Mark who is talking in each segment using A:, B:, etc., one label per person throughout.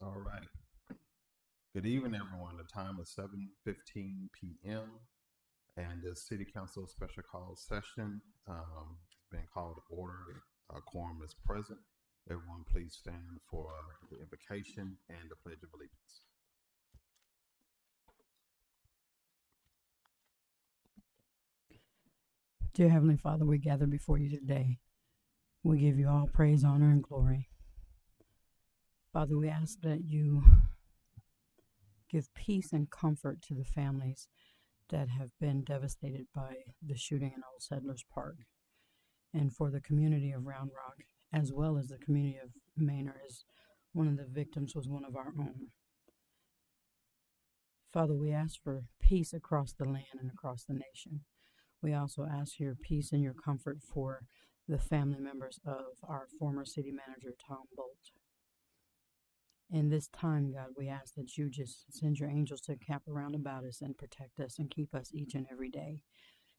A: All right. Good evening, everyone. The time is 7:15 p.m. and the City Council special call session has been called to order. Quorum is present. Everyone, please stand for the invocation and the Pledge of Allegiance.
B: Dear Heavenly Father, we gather before you today. We give you all praise, honor, and glory. Father, we ask that you give peace and comfort to the families that have been devastated by the shooting in Old Settlers Park, and for the community of Round Rock, as well as the community of Manor, as one of the victims was one of our own. Father, we ask for peace across the land and across the nation. We also ask your peace and your comfort for the family members of our former city manager, Tom Bolt. In this time, God, we ask that you just send your angels to camp around about us and protect us and keep us each and every day.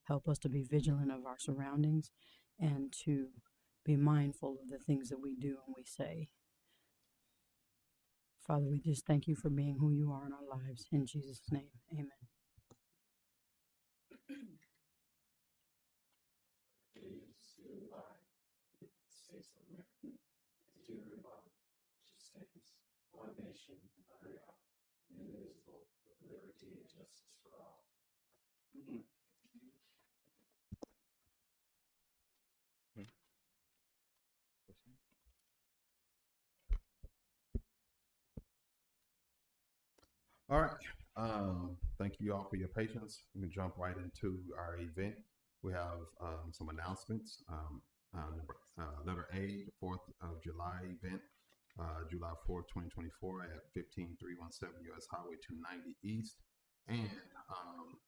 B: Help us to be vigilant of our surroundings and to be mindful of the things that we do and we say. Father, we just thank you for being who you are in our lives. In Jesus' name, amen.
C: One nation under God, indivisible, with liberty and justice for all.
A: All right. Thank you all for your patience. We can jump right into our event. We have some announcements. Letter A, 4th of July event, July 4th, 2024 at 15317 US Highway 290 East. And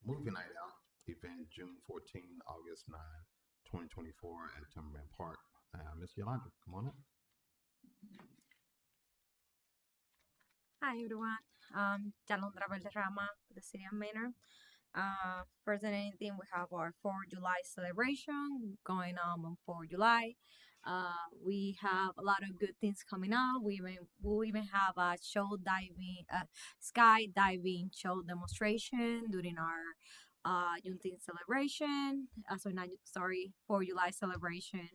A: Movie Night Out event, June 14, August 9, 2024 at Timberman Park. Miss Yolanda, come on up.
D: Hi everyone, Yalondra Valderrama, the City of Manor. First than anything, we have our 4th of July celebration going on 4th of July. We have a lot of good things coming up. We'll even have a skydiving show demonstration during our Juneteenth celebration. 4th of July celebration.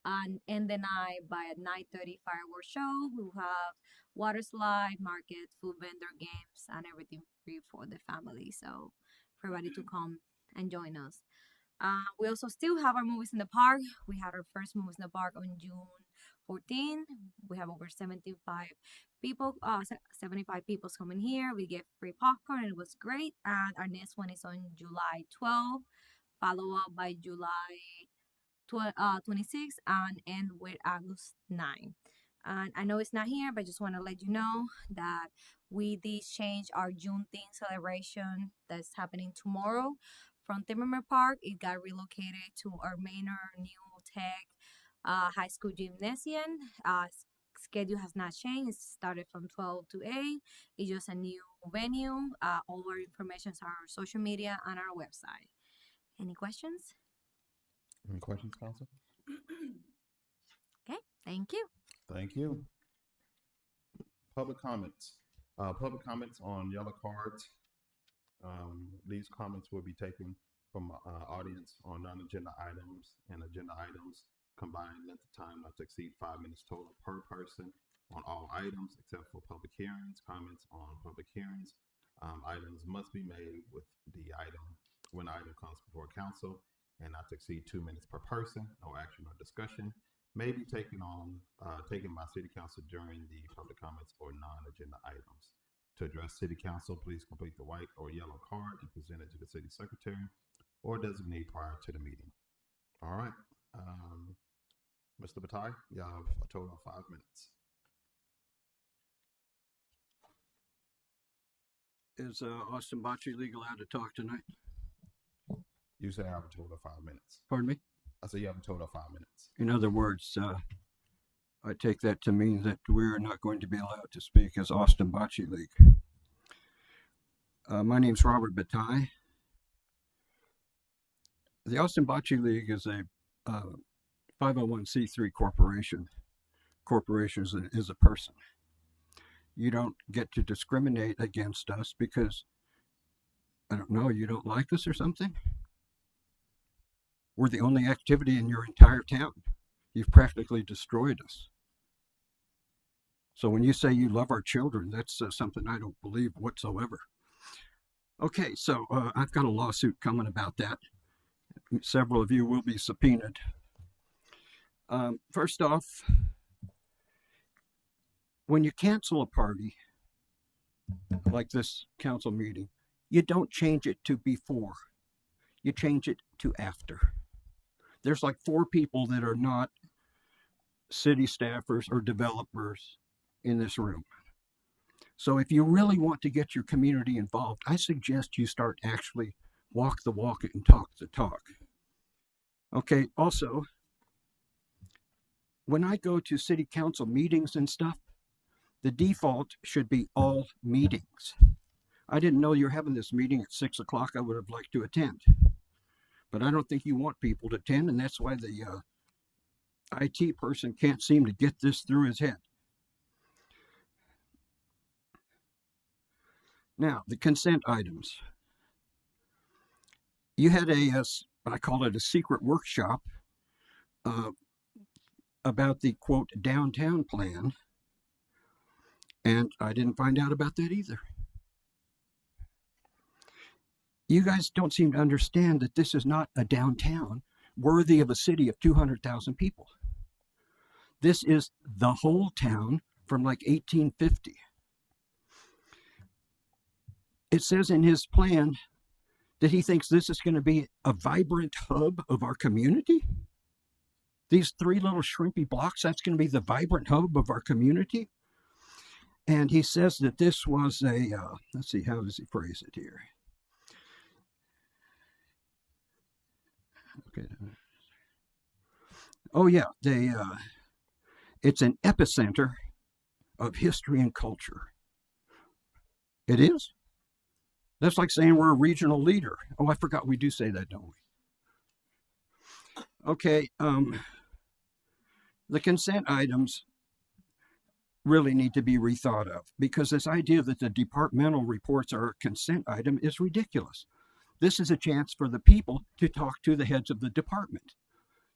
D: And end the night by a 9:30 fireworks show. We'll have water slide, market, food vendor, games, and everything free for the family. So for everybody to come and join us. We also still have our movies in the park. We had our first movies in the park on June 14. We have over 75 people coming here. We get free popcorn and it was great. And our next one is on July 12, follow up by July 26 and end with August 9. And I know it's not here, but I just want to let you know that we did change our Juneteenth celebration that's happening tomorrow from Timberman Park. It got relocated to our Manor New Tech High School Gymnasium. Schedule has not changed. It started from 12 to 8. It's just a new venue. All our information is on our social media and our website. Any questions?
A: Any questions, Council?
D: Okay, thank you.
A: Thank you. Public comments. Public comments on yellow cards. These comments will be taken from audience on non-agenda items and agenda items. Combined length of time not to exceed 5 minutes total per person on all items except for public hearings. Comments on public hearings. Items must be made with the item when the item comes before council and not to exceed 2 minutes per person. No action or discussion may be taken by City Council during the public comments or non-agenda items. To address City Council, please complete the white or yellow card and present it to the City Secretary or designate prior to the meeting. All right. Mr. Bataille, you have a total of 5 minutes.
E: Is Austin Bocce legal allowed to talk tonight?
A: You say I have a total of 5 minutes.
E: Pardon me?
A: I say you have a total of 5 minutes.
E: In other words, I take that to mean that we're not going to be allowed to speak as Austin Bocce League. My name's Robert Bataille. The Austin Bocce League is a 501c3 corporation. Corporation is a person. you don't get to discriminate against us because, I don't know, you don't like us or something? We're the only activity in your entire town. You've practically destroyed us. So when you say you love our children, that's something I don't believe whatsoever. Okay, so I've got a lawsuit coming about that. Several of you will be subpoenaed. First off, when you cancel a party, like this council meeting, you don't change it to before. You change it to after. There's like 4 people that are not city staffers or developers in this room. So if you really want to get your community involved, I suggest you start actually walk the walk and talk the talk. Okay, also, when I go to city council meetings and stuff, the default should be all meetings. I didn't know you're having this meeting at 6 o'clock. I would have liked to attend. But I don't think you want people to attend, and that's why the IT person can't seem to get this through his head. Now, the consent items. You had I call it a secret workshop about the, quote, downtown plan, and I didn't find out about that either. You guys don't seem to understand that this is not a downtown worthy of a city of 200,000 people. This is the whole town from like 1850. It says in his plan that he thinks this is going to be a vibrant hub of our community. These 3 little shrimpy blocks, that's going to be the vibrant hub of our community. And he says that this was a, let's see, how does he phrase it here? Okay. Oh yeah, it's an epicenter of history and culture. It is. That's like saying we're a regional leader. Oh, I forgot we do say that, don't we? Okay, the consent items really need to be rethought of, because this idea that the departmental reports are a consent item is ridiculous. This is a chance for the people to talk to the heads of the department.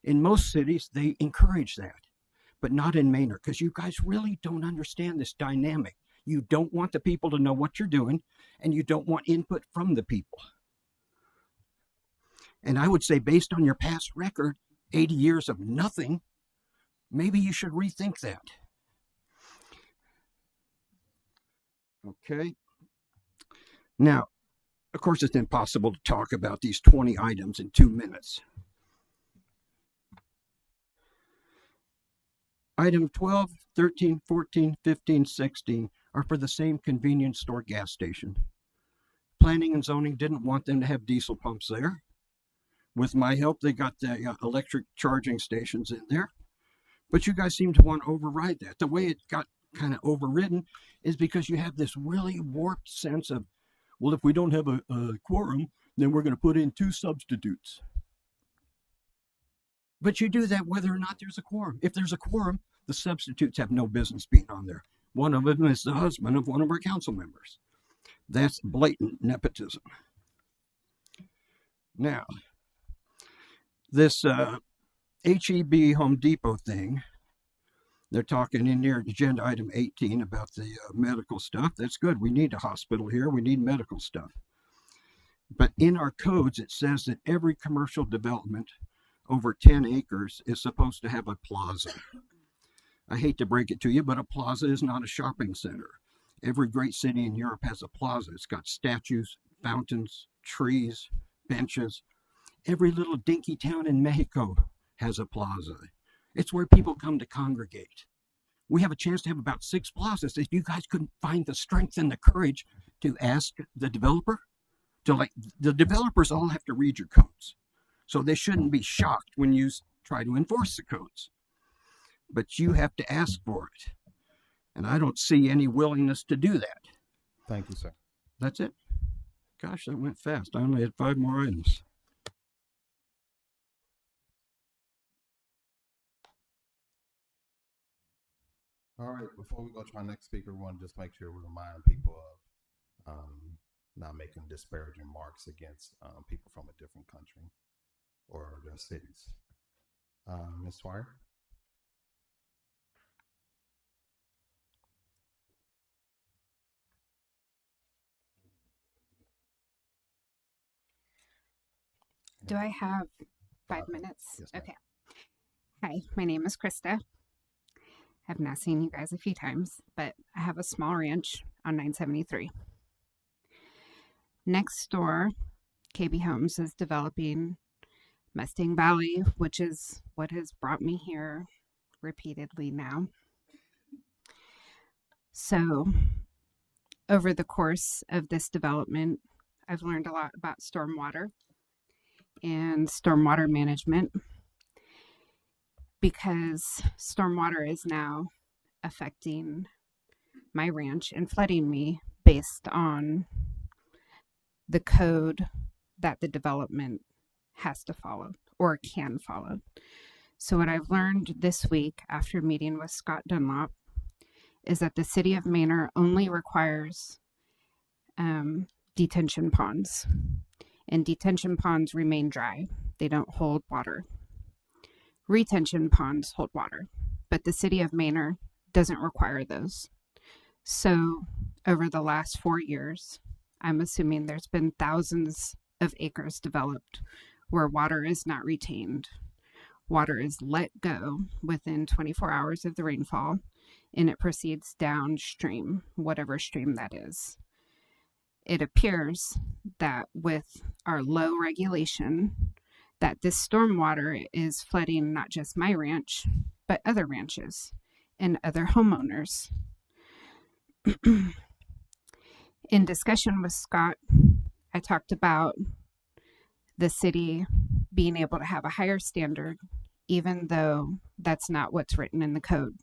E: In most cities, they encourage that, but not in Maynard, because you guys really don't understand this dynamic. You don't want the people to know what you're doing, and you don't want input from the people. And I would say, based on your past record, 80 years of nothing, maybe you should rethink that. Okay. Now, of course, it's impossible to talk about these 20 items in 2 minutes. Item 12, 13, 14, 15, 16 are for the same convenience store gas station. Planning and zoning didn't want them to have diesel pumps there. With my help, they got the electric charging stations in there. But you guys seem to want to override that. The way it got kind of overridden is because you have this really warped sense of, well, if we don't have a quorum, then we're going to put in 2 substitutes. But you do that whether or not there's a quorum. If there's a quorum, the substitutes have no business being on there. One of them is the husband of one of our council members. That's blatant nepotism. Now, this HEB Home Depot thing, they're talking in there, agenda item 18, about the medical stuff. That's good. We need a hospital here. We need medical stuff. But in our codes, it says that every commercial development over 10 acres is supposed to have a plaza. I hate to break it to you, but a plaza is not a shopping center. Every great city in Europe has a plaza. It's got statues, fountains, trees, benches. Every little dinky town in Mexico has a plaza. It's where people come to congregate. We have a chance to have about 6 plazas. If you guys couldn't find the strength and the courage to ask the developer, the developers all have to read your codes. So they shouldn't be shocked when you try to enforce the codes. But you have to ask for it. And I don't see any willingness to do that.
A: Thank you, sir.
E: That's it. Gosh, that went fast. I only had 5 more items.
A: All right, before we go to our next speaker, we want to just make sure we remind people of not making disparaging remarks against people from a different country or their cities. Ms. Swire?
F: Do I have 5
A: 5
F: minutes?
A: Yes, ma'am.
F: Okay. Hi, my name is Krista. I've now seen you guys a few times, but I have a small ranch on 973. Next door, KB Homes is developing Mustang Valley, which is what has brought me here repeatedly now. So, over the course of this development, I've learned a lot about stormwater and stormwater management, because stormwater is now affecting my ranch and flooding me based on the code that the development has to follow or can follow. So what I've learned this week after meeting with Scott Dunlop is that the city of Manor only requires detention ponds, and detention ponds remain dry. They don't hold water. Retention ponds hold water, but the city of Manor doesn't require those. So over the last 4 years, I'm assuming there's been thousands of acres developed where water is not retained. Water is let go within 24 hours of the rainfall, and it proceeds downstream, whatever stream that is. It appears that with our low regulation, that this stormwater is flooding not just my ranch, but other ranches and other homeowners. In discussion with Scott, I talked about the city being able to have a higher standard, even though that's not what's written in the code.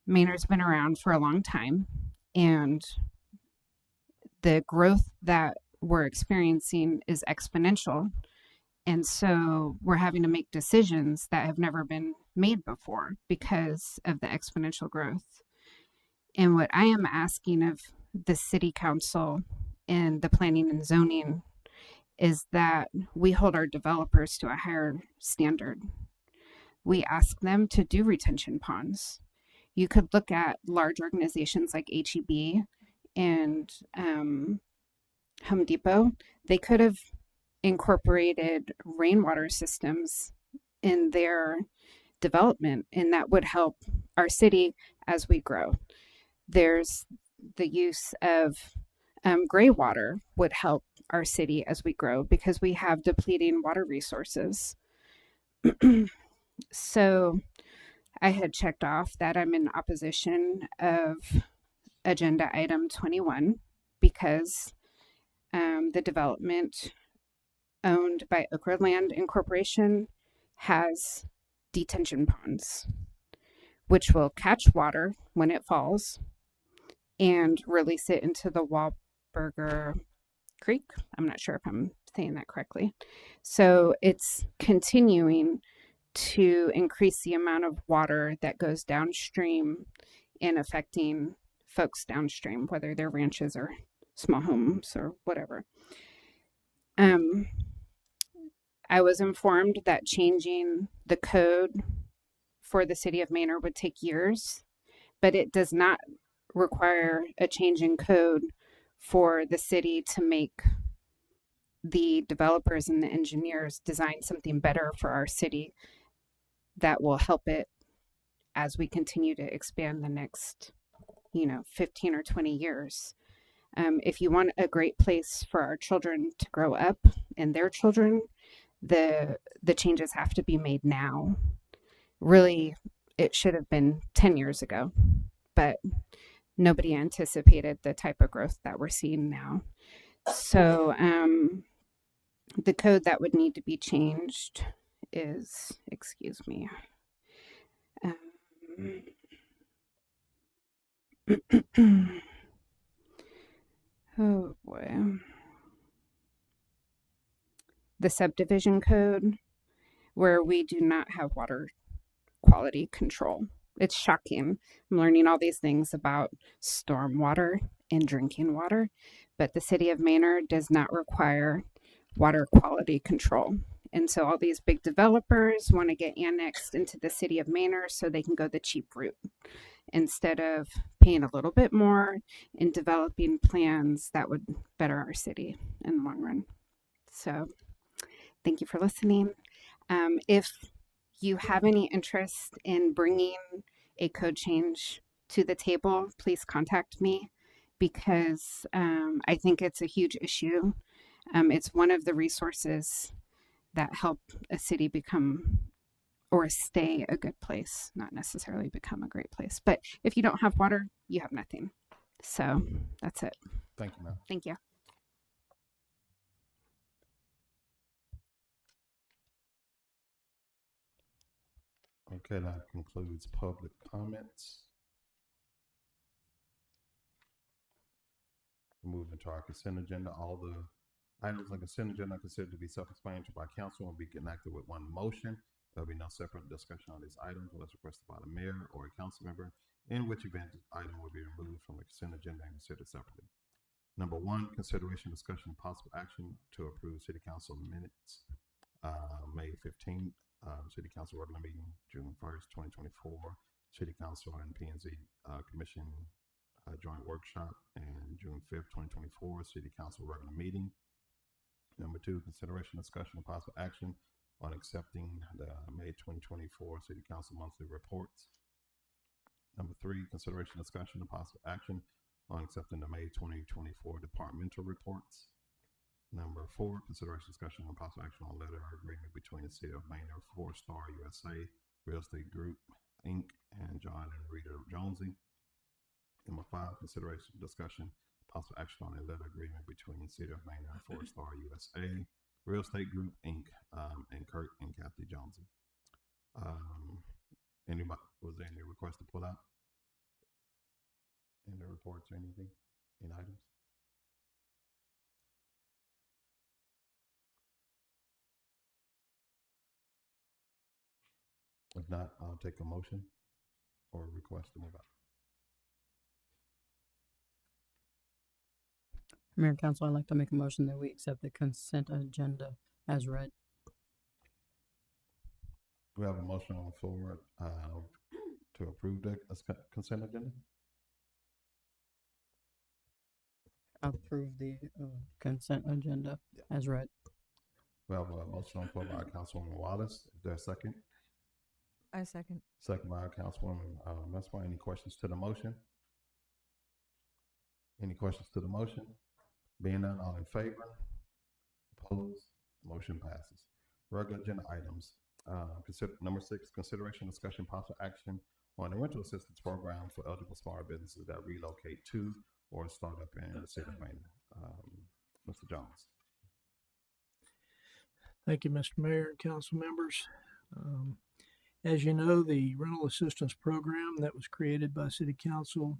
F: Manor's been around for a long time, and the growth that we're experiencing is exponential. And so we're having to make decisions that have never been made before because of the exponential growth. And what I am asking of the city council and the planning and zoning is that we hold our developers to a higher standard. We ask them to do retention ponds. You could look at large organizations like HEB and Home Depot. They could have incorporated rainwater systems in their development, and that would help our city as we grow. There's the use of gray water would help our city as we grow because we have depleting water resources. So I had checked off that I'm in opposition of agenda item 21 because the development owned by Okra Land Incorporation has detention ponds, which will catch water when it falls and release it into the Wahlberger Creek. I'm not sure if I'm saying that correctly. So it's continuing to increase the amount of water that goes downstream and affecting folks downstream, whether they're ranches or small homes or whatever. I was informed that changing the code for the city of Manor would take years, but it does not require a change in code for the city to make the developers and the engineers design something better for our city that will help it as we continue to expand the next, 15 or 20 years. If you want a great place for our children to grow up and their children, the changes have to be made now. Really, it should have been 10 years ago, but nobody anticipated the type of growth that we're seeing now. So the code that would need to be changed is, excuse me. Oh boy. The subdivision code, where we do not have water quality control It's shocking. I'm learning all these things about stormwater and drinking water, but the city of Manor does not require water quality control. And so all these big developers want to get annexed into the city of Manor so they can go the cheap route instead of paying a little bit more and developing plans that would better our city in the long run. So thank you for listening. If you have any interest in bringing a code change to the table, please contact me because I think it's a huge issue. It's one of the resources that help a city become or stay a good place, not necessarily become a great place. But if you don't have water, you have nothing. So that's it.
A: Thank you, ma'am.
F: Thank you.
A: Okay, that concludes public comments. Moving to our consent agenda. All the items on consent agenda are considered to be self-explanatory by council and be enacted with one motion. There'll be no separate discussion on these items unless requested by the mayor or a council member, in which event the item will be removed from the consent agenda and considered separately. Number one, consideration, discussion, and possible action to approve city council minutes, May 15th, city council regular meeting, June 1st, 2024, city council and P&Z commission joint workshop, and June 5th, 2024, city council regular meeting. Number two, consideration, discussion, and possible action on accepting the May 2024 city council monthly reports. Number three, consideration, discussion, and possible action on accepting the May 2024 departmental reports. Number four, consideration, discussion, and possible action on letter or agreement between the city of Manor, 4-Star USA Real Estate Group, Inc., and John and Rita Jonesy. Number five, consideration, discussion, possible action on a letter agreement between the city of Manor and 4-Star USA Real Estate Group, Inc., and Kurt and Kathy Jonesy. Anybody, was there any request to pull out? Any reports or anything? Any items? If not, I'll take a motion or a request to move out.
B: Mayor and Council, I'd like to make a motion that we accept the consent agenda as read.
A: We have a motion on the floor to approve the consent agenda.
B: Approve the consent agenda as read.
A: We have a motion on the floor by Councilwoman Wallace. Is there a second?
G: I second.
A: Second by Councilwoman Messmer. Any questions to the motion? Any questions to the motion? Being none, all in favor? Opposed? Motion passes. Regular agenda items. Number 6, consideration, discussion, possible action on the rental assistance program for eligible small businesses that relocate to or start up in the city of Manor. Mr. Jones.
H: Thank you, Mr. Mayor and council members. As you know, the rental assistance program that was created by City Council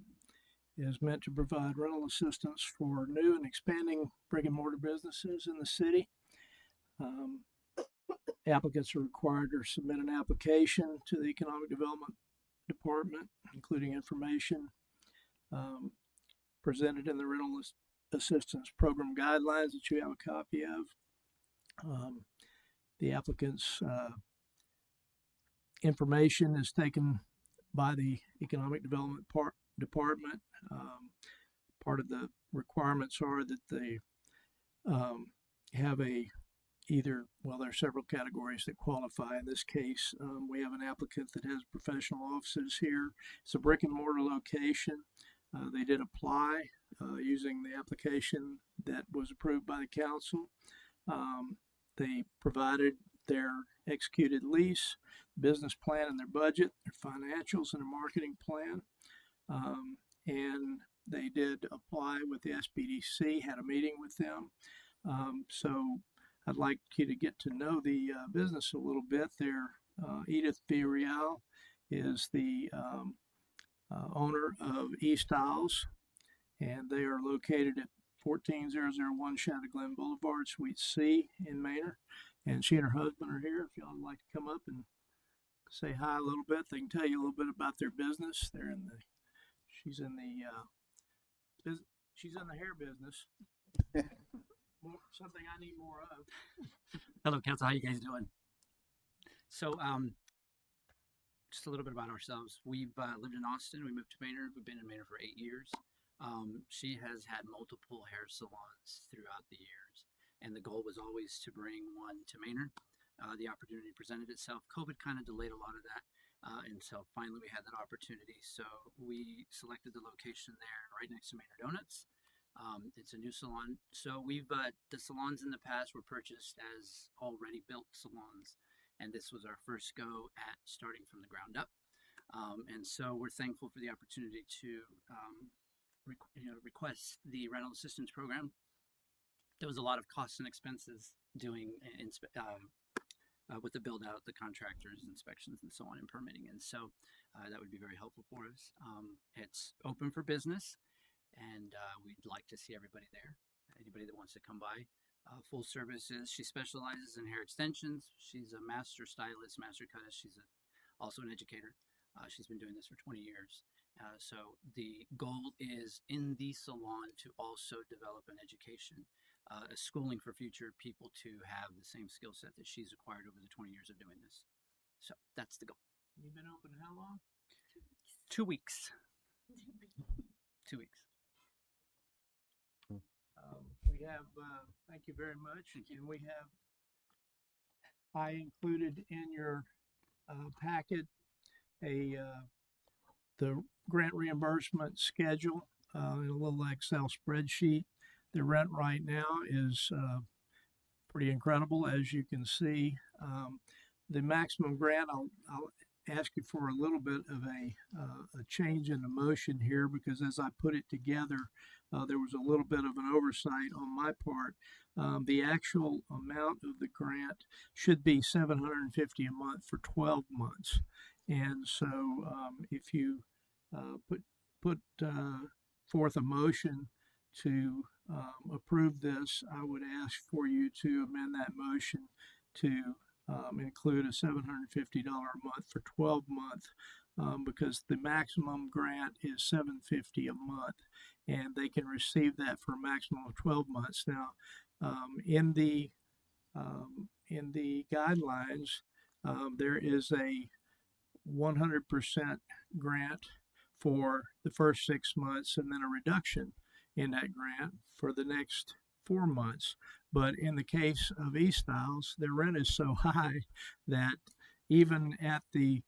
H: is meant to provide rental assistance for new and expanding brick and mortar businesses in the city. Applicants are required to submit an application to the Economic Development Department, including information presented in the rental assistance program guidelines that you have a copy of. The applicant's information is taken by the Economic Development Department. Part of the requirements are that they have there are several categories that qualify. In this case, we have an applicant that has professional offices here. It's a brick and mortar location. They did apply using the application that was approved by the council. They provided their executed lease, business plan, and their budget, their financials, and a marketing plan. And they did apply with the SBDC, had a meeting with them. So I'd like you to get to know the business a little bit. Edith Villarreal is the owner of East Isles, and they are located at 14001 Shadow Glen Boulevard, Suite C in Manor. And she and her husband are here. If y'all would like to come up and say hi a little bit. They can tell you a little bit about their business. She's in the hair business. Something I need more of.
I: Hello, Council. How you guys doing? So, just a little bit about ourselves. We've lived in Austin. We moved to Maynard. We've been in Maynard for 8 years. She has had multiple hair salons throughout the years, and the goal was always to bring one to Maynard. The opportunity presented itself. COVID kind of delayed a lot of that, and so finally we had that opportunity. So we selected the location there, right next to Maynard Donuts. It's a new salon. So the salons in the past were purchased as already built salons, and this was our first go at starting from the ground up. And so we're thankful for the opportunity to request the rental assistance program. There was a lot of costs and expenses doing with the build out, the contractors, inspections, and so on, and permitting. And so that would be very helpful for us. It's open for business, and we'd like to see everybody there. Anybody that wants to come by. Full services. She specializes in hair extensions. She's a master stylist, master cuttist. She's also an educator. She's been doing this for 20 years. So the goal is in the salon to also develop an education, a schooling for future people to have the same skill set that she's acquired over the 20 years of doing this. So that's the goal.
H: You've been open how long?
I: 2 weeks. 2 weeks.
H: We have, thank you very much. And we have, I included in your packet the grant reimbursement schedule in a little Excel spreadsheet. The rent right now is pretty incredible, as you can see. The maximum grant, I'll ask you for a little bit of a change in the motion here, because as I put it together, there was a little bit of an oversight on my part. The actual amount of the grant should be $750 a month for 12 months. And so if you put forth a motion to approve this, I would ask for you to amend that motion to include a $750 a month for 12 months, because the maximum grant is $750 a month, and they can receive that for a maximum of 12 months. Now, in the guidelines, there is a 100% grant for the first 6 months, and then a reduction in that grant for the next 4 months. But in the case of eStyles, their rent is so high that even at the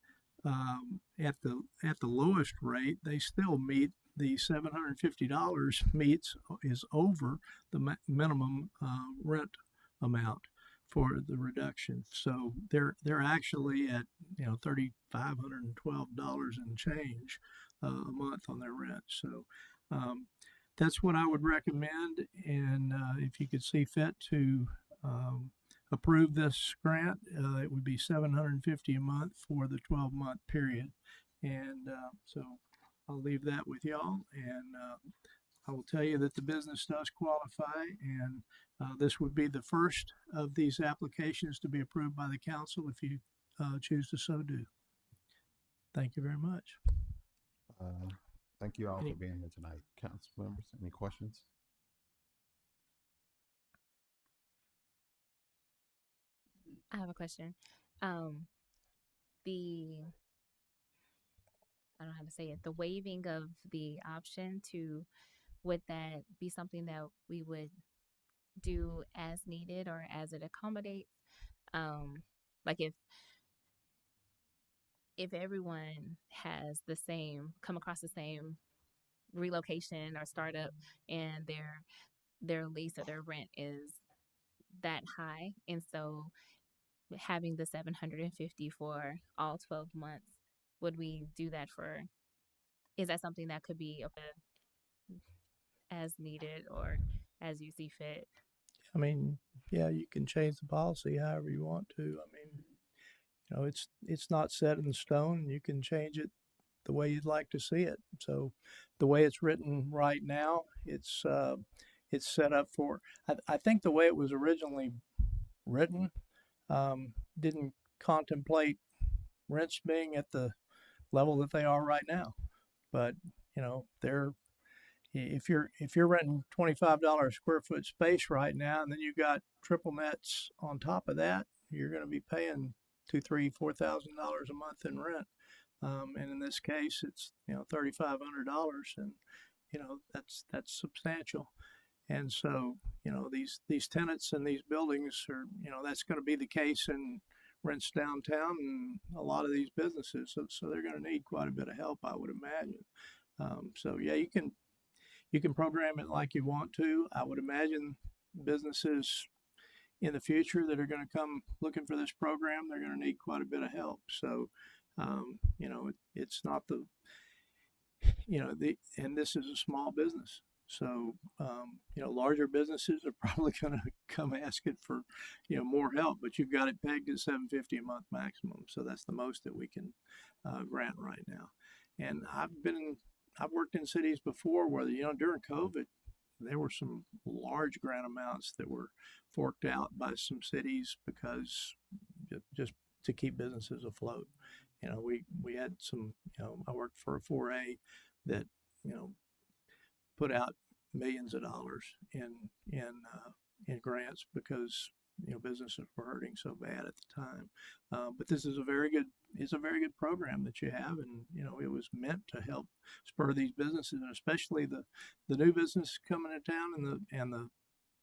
H: lowest rate, they still meet the $750 is over the minimum rent amount for the reduction. So they're actually at $3,512 and change a month on their rent. So that's what I would recommend. And if you could see fit to approve this grant, it would be $750 a month for the 12-month period. And so I'll leave that with y'all. And I will tell you that the business does qualify, and this would be the first of these applications to be approved by the council if you choose to so do. Thank you very much.
A: Thank you all for being here tonight. Council members, any questions?
J: I have a question. I don't know how to say it. The waiving of the option would that be something that we would do as needed or as it accommodates? Like if everyone has come across the same relocation or startup, and their lease or their rent is that high, and so having the $750 for all 12 months, would we do that is that something that could be as needed or as you see fit?
H: I mean, yeah, you can change the policy however you want to. I mean, it's not set in stone. You can change it the way you'd like to see it. So the way it's written right now, it's set up for, I think the way it was originally written didn't contemplate rents being at the level that they are right now. But you know, if you're renting $25 a square foot space right now, and then you got triple nets on top of that, you're going to be paying $2,000, $3,000, $4,000 a month in rent. And in this case, it's $3,500, and that's substantial. And so these tenants and these buildings are that's going to be the case in rents downtown and a lot of these businesses. So they're going to need quite a bit of help, I would imagine. So yeah, you can program it like you want to. I would imagine businesses in the future that are going to come looking for this program, they're going to need quite a bit of help. So, it's not and this is a small business. So, larger businesses are probably going to come asking for, more help, but you've got it pegged at $750 a month maximum. So that's the most that we can grant right now. And I've worked in cities before where, during COVID, there were some large grant amounts that were forked out by some cities because just to keep businesses afloat. We had some, I worked for a 4A that, put out millions of dollars in grants because businesses were hurting so bad at the time. But this is a very good program that you have, and it was meant to help spur these businesses, and especially the new business coming to town and the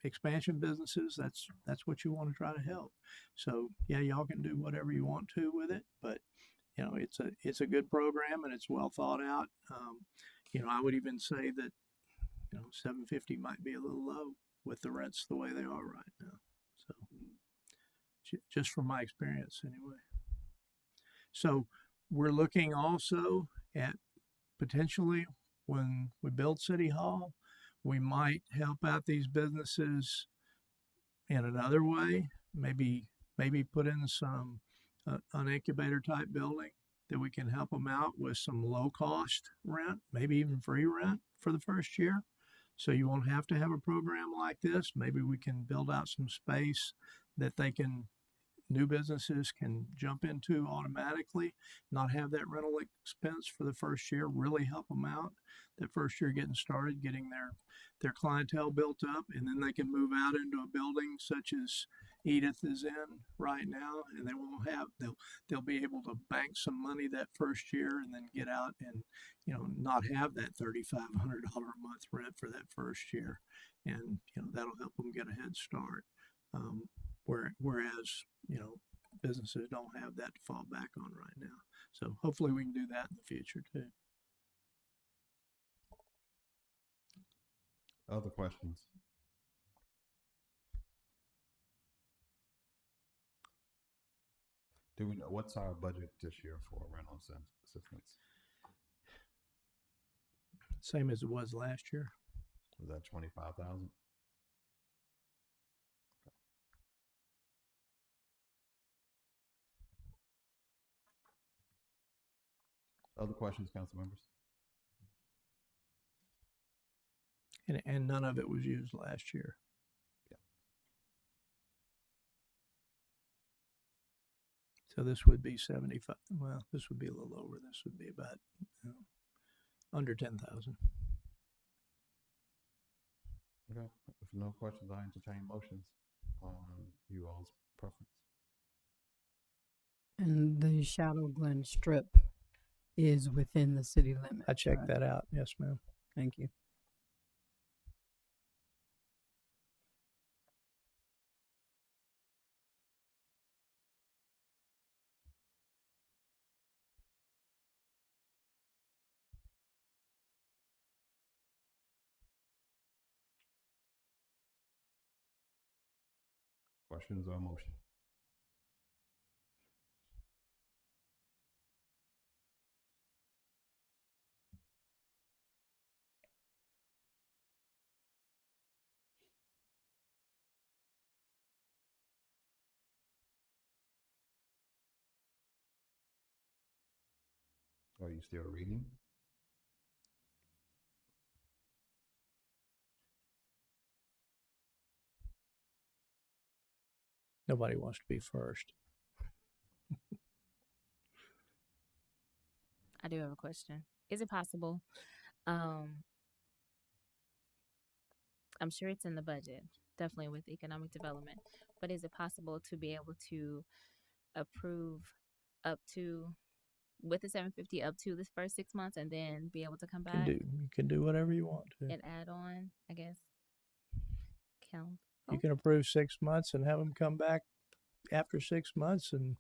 H: expansion businesses. That's what you want to try to help. So yeah, y'all can do whatever you want to with it, but it's a good program and it's well thought out. I would even say that $750 might be a little low with the rents the way they are right now. So just from my experience anyway. So we're looking also at potentially when we build City Hall, we might help out these businesses in another way. Maybe put in some an incubator type building that we can help them out with some low cost rent, maybe even free rent for the first year. So you won't have to have a program like this. Maybe we can build out some space that new businesses can jump into automatically, not have that rental expense for the first year, really help them out that first year getting started, getting their clientele built up, and then they can move out into a building such as Edith is in right now, and they'll be able to bank some money that first year and then get out and not have that $3,500 a month rent for that first year, and that'll help them get a head start. Whereas businesses don't have that to fall back on right now. So hopefully we can do that in the future too.
A: Other questions? Do we know what's our budget this year for rental assistance?
H: Same as it was last year.
A: Was that 25,000? Other questions, council members?
H: And none of it was used last year.
A: Yeah.
H: So this would be 75. Well, this would be a little lower. This would be about under 10,000.
A: Okay. If no questions, I entertain motions on you all's preference.
B: And the Shadow Glen Strip is within the city limits.
H: I checked
B: right?
H: that out. Yes, ma'am.
B: Thank you.
A: Questions or motion? Are you still reading?
H: Nobody wants to be first.
J: do have a question. Is it possible? Um, I'm sure it's in the budget, definitely with economic development. But is it possible to be able to approve up to with the 750 up to this first 6 months and then be able to come back
H: You can do whatever you want to.
J: and add on, I guess, count.
H: You can approve 6 months and have them come back after 6 months and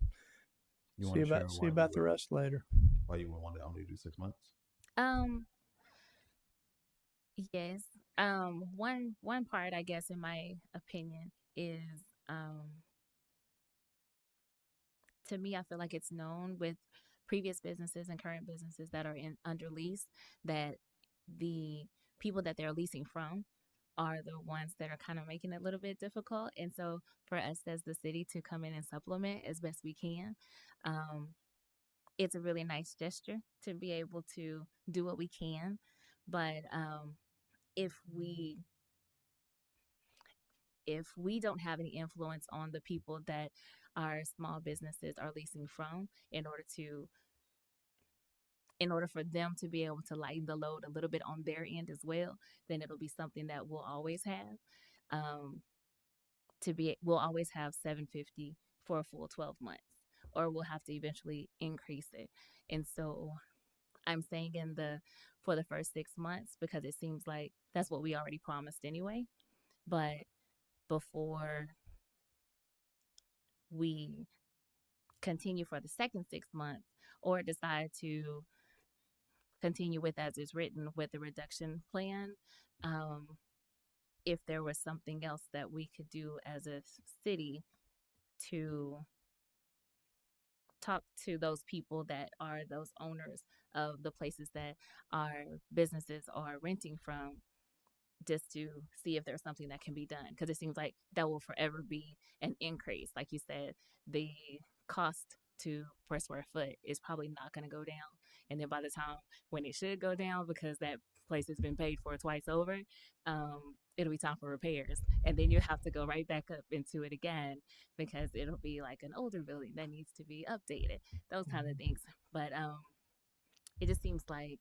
A: You
H: see
A: wanna share
H: about
A: why you
H: the
A: would-
H: rest later.
A: Why you would want to only do 6 months?
J: Yes. One part, I guess, in my opinion, is to me, I feel like it's known with previous businesses and current businesses that are in under lease that the people that they're leasing from are the ones that are kind of making it a little bit difficult. And so for us as the city to come in and supplement as best we can, it's a really nice gesture to be able to do what we can. But if we don't have any influence on the people that our small businesses are leasing from in order for them to be able to lighten the load a little bit on their end as well, then it'll be something that we'll always have. We'll always have 750 for a full 12 months, or we'll have to eventually increase it. And so I'm saying for the first 6 months, because it seems like that's what we already promised anyway. But before we continue for the second 6 months or decide to continue with as is written with the reduction plan, if there was something else that we could do as a city to talk to those people that are those owners of the places that our businesses are renting from, just to see if there's something that can be done, because it seems like that will forever be an increase. Like you said, the cost per square foot is probably not going to go down, and then by the time when it should go down, because that place has been paid for twice over, it'll be time for repairs, and then you have to go right back up into it again because it'll be like an older building that needs to be updated, those kind of things. But it just seems like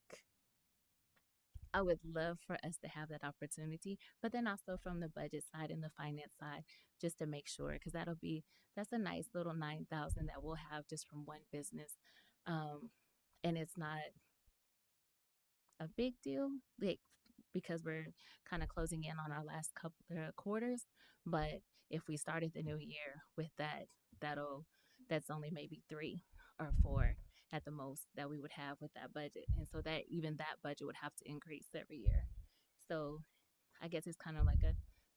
J: I would love for us to have that opportunity, but then also from the budget side and the finance side, just to make sure, because that's a nice little 9,000 that we'll have just from one business, and it's not a big deal, like, because we're kind of closing in on our last couple of quarters. But if we started the new year with that's only maybe 3 or 4 at the most that we would have with that budget. And so that even that budget would have to increase every year. So I guess it's kind of like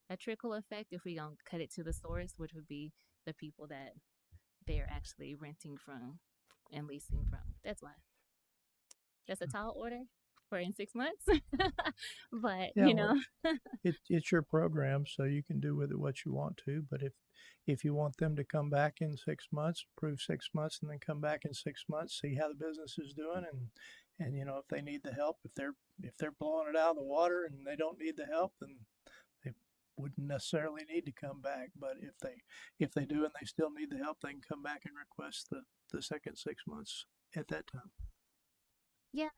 J: a trickle effect if we don't cut it to the source, which would be the people that they're actually renting from and leasing from. That's why. That's a tall order for in 6 months. But,
H: Yeah, it's your program, so you can do with it what you want to. But if you want them to come back in 6 months, approve 6 months, and then come back in 6 months, see how the business is doing, and if they need the help, if they're blowing it out of the water and they don't need the help, then they wouldn't necessarily need to come back. But if they do and they still need the help, they can come back and request the second 6 months at that time.
J: yeah,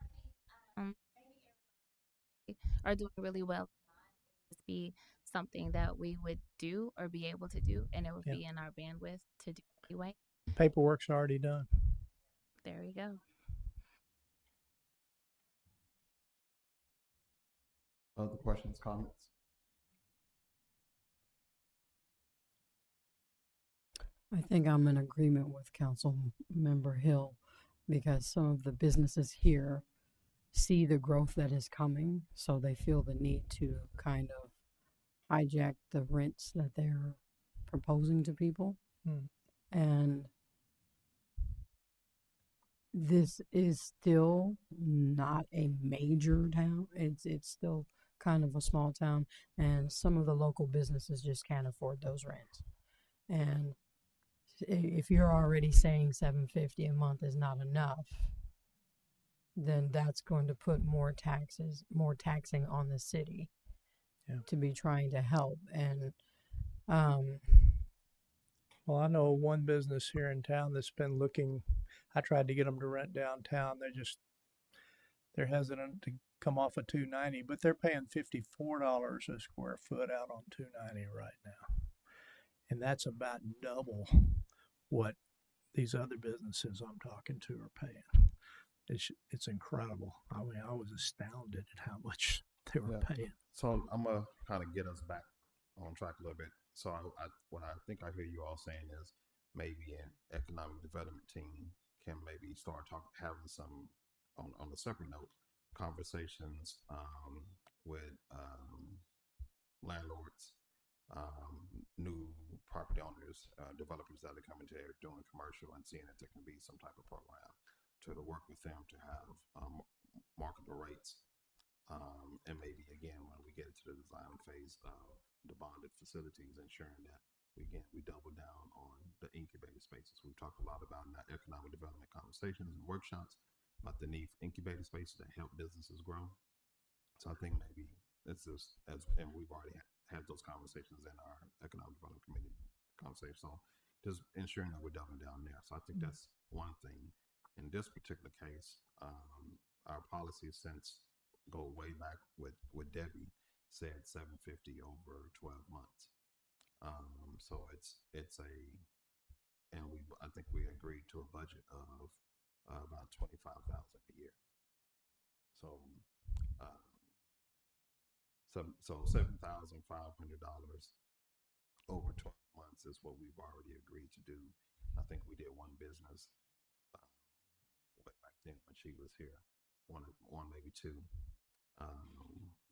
J: are doing really well. Just be something that we would do or be able to do, and it would
H: Yeah.
J: be in our bandwidth to do anyway.
H: Paperwork's already done.
J: There you go.
A: Other questions, comments?
B: I think I'm in agreement with Council Member Hill because some of the businesses here see the growth that is coming, so they feel the need to kind of hijack the rents that they're proposing to people. And this is still not a major town. It's still kind of a small town, and some of the local businesses just can't afford those rents. And if you're already saying 750 a month is not enough, then that's going to put more taxing on the city to be trying to help. And
H: Well, I know one business here in town that's been looking. I tried to get them to rent downtown. they're hesitant to come off of 290, but they're paying $54 a square foot out on 290 right now. And that's about double what these other businesses I'm talking to are paying. It's incredible. I mean, I was astounded at how much they were
A: Yeah.
H: paying.
A: So I'm gonna kind of get us back on track a little bit. So what I think I hear you all saying is maybe an economic development team can maybe start having some on a separate note conversations with landlords, new property owners, developers that are coming to there doing commercial and seeing if there can be some type of program to work with them to have marketable rates. And maybe again, when we get into the design phase of the bonded facilities, ensuring that we double down on the incubator spaces. We've talked a lot about in our economic development conversations and workshops about the need for incubator spaces that help businesses grow. So I think maybe it's just and we've already had those conversations in our economic development committee conversation. So just ensuring that we're doubling down there. So I think that's one thing. In this particular case, our policy since go way back with Debbie said 750 over 12 months. So it's a, and I think we agreed to a budget of about 25,000 a year. So, so $7,500 over 12 months is what we've already agreed to do. I think we did one business way back then when she was here, one maybe two.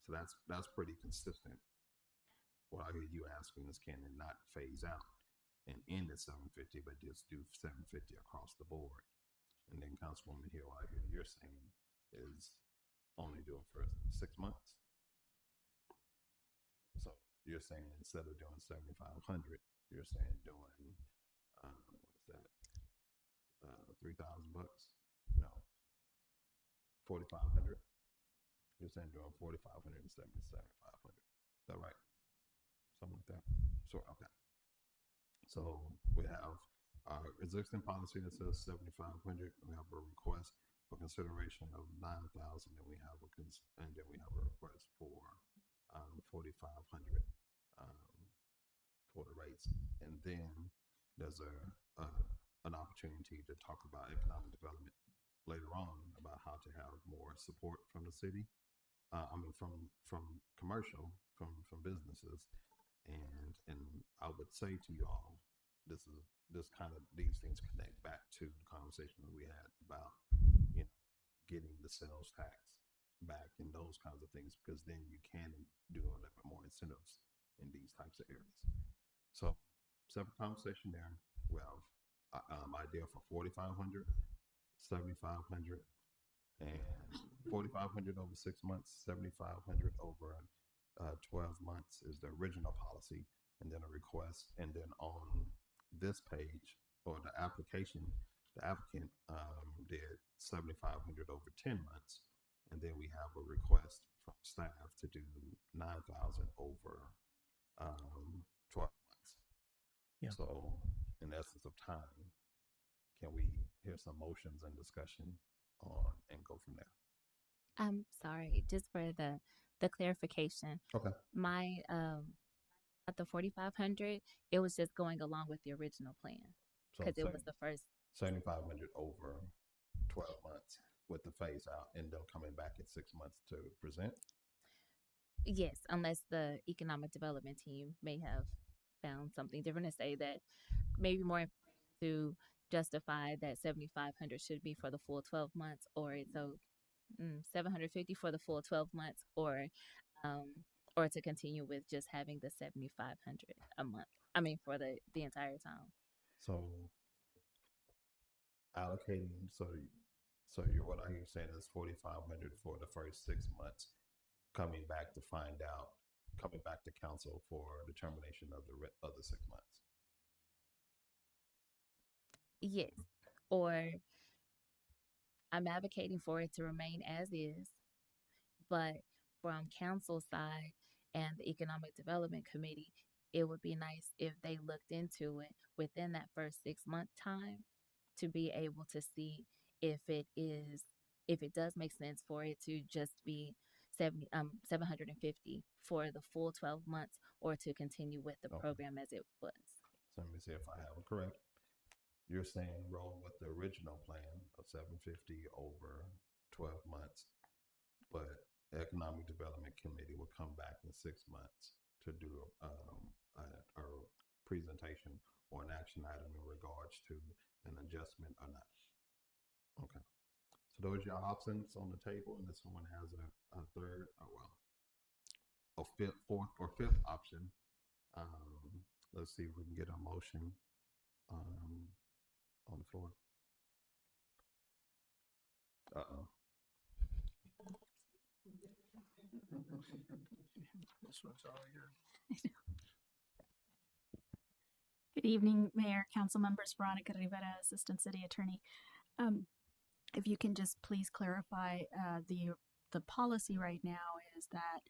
A: So that's pretty consistent. What I hear you asking is, can it not phase out and end at 750, but just do 750 across the board? And then Councilwoman Hill, what I hear you're saying is only do it for 6 months. So you're saying instead of doing 7,500, you're saying doing what is that? $3,000? No, 4,500. You're saying doing 4,500 instead of 7,500. Is that right? Something like that. Sure. Okay. So we have our existing policy that says 7,500. We have a request for consideration of 9,000, and we have a request for 4,500 for the rates. And then there's an opportunity to talk about economic development later on about how to have more support from the city. From commercial, from businesses, and I would say to you all, these things connect back to the conversation that we had about getting the sales tax back and those kinds of things, because then you can do a little bit more incentives in these types of areas. So separate conversation there. We have idea for 4,500, 7,500. And 4,500 over 6 months, 7,500 over 12 months is the original policy, and then a request. And then on this page, or the applicant did 7,500 over 10 months, and then we have a request from staff to do 9,000 over 12 months.
H: Yeah.
A: So, in essence of time, can we hear some motions and discussion on and go from there?
J: I'm sorry, just for the clarification.
A: Okay.
J: My at the 4,500, it was just going along with the original plan
A: So
J: because it was the first.
A: 7,500 over 12 months with the phase out, and then coming back in 6 months to present.
J: Yes, unless the economic development team may have found something different to say that maybe more to justify that 7,500 should be for the full 12 months, or so 750 for the full 12 months, or to continue with just having the 7,500 a month. I mean, for the entire time.
A: So allocating, so you're, what I hear saying is 4,500 for the first 6 months, coming back to council for determination of the other 6 months.
J: Yes, or I'm advocating for it to remain as is, but from council side and the economic development committee, it would be nice if they looked into it within that first 6 month time to be able to see if it is if it does make sense for it to just be 750 for the full 12 months, or to continue with the
A: Okay.
J: program as it was.
A: So let me see if I have it correct. You're saying roll with the original plan of 750 over 12 months, but Economic Development Committee will come back in 6 months to do a presentation or an action item in regards to an adjustment or not. Okay. So those are your options on the table, unless someone has a third, a fourth or fifth option. Let's see if we can get a motion on the floor. Uh-oh.
H: This one's all yours.
K: Good evening, Mayor, council members. Veronica Rivera, Assistant City Attorney. If you can just please clarify, the policy right now is that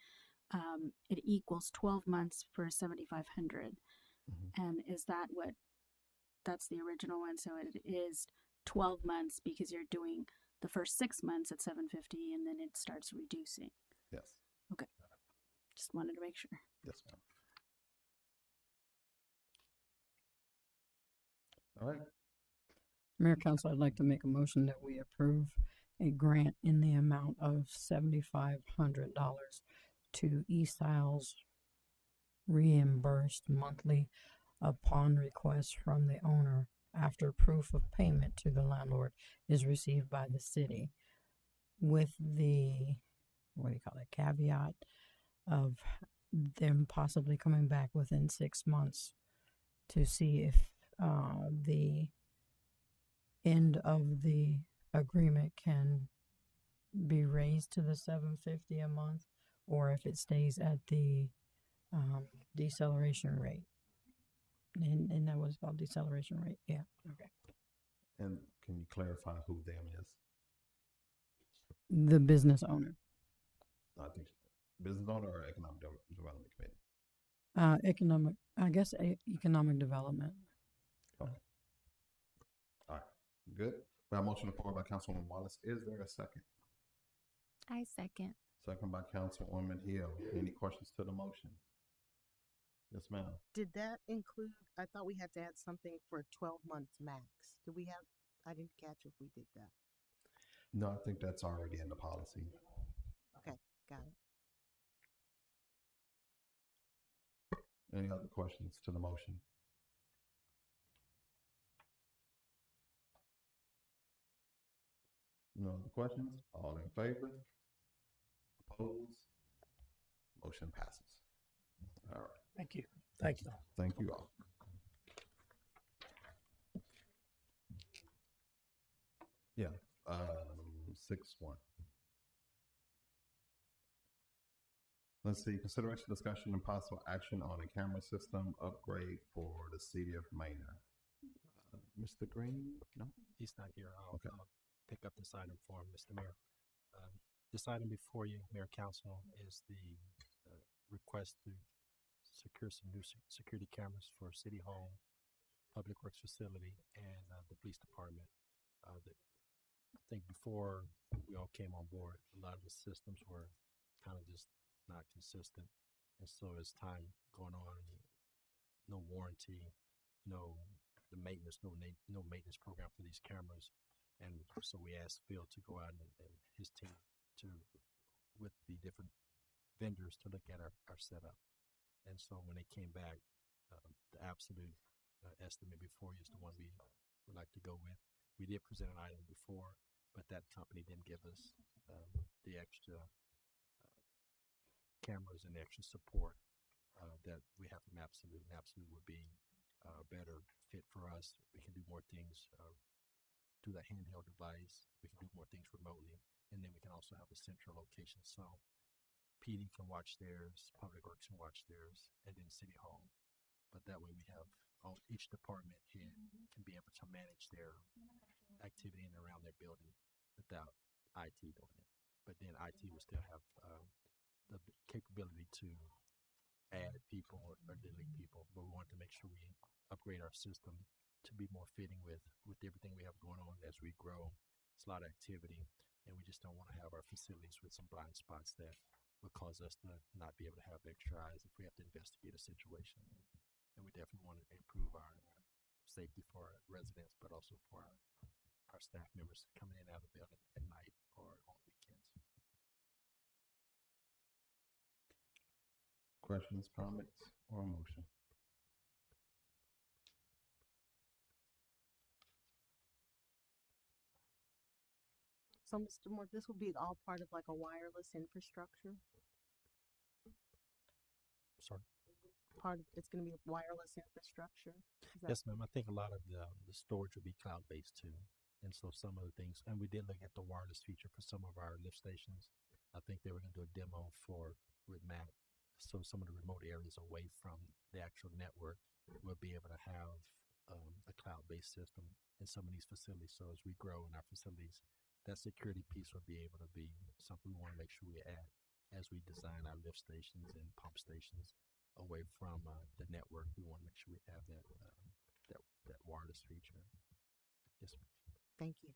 K: it equals 12 months for 7,500. And is that that's the original one? So it is 12 months because you're doing the first 6 months at 750 and then it starts reducing.
A: Yes.
K: Okay. Just wanted to make sure.
A: Yes, ma'am. All right.
B: Mayor, Council, I'd like to make a motion that we approve a grant in the amount of $7,500 to eSiles reimbursed monthly upon request from the owner after proof of payment to the landlord is received by the city, with the, caveat of them possibly coming back within 6 months to see if the end of the agreement can be raised to the $750 a month, or if it stays at the deceleration rate. And that was called deceleration rate. Yeah. Okay.
A: And can you clarify who them is?
B: The business owner.
A: I think business owner or Economic Development Committee.
B: Economic development.
A: Okay. All right. Good. We have a motion on the floor by Councilwoman Wallace. Is there a second?
J: I second.
A: Second by Councilwoman Hill. Any questions to the motion? Yes, ma'am.
L: Did that include, I thought we had to add something for 12 months max. Did we have, I didn't catch if we did that.
A: No, I think that's already in the policy.
L: Okay, got it.
A: Any other questions to the motion? No other questions? All in favor? Opposed? Motion passes. All right.
H: Thank you. Thank you.
A: Thank you all. Yeah, 6-1. Let's see, consideration, discussion, and possible action on a camera system upgrade for the city of Manor. Mr. Green? No?
M: He's not here. I'll pick up this item for him, Mr. Mayor. This item before you, Mayor Council, is the request to secure some new security cameras for City Hall, Public Works Facility, and the Police Department. I think before we all came on board, a lot of the systems were kind of just not consistent. And so as time going on, no warranty, no maintenance program for these cameras. And so we asked Phil to go out and his team with the different vendors to look at our setup. And so when they came back, the absolute estimate before you is the one we would like to go with. We did present an item before, but that company didn't give us the extra cameras and the extra support that we have from Absolute. And Absolute would be a better fit for us. We can do more things through that handheld device. We can do more things remotely. And then we can also have a central location. So PD can watch theirs, Public Works can watch theirs, and then City Hall. But that way we have each department head can be able to manage their activity in and around their building without IT doing it. But then IT will still have the capability to add people or delete people. But we want to make sure we upgrade our system to be more fitting with everything we have going on as we grow. It's a lot of activity, and we just don't want to have our facilities with some blind spots that would cause us to not be able to have extra eyes if we have to investigate a situation. And we definitely want to improve our safety for our residents, but also for our staff members coming in and out of the building at night or on weekends.
A: Questions, comments, or a motion?
L: So, Mr. Moore, this will be all part of like a wireless infrastructure?
M: Sorry.
L: It's gonna be a wireless infrastructure? Is that-
M: Yes, ma'am. I think a lot of the storage will be cloud based too. And so some of the things, and we did look at the wireless feature for some of our lift stations. I think they were going to do a demo with Matt. So some of the remote areas away from the actual network will be able to have a cloud based system in some of these facilities. So as we grow in our facilities, that security piece will be able to be something we want to make sure we add as we design our lift stations and pump stations away from the network. We want to make sure we have that wireless feature. Yes, ma'am.
L: Thank you.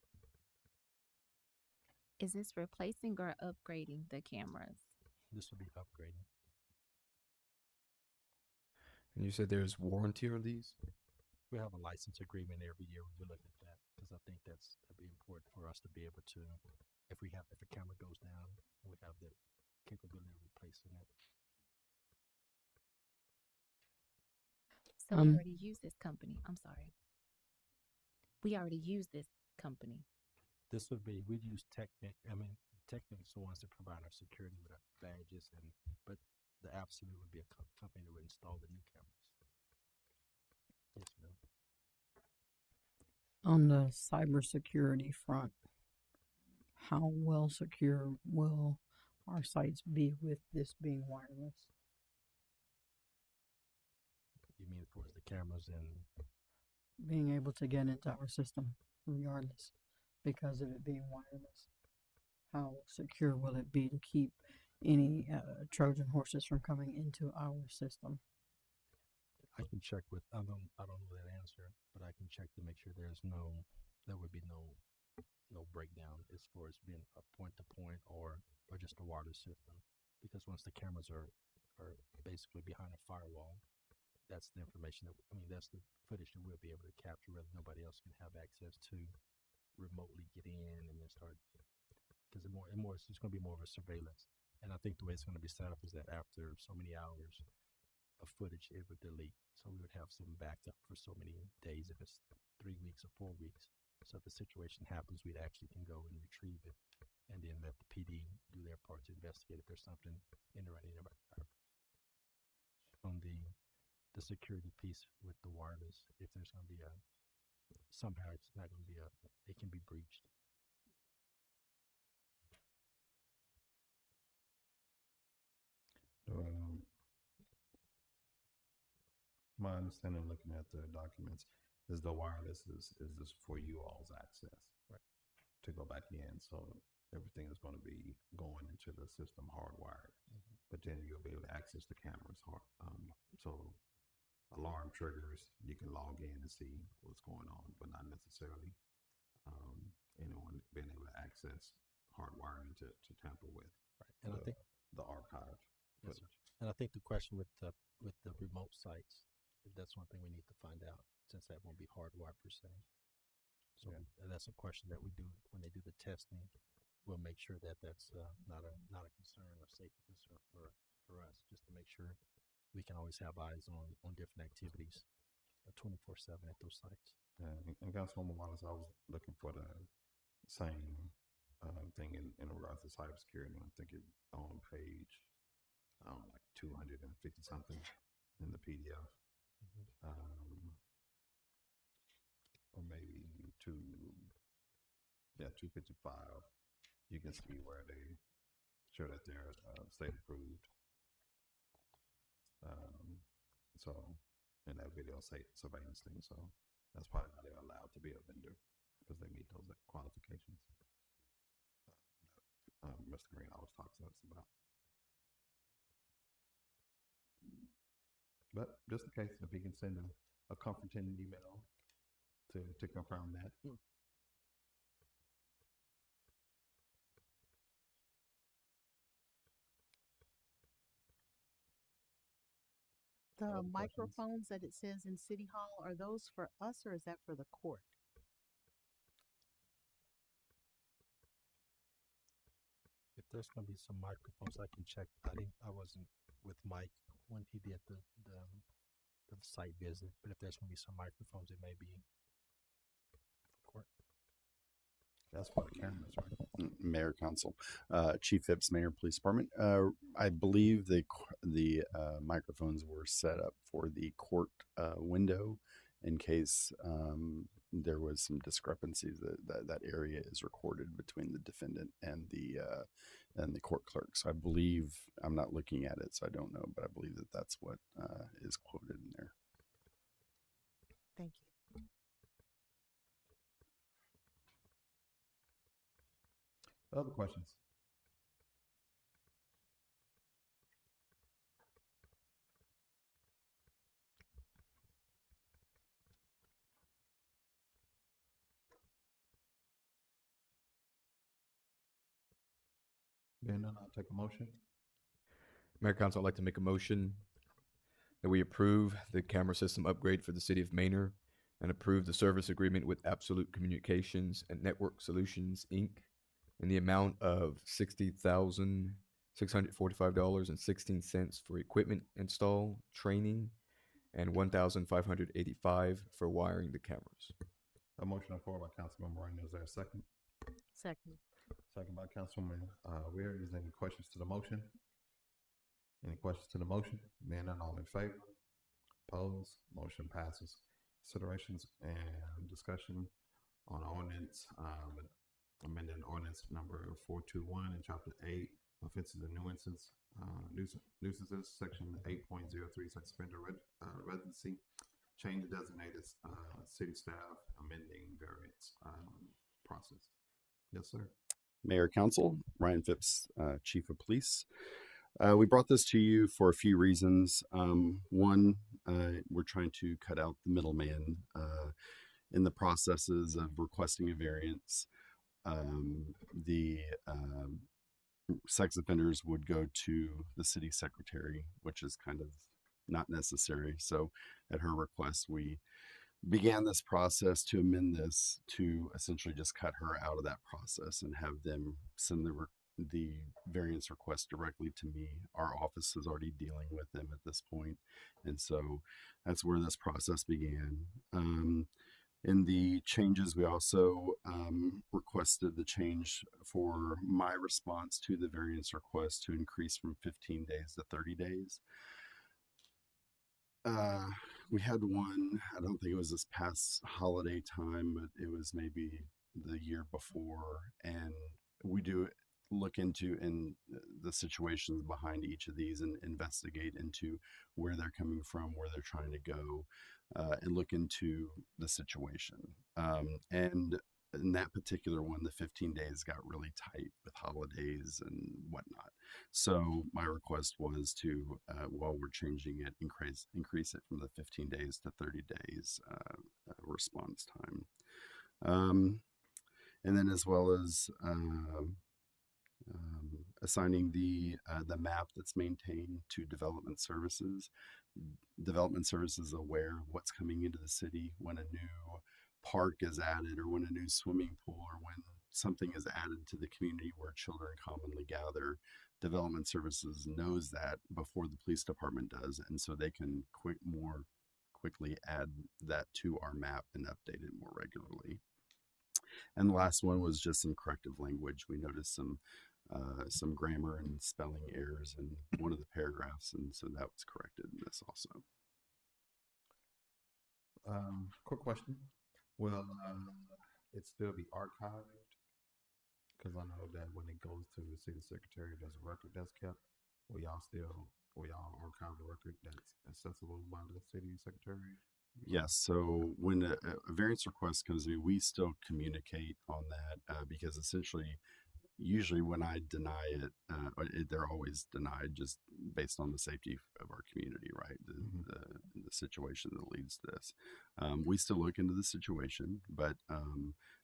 J: Is this replacing or upgrading the cameras?
M: This will be upgrading.
N: And you said there's warranty on these?
M: We have a license agreement every year. We look at that because I think that'd be important for us to be able to, if a camera goes down, we have the capability of replacing it.
J: So we already use this company. I'm sorry. We already use this company.
M: This would be, we'd use Technic. I mean, Technic's the ones that provide our security with our badges, but the Absolute would be a company that would install the new cameras. Yes, ma'am.
B: On the cybersecurity front, how well secure will our sites be with this being wireless?
M: You mean as far as the cameras and
B: Being able to get into our system regardless because of it being wireless. How secure will it be to keep any Trojan horses from coming into our system?
M: I can check with, I don't know that answer, but I can check to make sure there would be no breakdown as far as being a point to point or just a wireless system. Because once the cameras are basically behind a firewall, that's the information that's the footage that we'll be able to capture whether nobody else can have access to remotely get in and then start, because it's just going to be more of a surveillance. And I think the way it's going to be set up is that after so many hours of footage, it would delete. So we would have some backed up for so many days if it's 3 weeks or 4 weeks. So if a situation happens, we'd actually can go and retrieve it and then let the PD do their part to investigate if there's something in or any of our on the security piece with the wireless. If there's going to be somehow it's not going to be it can be breached.
A: My understanding looking at the documents is the wireless is just for you all's access,
M: right?
A: To go back in. So everything is going to be going into the system hardwired, but then you'll be able to access the cameras so alarm triggers, you can log in and see what's going on, but not necessarily anyone being able to access hardwiring to tamper with.
M: Right. And I think
A: the archive.
M: Yes, sir. And I think the question with the remote sites, that's one thing we need to find out, since that won't be hardwired per se. So that's a question that we do when they do the testing. We'll make sure that that's not a concern or safety concern for us, just to make sure we can always have eyes on different activities 24/7 at those sites.
A: And Councilwoman Wallace, I was looking for the same thing in regards to cybersecurity. I think it on page like 250 something in the PDF, or maybe 255. You can see where they show that they're state approved. So in that video surveillance thing, so that's probably how they're allowed to be a vendor because they meet those qualifications. Mr. Green always talks to us about. But just in case, if he can send a comforting email to confirm that.
L: The
A: Other questions?
L: microphones that it says in City Hall, are those for us or is that for the court?
M: If there's gonna be some microphones, I can check. I wasn't with Mike when he did the site visit, but if there's gonna be some microphones, it may be for court.
A: That's for the cameras, right?
O: Mayor, Council, Chief Phipps, Mayor, Police Department. I believe the microphones were set up for the court window in case there was some discrepancies. That area is recorded between the defendant and the court clerk. So I believe, I'm not looking at it, so I don't know, but I believe that that's what is quoted in there.
L: Thank you.
A: Other questions? Being none, I'll take a motion.
N: Mayor Council, I'd like to make a motion that we approve the camera system upgrade for the city of Manor and approve the service agreement with Absolute Communications and Network Solutions, Inc. in the amount of $60,645.16 for equipment install, training, and $1,585 for wiring the cameras.
A: A motion on the floor by Councilman Moreno. Is there a second?
L: Second.
A: Second by Councilwoman Weir. Is there any questions to the motion? Any questions to the motion? Being none, all in favor? Opposed? Motion passes. Considerations and discussion on ordinance, amending ordinance number 421 in chapter 8, offenses and nuisances, section 8.03, suspender residency, change the designated city staff, amending variance process. Yes, sir.
O: Mayor, Council, Ryan Phipps, Chief of Police. We brought this to you for a few reasons. One, we're trying to cut out the middleman in the processes of requesting a variance. The sex offenders would go to the city secretary, which is kind of not necessary. So at her request, we began this process to amend this to essentially just cut her out of that process and have them send the variance request directly to me. Our office is already dealing with them at this point, and so that's where this process began. In the changes, we also requested the change for my response to the variance request to increase from 15 days to 30 days. We had one, I don't think it was this past holiday time, but it was maybe the year before. And we do look into the situations behind each of these and investigate into where they're coming from, where they're trying to go, and look into the situation. And in that particular one, the 15 days got really tight with holidays and whatnot. So my request was to, while we're changing it, increase it from the 15 days to 30 days response time. And then as well as assigning the map that's maintained to development services. Development services are aware of what's coming into the city when a new park is added, or when a new swimming pool, or when something is added to the community where children commonly gather. Development services knows that before the police department does, and so they can more quickly add that to our map and update it more regularly. And the last one was just some corrective language. We noticed some grammar and spelling errors in one of the paragraphs, and so that was corrected in this also.
A: Quick question. Will it still be archived? Because I know that when it goes to the city secretary, there's a record that's kept. Will y'all archive the record that's accessible by the city secretary?
O: Yes. So when a variance request comes in, we still communicate on that because essentially, usually when I deny it, they're always denied just based on the safety of our community, right? The situation that leads to this. We still look into the situation, but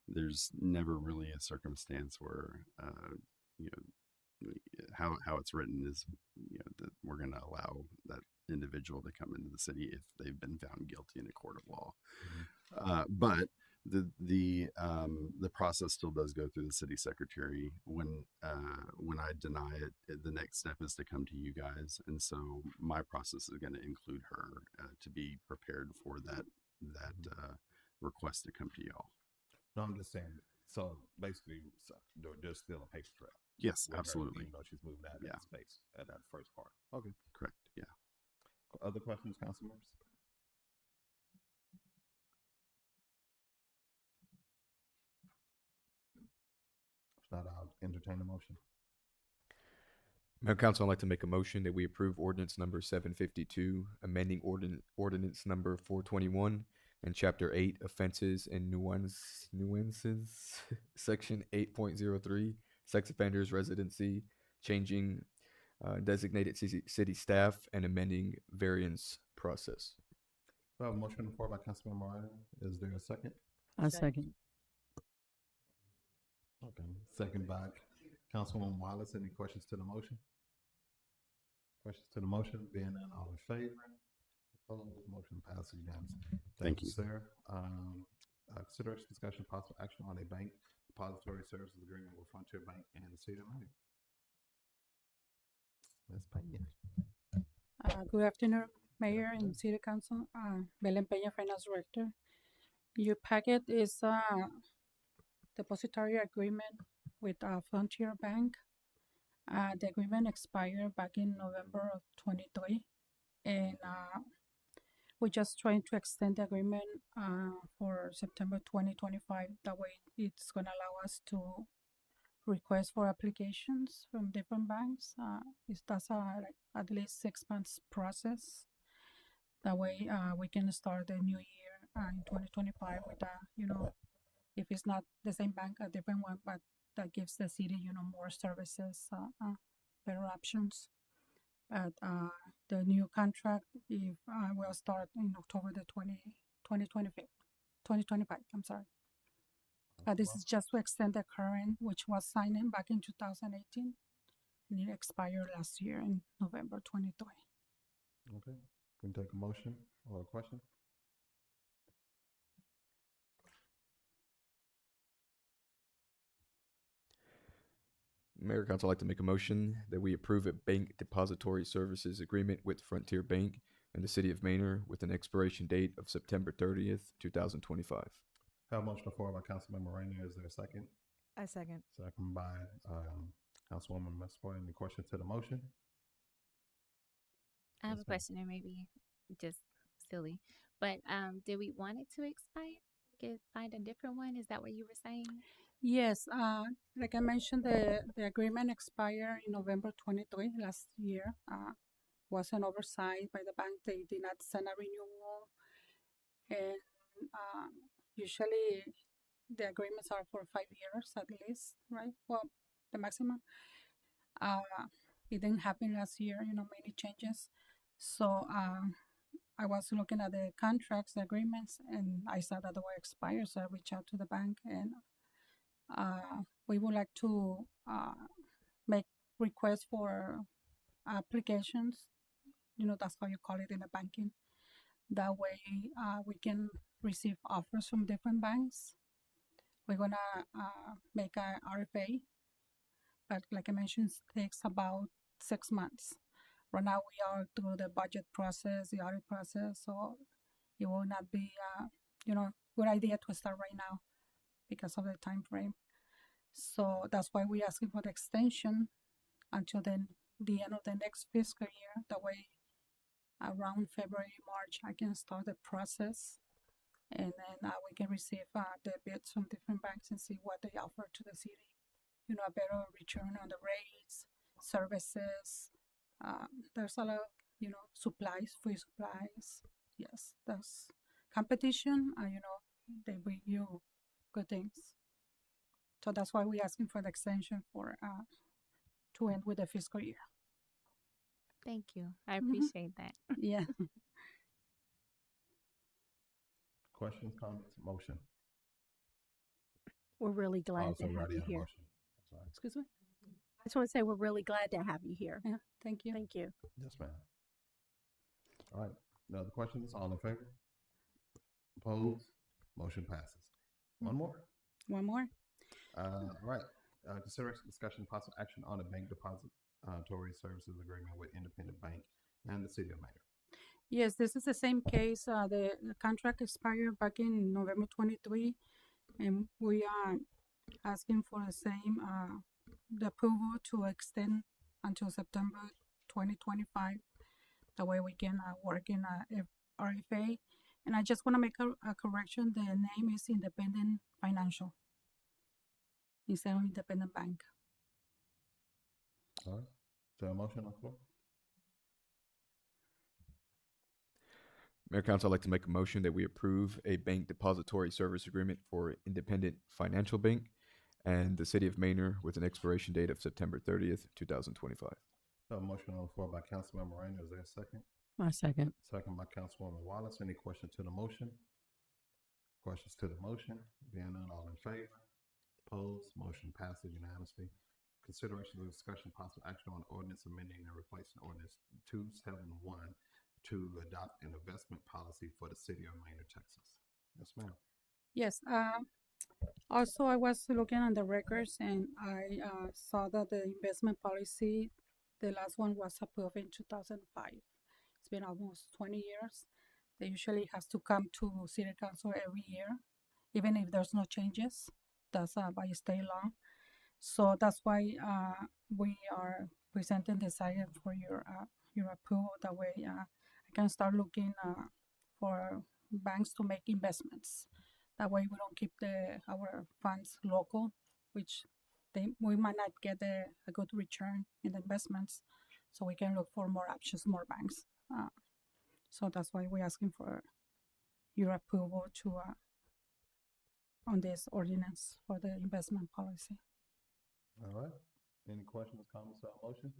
O: there's never really a circumstance where, how it's written is, that we're going to allow that individual to come into the city if they've been found guilty in a court of law. But the process still does go through the city secretary. When I deny it, the next step is to come to you guys, and so my process is going to include her to be prepared for that request to come to y'all.
A: No, I'm just saying. So basically, there's still a paper trail.
O: Yes,
A: with her,
O: absolutely.
A: even though she's moving out of
O: Yeah.
A: that space at that first part. Okay.
O: Correct. Yeah.
A: Other questions, council members? If not, I'll entertain the motion.
N: Mayor Council, I'd like to make a motion that we approve ordinance number 752, amending ordinance number 421 and chapter 8 offenses and nuances, section 8.03, sex offenders residency, changing designated city staff and amending variance process.
A: We have a motion on the floor by Councilman Moreno. Is there a second?
B: I second.
A: Okay. Second by Councilwoman Wallace. Any questions to the motion? Questions to the motion? Being none, all in favor? Opposed? Motion passes unanimously.
O: Thank you.
A: sir. Consideration, discussion, possible action on a bank depository services agreement with Frontier Bank and the city of Maynard. Ms. Peña.
P: Good afternoon, Mayor and City Council. Belen Peña, Finance Director. Your packet is a depository agreement with Frontier Bank. The agreement expired back in November of 23, and we're just trying to extend the agreement for September 2025. That way, it's going to allow us to request for applications from different banks. That's like at least 6 months process. That way, we can start the new year in 2025 with if it's not the same bank, a different one, but that gives the city, more services, better options. But the new contract will start in October the 2025. I'm sorry. This is just to extend the current, which was signed in back in 2018, and it expired last year in November 23.
A: Okay. Can we take a motion or a question?
N: Mayor Council, I'd like to make a motion that we approve a bank depository services agreement with Frontier Bank and the city of Maynard with an expiration date of September 30th, 2025.
A: Have a motion on the floor by Councilman Moreno. Is there a second?
G: I second.
A: Second by Councilwoman Mesquite. Any questions to the motion?
J: I have
A: Yes,
J: a question, or maybe just silly, but did we want it to expire? Find a different one? Is that what you were saying?
P: Yes, like I mentioned, the agreement expired in November 23 last year. Was an oversight by the bank. They did not send a renewal, and usually the agreements are for 5 years at least, right? Well, the maximum. It didn't happen last year, many changes. So I was looking at the contracts, the agreements, and I saw that they were expired. So I reached out to the bank, and we would like to make requests for applications. That's how you call it in the banking. That way, we can receive offers from different banks. We're gonna make a RFA, but like I mentioned, it takes about 6 months. Right now, we are through the budget process, the audit process, so it will not be, good idea to start right now because of the time frame. So that's why we're asking for the extension until the end of the next fiscal year. That way, around February, March, I can start the process, and then we can receive the bids from different banks and see what they offer to the city. A better return on the rates, services. There's a lot of, supplies, free supplies. Yes, there's competition. They bring you good things. So that's why we're asking for the extension for to end with the fiscal year.
J: Thank you. I appreciate that.
P: Yeah.
A: Questions, comments, motion?
Q: We're really glad
A: Also,
Q: to have
A: already
Q: you
A: had a
Q: here.
A: motion. Sorry.
P: Excuse me?
Q: I just want to say we're really glad to have you here.
P: Yeah, thank you.
Q: Thank you.
A: Yes, ma'am. All right. No other questions? All in favor? Opposed? Motion passes. One more.
P: One more.
A: All right. Consideration, discussion, possible action on a bank depository services agreement with Independent Bank and the City of Manor.
P: Yes, this is the same case. The contract expired back in November 23, and we are asking for the same, the approval to extend until September 2025. That way we can work in RFA. And I just want to make a correction. The name is Independent Financial instead of Independent Bank.
A: All right. Is there a motion on the floor?
N: Mayor Council, I'd like to make a motion that we approve a bank depository service agreement for Independent Financial Bank and the City of Manor with an expiration date of September 30th, 2025.
A: A motion on the floor by Councilmember Rainer. Is there a second?
B: My second.
A: Second by Councilwoman Wallace. Any questions to the motion? Questions to the motion? Being none, all in favor? Opposed? Motion passes unanimously. Consideration of discussion, possible action on ordinance amending and replacing ordinance 271 to adopt an investment policy for the City of Manor, Texas. Yes, ma'am.
P: Yes. Also, I was looking on the records and I saw that the investment policy, the last one was approved in 2005. It's been almost 20 years. They usually has to come to City Council every year, even if there's no changes. That's by state law. So that's why we are presenting this item for your approval. That way I can start looking for banks to make investments. That way we don't keep our funds local, which we might not get a good return in the investments. So we can look for more options, more banks. So that's why we're asking for your approval to on this ordinance for the investment policy.
A: All right. Any questions, comments, or motion?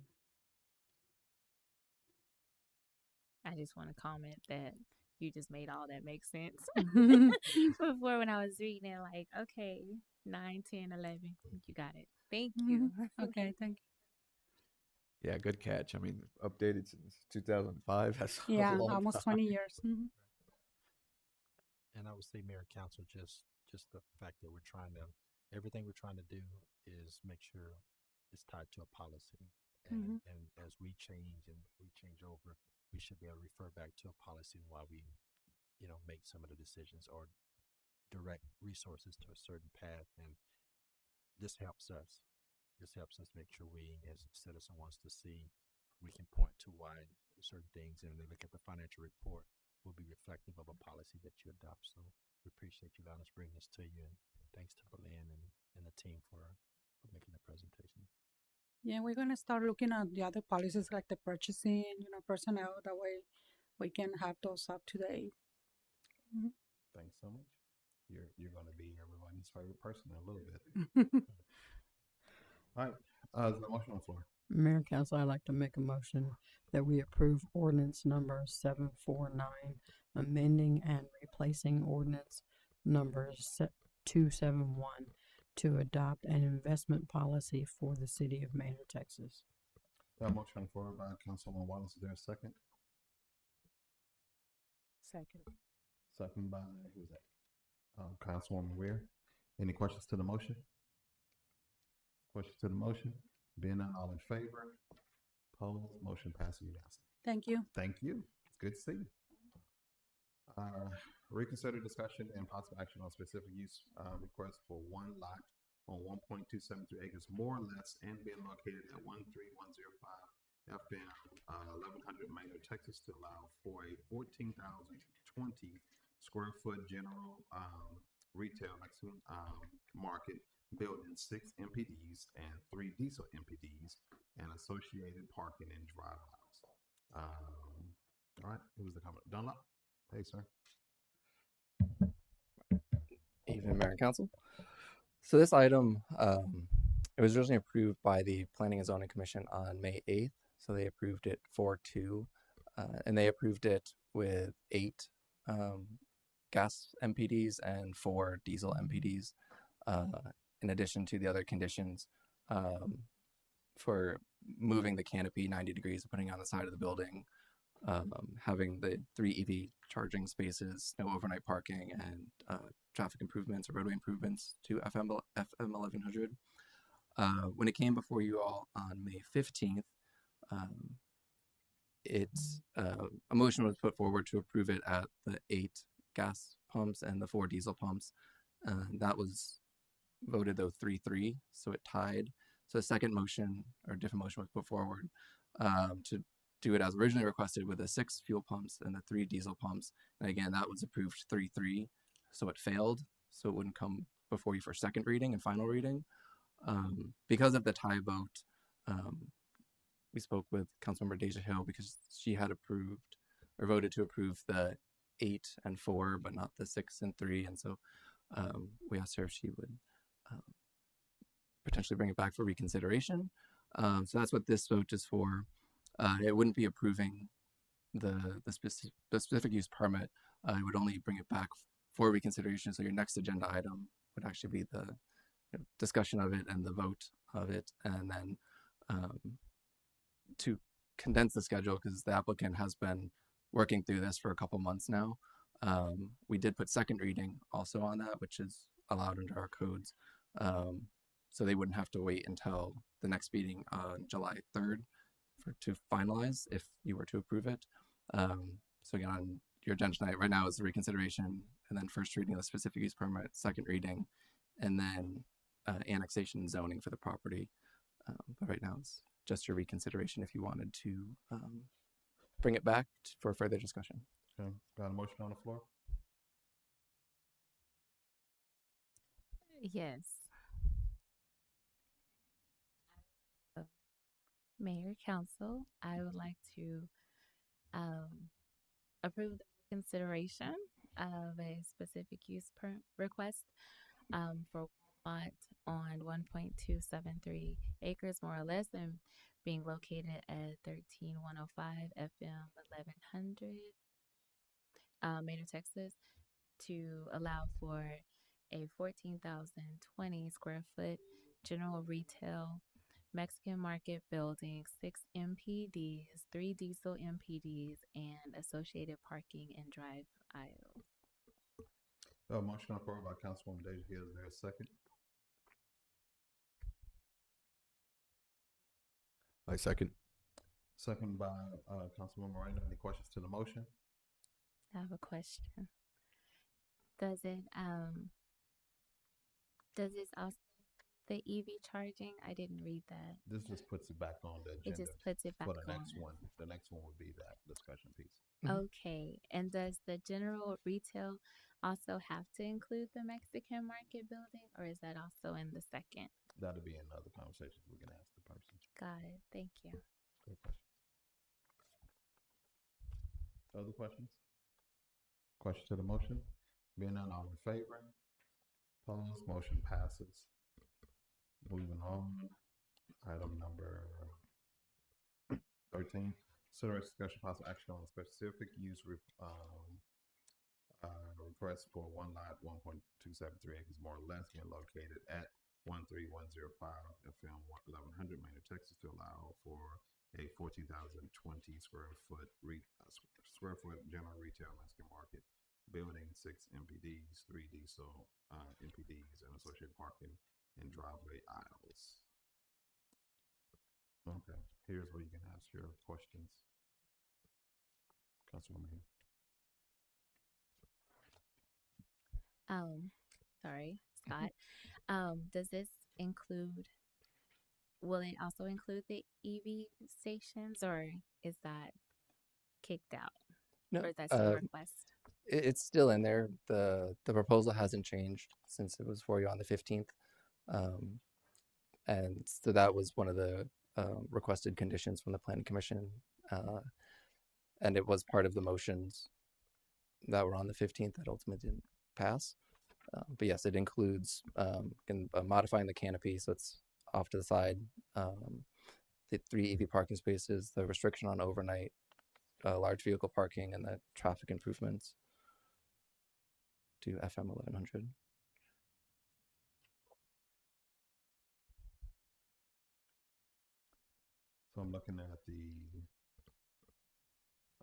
J: I just want to comment that you just made all that make sense. Before when I was reading it, like, okay, 9, 10, 11, you got it. Thank you.
P: Okay, thank you.
N: Yeah, good catch. I mean, updated since 2005. That's a
P: Yeah,
N: long
P: almost
N: time.
P: 20 years.
M: And I would say, Mayor and Council, just the fact that everything we're trying to do is make sure it's tied to a policy. And, and as we change over, we should be able to refer back to a policy while we, make some of the decisions or direct resources to a certain path. And this helps us. This helps us make sure we, as a citizen wants to see, we can point to why certain things, and they look at the financial report, will be reflective of a policy that you adopt. So we appreciate you letting us bring this to you, and thanks to Berlin and the team for making the presentation.
P: Yeah, we're gonna start looking at the other policies like the purchasing, personnel. That way, we can have those up to date.
A: Thanks so much. You're going to be everybody's favorite person in a little bit. All right. There's a motion on the floor.
B: Mayor Council, I'd like to make a motion that we approve ordinance number 749, amending and replacing ordinance number 271 to adopt an investment policy for the City of Manor, Texas.
A: Motion on the floor by Councilwoman Wallace. Is there a second?
L: Second.
A: Second by, who's that? Councilwoman Weir. Any questions to the motion? Questions to the motion? Being none, all in favor? Opposed? Motion passes unanimously.
P: Thank you.
A: Thank you. It's good to see you. Reconsider discussion and possible action on specific use request for one lot on 1.273 acres more or less and being located at 13105 FM 1100 Manor, Texas, to allow for a 14,020 square foot general retail market building 6 MPDs and 3 diesel MPDs and associated parking and drive-outs. All right, who's the comment? Dunlop? Hey, sir.
Q: Evening, Mayor and Council. So this item, it was originally approved by the Planning and Zoning Commission on May 8th. So they approved it 4-2, and they approved it with 8 gas MPDs and 4 diesel MPDs, in addition to the other conditions for moving the canopy 90 degrees and putting it on the side of the building, having the 3 EV charging spaces, no overnight parking, and traffic improvements or roadway improvements to FM 1100. When it came before you all on May 15th, a motion was put forward to approve it at the 8 gas pumps and the 4 diesel pumps. That was voted though 3-3, so it tied. So a second motion or different motion was put forward to do it as originally requested with the 6 fuel pumps and the 3 diesel pumps. And again, that was approved 3-3, so it failed. So it wouldn't come before you for second reading and final reading. Because of the tie vote, we spoke with Councilmember Deja Hill because she had approved or voted to approve the 8 and 4, but not the 6 and 3. And so we asked her if she would potentially bring it back for reconsideration. So that's what this vote is for. It wouldn't be approving the specific use permit. It would only bring it back for reconsideration. So your next agenda item would actually be the discussion of it and the vote of it. And then to condense the schedule, because the applicant has been working through this for a couple months now, we did put second reading also on that, which is allowed under our codes. So they wouldn't have to wait until the next meeting on July 3rd to finalize if you were to approve it. So again, on your agenda tonight right now is the reconsideration and then first reading of the specific use permit, second reading, and then annexation and zoning for the property. But right now it's just your reconsideration if you wanted to bring it back for further discussion.
A: Okay. Got a motion on the floor?
J: Yes. Mayor, Council, I would like to approve the consideration of a specific use request for lot on 1.273 acres, more or less, and being located at 13105 FM 1100, Maynard, Texas, to allow for a 14,020 square foot general retail Mexican market building, 6 MPDs, 3 diesel MPDs, and associated parking and drive aisles.
A: Motion on the floor by Councilwoman Deja Hill. Is there a second?
N: I second.
A: Second by Councilwoman Moreno. Any questions to the motion?
J: I have a question. Does it also the EV charging? I didn't read that.
A: This just puts it back on the agenda.
J: It just puts it back
A: for the
J: on.
A: next one. The next one would be that discussion piece.
J: Okay. And does the general retail also have to include the Mexican market building, or is that also in the second?
A: That'll be another conversation we can ask the person.
J: Got it. Thank you.
A: Good question. Other questions? Question to the motion? Being none, all in favor? Opposed? Motion passes. Moving on. Item number 13. Consider discussion possible action on a specific use request for one lot, 1.273 acres, more or less, being located at 13105 FM 1100 Maynard, Texas, to allow for a 14,020 square foot general retail Mexican market building, 6 MPDs, 3 diesel MPDs, and associated parking and driveway aisles. Okay, here's where you can ask your questions. Councilwoman Hill.
J: Sorry, Scott. Does this include, will it also include the EV stations, or is that kicked out?
Q: No,
J: or is that still a request?
Q: It's still in there. The proposal hasn't changed since it was for you on the 15th. And so that was one of the requested conditions from the Planning Commission. And it was part of the motions that were on the 15th that ultimately didn't pass. But yes, it includes modifying the canopy so it's off to the side, the 3 EV parking spaces, the restriction on overnight large vehicle parking, and the traffic improvements to FM 1100.
A: So I'm looking at the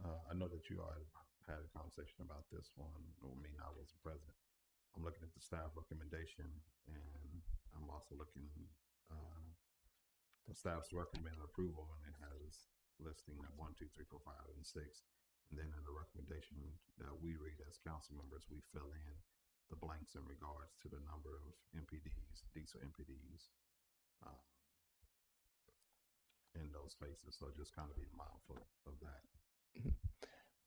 A: I know that you all had a conversation about this one. I mean, I wasn't present. I'm looking at the staff recommendation, and I'm also looking the staff's recommended approval, and it has listing of 1, 2, 3, 4, 5, and 6. And then in the recommendation that we read as council members, we fill in the blanks in regards to the number of MPDs, diesel MPDs, in those spaces. So just kind of be mindful of that.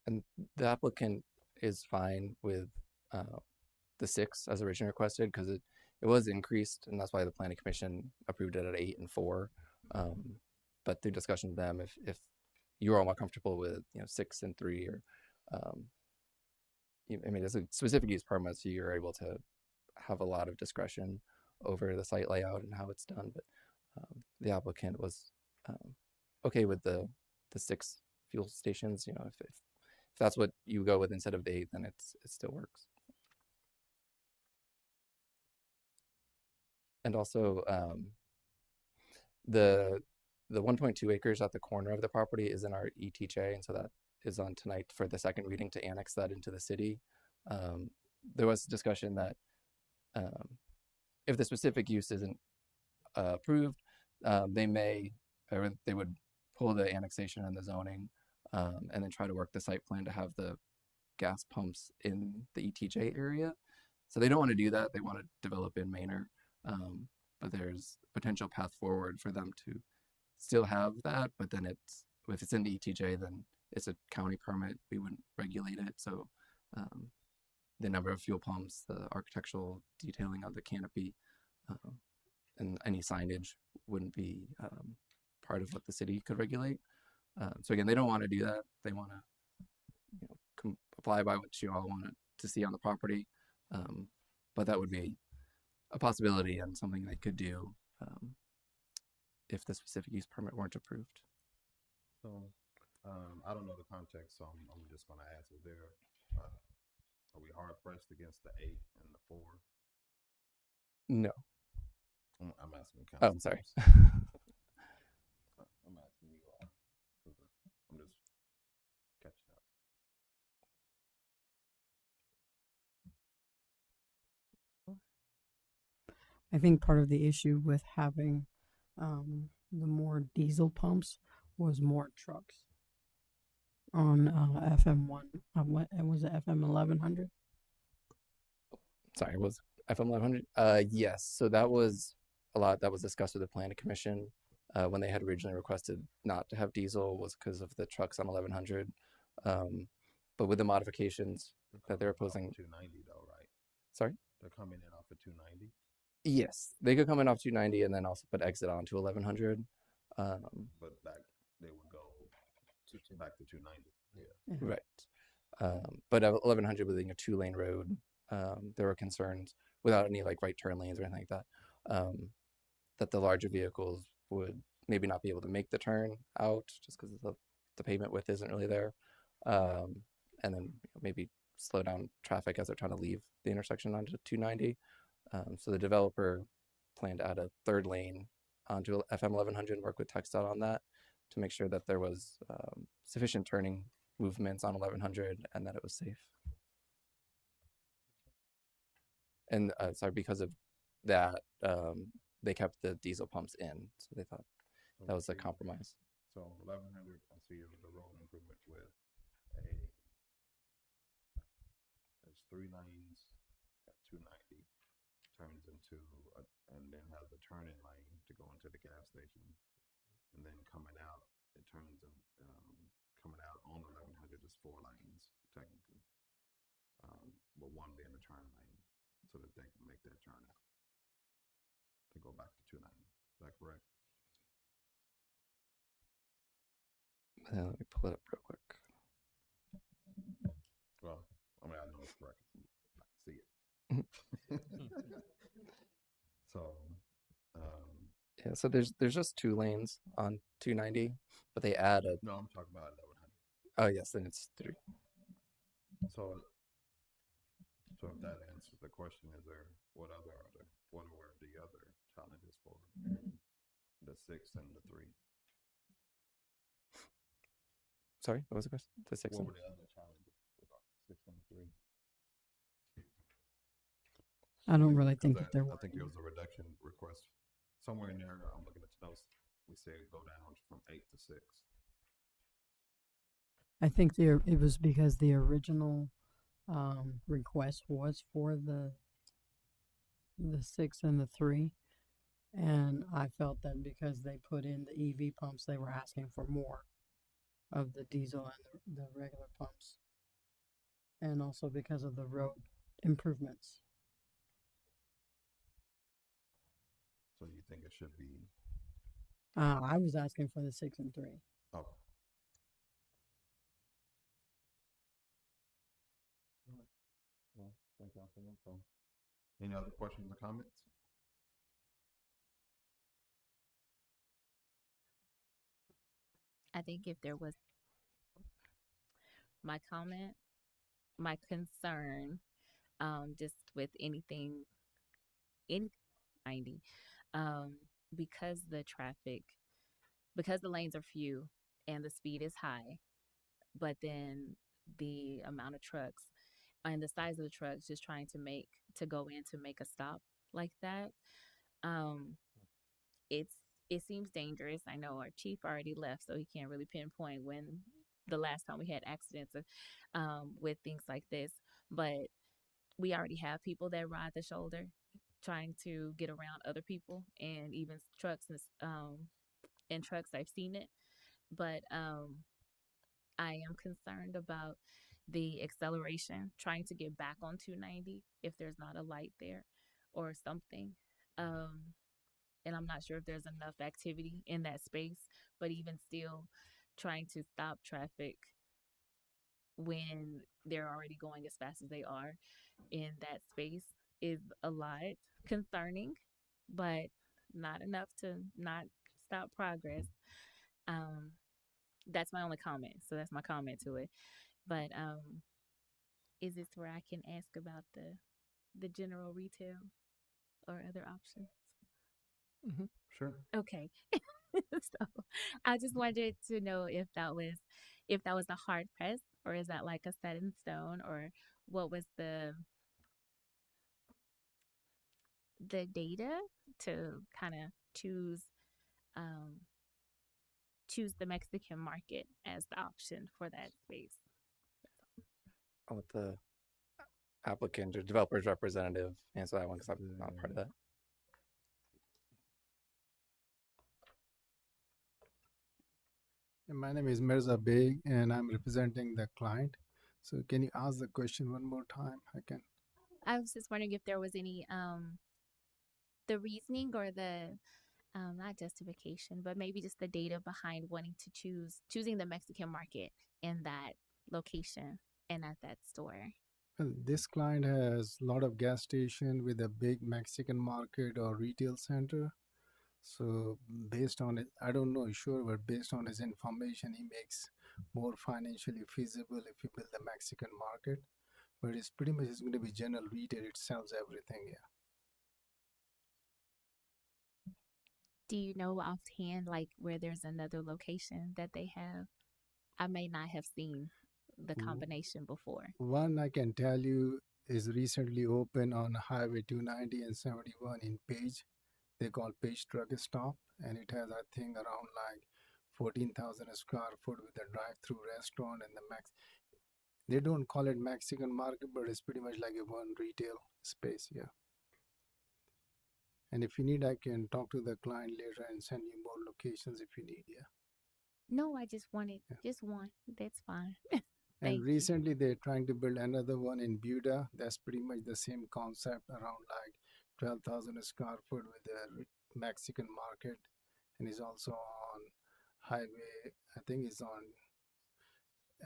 Q: And the applicant is fine with the 6 as originally requested because it was increased, and that's why the planning commission approved it at 8 and 4. But through discussion with them, if you are all more comfortable with 6 and 3, or I mean, it's a specific use permit, so you're able to have a lot of discretion over the site layout and how it's done. But the applicant was okay with the 6 fuel stations. If that's what you go with instead of the 8, then it still works. And also, the 1.2 acres at the corner of the property is in our ETJ, and so that is on tonight for the second reading to annex that into the city. There was discussion that if the specific use isn't approved, they would pull the annexation and the zoning, and then try to work the site plan to have the gas pumps in the ETJ area. So they don't want to do that. They want to develop in Manor, but there's potential path forward for them to still have that. But then if it's in the ETJ, then it's a county permit. We wouldn't regulate it. So the number of fuel pumps, the architectural detailing of the canopy, and any signage wouldn't be part of what the city could regulate. So again, they don't want to do that. They want to apply by what you all want to see on the property. But that would be a possibility and something they could do if the specific use permit weren't approved.
A: So I don't know the context, so I'm just going to ask, are we hard pressed against the 8 and the 4?
Q: No.
A: I'm asking.
Q: Oh, I'm sorry.
A: I'm asking you all. I'm just catching up.
B: I think part of the issue with having the more diesel pumps was more trucks on FM1. What was it, FM 1100?
Q: Sorry, was FM 1100? Yes. So that was a lot that was discussed with the planning commission when they had originally requested not to have diesel, was because of the trucks on 1100. But with the modifications that they're opposing,
A: 290 though, right?
Q: Sorry,
A: they're coming in off of 290.
Q: Yes, they could come in off 290 and then also exit onto 1100.
A: But back they would go back to 290. Yeah.
Q: Right. But 1100 being a 2-lane road, there were concerns without any right turn lanes or anything like that, that the larger vehicles would maybe not be able to make the turn out just because the pavement width isn't really there, and then maybe slow down traffic as they're trying to leave the intersection onto 290. So the developer planned to add a 3rd lane onto FM 1100 and work with TxDOT on that to make sure that there was sufficient turning movements on 1100 and that it was safe. And sorry, because of that, they kept the diesel pumps in, so they thought that was a compromise.
A: So 1100, I see the road improvement with there's 3 lanes at 290. Turns into and then has a turning lane to go into the gas station, and then coming out it turns coming out on 1100 is 4 lanes technically, but 1 being a turn lane so that they can make that turn out to go back to 290. Is that correct?
Q: Let me pull it up real quick.
A: Well, I mean, I know it's correct. I can see it. So,
Q: yeah, so there's just 2 lanes on 290, but they add a.
A: No, I'm talking about 1100.
Q: Oh yes, then it's 3.
A: So if that answers the question, is there what were the other challenges for the 6 and the 3?
Q: Sorry, what was the question? The six.
A: What
Q: and-
A: were the other challenges with 6 and 3?
B: I don't really think
A: Because
B: that there
A: I
B: were.
A: think there was a reduction request somewhere in there. I'm looking at the notes. We said go down from 8 to 6.
B: I think it was because the original request was for the 6 and the 3, and I felt that because they put in the EV pumps, they were asking for more of the diesel and the regular pumps, and also because of the road improvements.
A: So you think it should be?
B: I was asking for the 6 and 3.
A: Oh. Well, thank y'all for the info. Any other questions or comments?
J: I think if there was my comment, my concern, just with anything, in 90, because because the lanes are few and the speed is high, but then the amount of trucks and the size of the trucks just trying to go in to make a stop like that, it seems dangerous. I know our chief already left, so he can't really pinpoint when the last time we had accidents with things like this, but we already have people that ride the shoulder trying to get around other people, and even trucks and trucks, I've seen it, but I am concerned about the acceleration trying to get back on 290 if there's not a light there or something, and I'm not sure if there's enough activity in that space, but even still trying to stop traffic when they're already going as fast as they are in that space is a lot concerning, but not enough to not stop progress. That's my only comment. So that's my comment to it. But is this where I can ask about the general retail or other options?
A: Sure.
J: Okay. So I just wanted to know if that was a hard press, or is that like a set in stone, or what was the data to kind of choose the Mexican market as the option for that space.
Q: I'll let the applicant or developer's representative answer that one because I'm not part of that.
R: My name is Mirza Beg and I'm representing the client. So can you ask the question one more time?
J: I was just wondering if there was any the reasoning or the not justification, but maybe just the data behind wanting to choosing the Mexican market in that location and at that store.
R: Well, this client has a lot of gas station with a big Mexican market or retail center. So based on it, I don't know sure, but based on his information, he makes more financially feasible if you build the Mexican market. But it's pretty much going to be general retail. It sells everything. Yeah.
J: Do you know offhand, like where there's another location that they have? I may not have seen the combination before.
R: One I can tell you is recently open on Highway 290 and 71 in Page. They call Page Drug Stop, and it has, I think, around like 14,000 square foot with a drive-through restaurant and the max. They don't call it Mexican market, but it's pretty much like a one retail space. Yeah. And if you need, I can talk to the client later and send you more locations if you need. Yeah.
J: No, I just wanted just one. That's fine.
R: And recently they're trying to build another one in Buda. That's pretty much the same concept, around like 12,000 square foot with the Mexican market, and is also on highway. I think it's on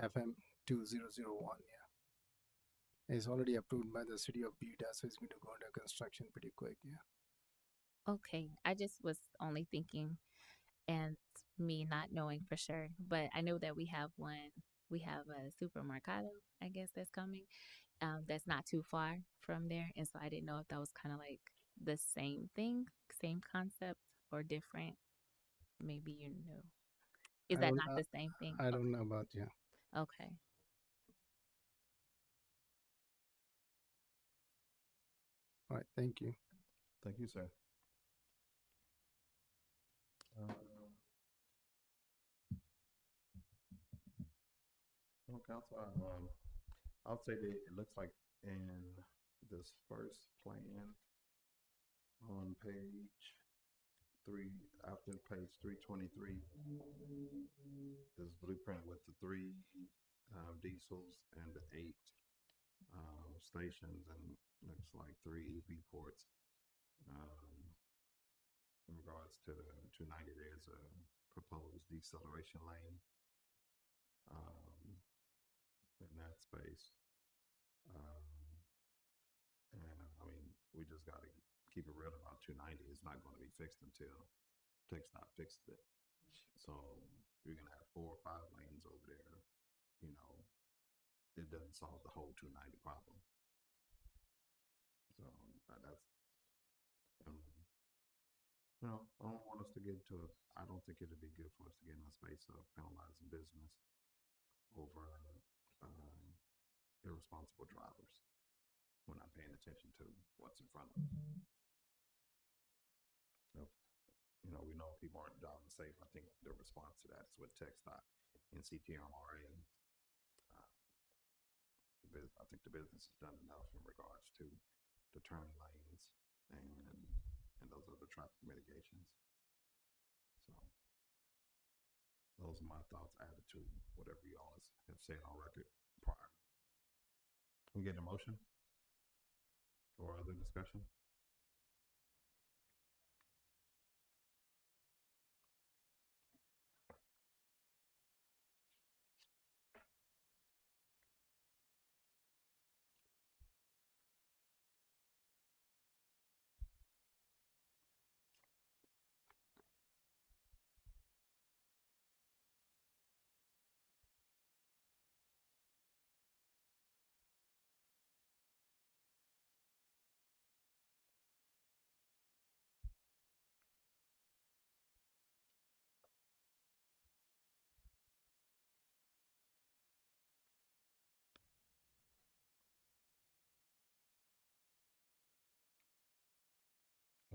R: FM 2001. Yeah, it's already approved by the city of Buda, so it's going to go into construction pretty quick. Yeah.
J: Okay, I just was only thinking, and me not knowing for sure, but I know that we have one. We have a supermercado, I guess, that's coming. That's not too far from there, and so I didn't know if that was kind of like the same thing, same concept, or different. Maybe you know. Is
R: I
J: that
R: don't-
J: not the same thing?
R: I don't know about, yeah.
J: Okay.
R: All right, thank you.
A: Thank you, sir. Well, Council, I'll say that it looks like in this first plan on page 3, after page 323, this blueprint with the 3 diesels and the 8 stations, and looks like 3 EV ports. In regards to the 290, there's a proposed deceleration lane in that space. And I mean, we just got to keep it real about 290. It's not going to be fixed until TxDOT fixes it. So you're going to have 4 or 5 lanes over there. You know, it doesn't solve the whole 290 problem. So that's, you know, I don't want us to get into I don't think it'd be good for us to get in a space of penalizing business over irresponsible drivers. We're not paying attention to what's in front of us. You know, we know people aren't driving safe. I think the response to that is with TxDOT and CTMRA. I think the business has done enough in regards to the turn lanes and those other traffic mitigations. So those are my thoughts added to whatever you all have said on record prior. We get a motion or other discussion?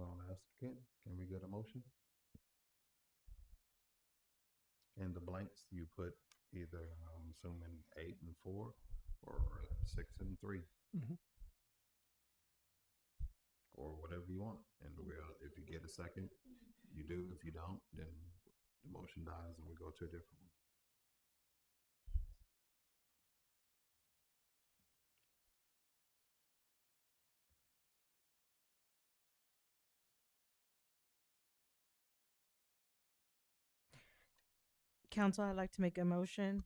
A: I'll ask again. Can we get a motion? In the blanks, you put either, I'm assuming 8 and 4 or 6 and 3. Or whatever you want. And if you get a second, you do. If you don't, then the motion dies and we go to a different one.
G: Council, I'd like to make a motion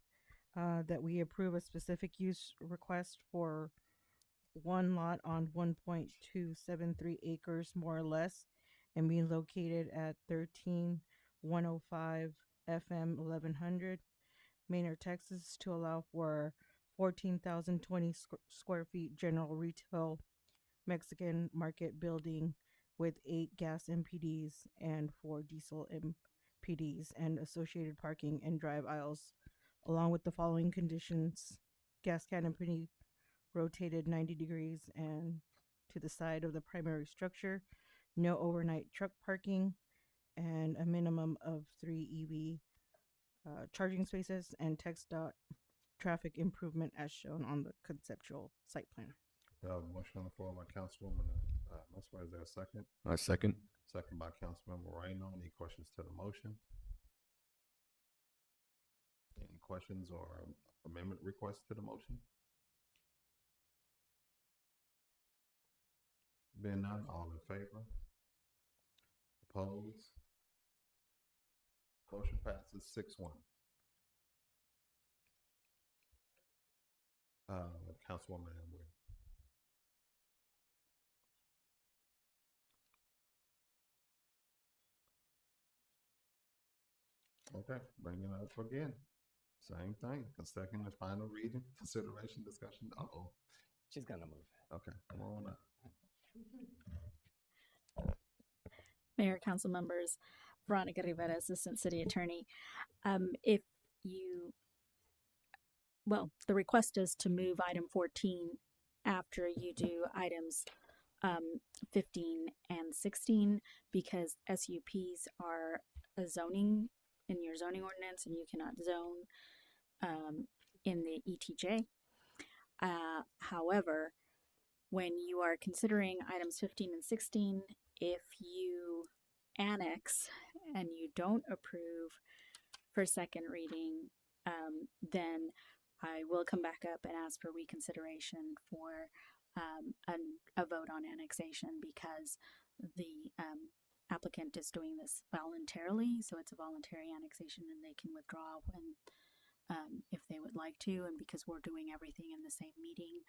G: that we approve a specific use request for one lot on 1.273 acres, more or less, and being located at 13105 FM 1100, Maynard, Texas, to allow for 14,020 square feet general retail Mexican market building with 8 gas MPDs and 4 diesel MPDs and associated parking and drive aisles, along with the following conditions: gas canopy rotated 90 degrees and to the side of the primary structure, no overnight truck parking, and a minimum of 3 EV charging spaces, and TxDOT traffic improvement as shown on the conceptual site plan.
A: Motion on the floor by Councilwoman Muswell. Is there a second?
N: I second.
A: Second by Councilmember Moreno. Any questions to the motion? Any questions or amendment requests to the motion? Being none, all in favor? Opposed? Motion passes 6-1. Councilwoman Amber. Okay, bringing it up again. Same thing. A second and final reading, consideration, discussion. Uh-oh.
Q: She's gonna move.
A: Okay, come on up.
K: Mayor, council members, Veronica Rivera, Assistant City Attorney. The request is to move item 14 after you do items 15 and 16 because SUPs are a zoning in your zoning ordinance and you cannot zone in the ETJ. However, when you are considering items 15 and 16, if you annex and you don't approve for second reading, then I will come back up and ask for reconsideration for a vote on annexation because the applicant is doing this voluntarily, so it's a voluntary annexation and they can withdraw when if they would like to, and because we're doing everything in the same meeting,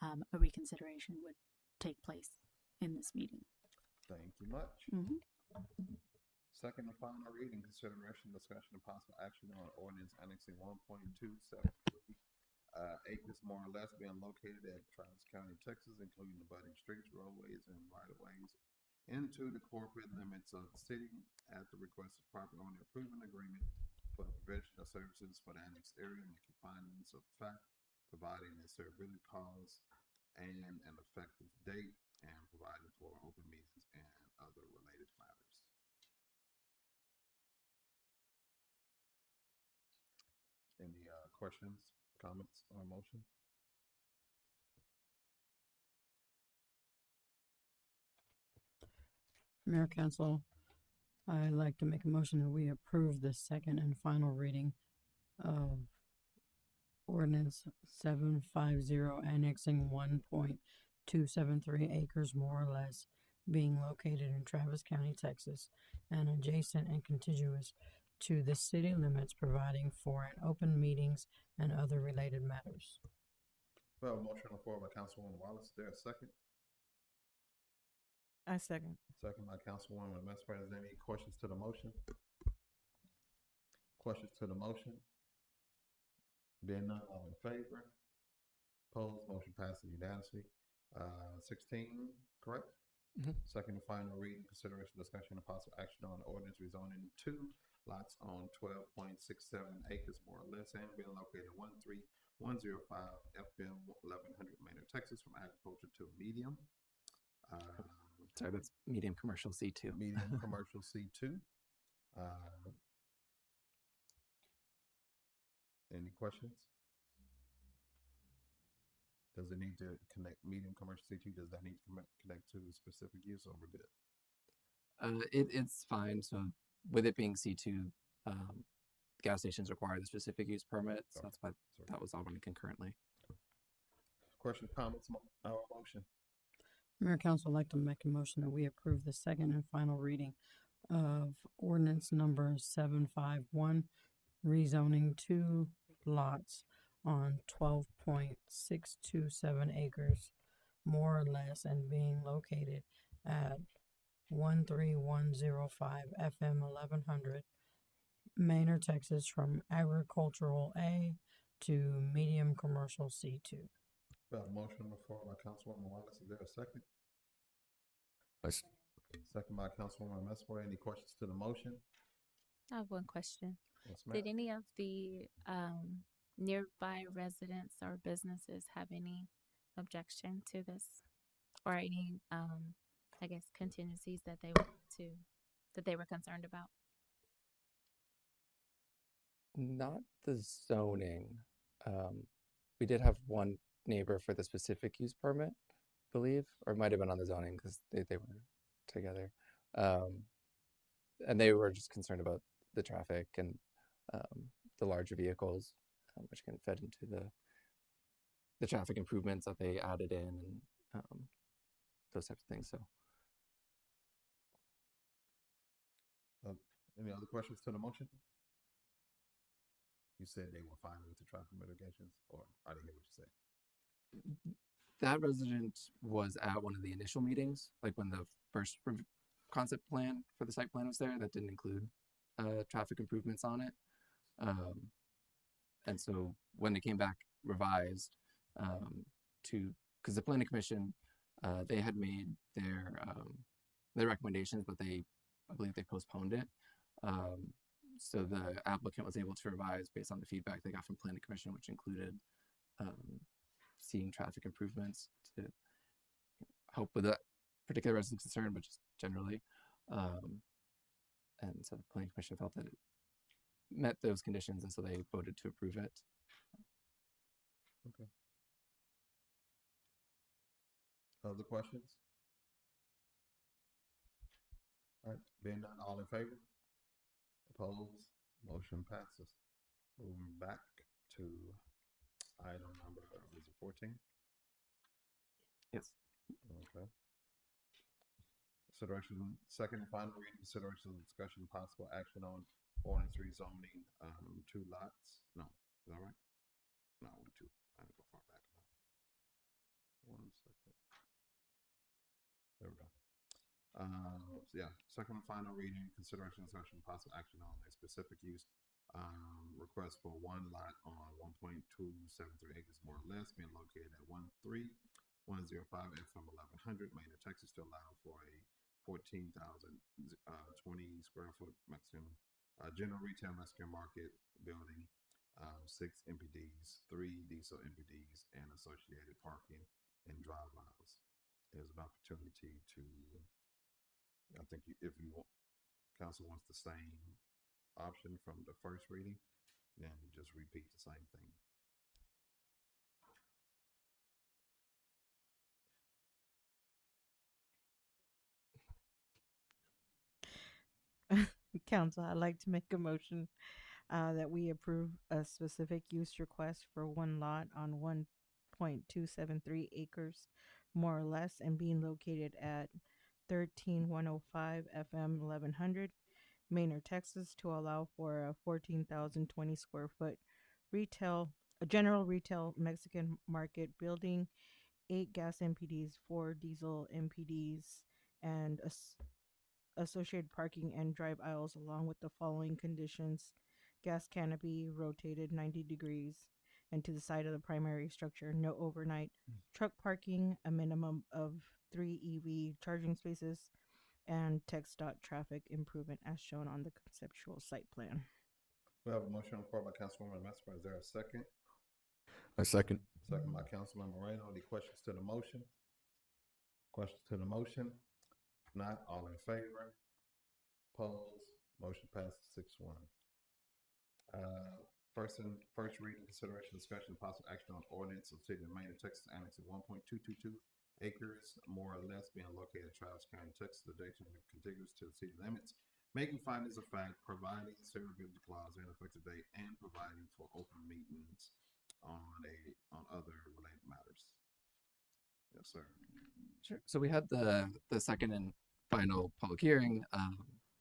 K: a reconsideration would take place in this meeting.
A: Thank you much.
K: Mhm.
A: Second and final reading, consideration, discussion, and possible action on ordinance annexing 1.273 acres more or less being located at Travis County, Texas, including the budding streets, roadways, and right-of-ways into the corporate limits of the city at the request of property owner approving agreement for the provision of services for the annexed area, making findings of fact, providing a severability cause and an effective date, and providing for open meetings and other related matters. Any questions, comments, or motion?
B: Mayor Council, I'd like to make a motion that we approve the second and final reading of ordinance 750 annexing 1.273 acres more or less being located in Travis County, Texas, and adjacent and contiguous to the city limits, providing for an open meetings and other related matters.
A: We have a motion on the floor by Councilwoman Wallace. Is there a second?
G: I second.
A: Second by Councilwoman Mesper. Is there any questions to the motion? Questions to the motion? Being none, all in favor? Opposed? Motion passes unanimously. 16, correct?
Q: Mhm.
A: Second and final reading, consideration, discussion, and possible action on the ordinance rezoning 2 lots on 12.67 acres more or less and being located at 13105 FBM 1100 Manor, Texas, from agriculture to medium.
Q: Sorry, that's medium commercial C2.
A: Medium commercial C2. Any questions? Does it need to connect medium commercial C2? Does that need to connect to specific use, or we're good?
Q: It's fine. So with it being C2, gas stations require the specific use permit. So that's why that was all running concurrently.
A: Questions, comments, motion?
B: Mayor Council, I'd like to make a motion that we approve the second and final reading of ordinance number 751, rezoning 2 lots on 12.627 acres more or less and being located at 13105 FM 1100 Manor, Texas, from agricultural A to medium commercial C2.
A: We have a motion on the floor by Councilwoman Wallace. Is there a second? Second by Councilwoman Mesper. Any questions to the motion?
J: I have one question.
A: Yes, ma'am.
J: Did any of the nearby residents or businesses have any objection to this, or any, I guess, contingencies that they were concerned about?
Q: Not the zoning. We did have one neighbor for the specific use permit, I believe, or it might have been on the zoning because they were together. And they were just concerned about the traffic and the larger vehicles, which can fit into the traffic improvements that they added in and those types of things. So,
A: any other questions to the motion? You said they were fine with the traffic mitigations, or I didn't hear what you said.
Q: that resident was at one of the initial meetings, like when the first concept plan for the site plan was there. That didn't include traffic improvements on it. And so when they came back revised because the planning commission, they had made their recommendations, but I believe they postponed it. So the applicant was able to revise based on the feedback they got from Planning Commission, which included seeing traffic improvements to help with that particular resident's concern, but just generally. And so the Planning Commission felt that it met those conditions, and so they voted to approve it.
A: Okay. Other questions? All right, being none, all in favor? Opposed? Motion passes. Moving back to item number, is it 14?
Q: Yes.
A: Okay. Consideration, second and final reading, consideration and discussion, possible action on ordinance rezoning, 2 lots. No, is that right? No, 2. I didn't go far back enough. 1 second. There we go. Yeah, second and final reading, consideration, discussion, possible action on a specific use request for 1 lot on 1.273 acres more or less, being located at 13105 FM 1100 Manor, Texas, to allow for a 14,020 square foot Mexican general retail Mexican market building, 6 MPDs, 3 diesel MPDs, and associated parking and drive aisles. There's an opportunity to, I think if you want, council wants the same option from the first reading, then just repeat the same thing.
G: Council, I'd like to make a motion that we approve a specific use request for 1 lot on 1.273 acres, more or less, and being located at 13105 FM 1100 Manor, Texas, to allow for a 14,020 square foot general retail Mexican market building, 8 gas MPDs, 4 diesel MPDs, and associated parking and drive aisles, along with the following conditions: gas canopy rotated 90 degrees and to the side of the primary structure, no overnight truck parking, a minimum of 3 EV charging spaces, and text dot traffic improvement as shown on the conceptual site plan.
A: We have a motion on the floor by Councilwoman Mesmer. Is there a second?
N: A second.
A: Second by Councilman Moreno. Any questions to the motion? Questions to the motion? If not, all in favor? Opposed? Motion passes 6-1. First reading, consideration, discussion, possible action on ordinance of City of Manor, Texas, annexing 1.222 acres, more or less, being located in Travis County, Texas, adjacent and contiguous to the city limits, making findings of fact, providing severability clause and effective date, and providing for open meetings on other related matters. Yes, sir.
Q: Sure. So we had the second and final public hearing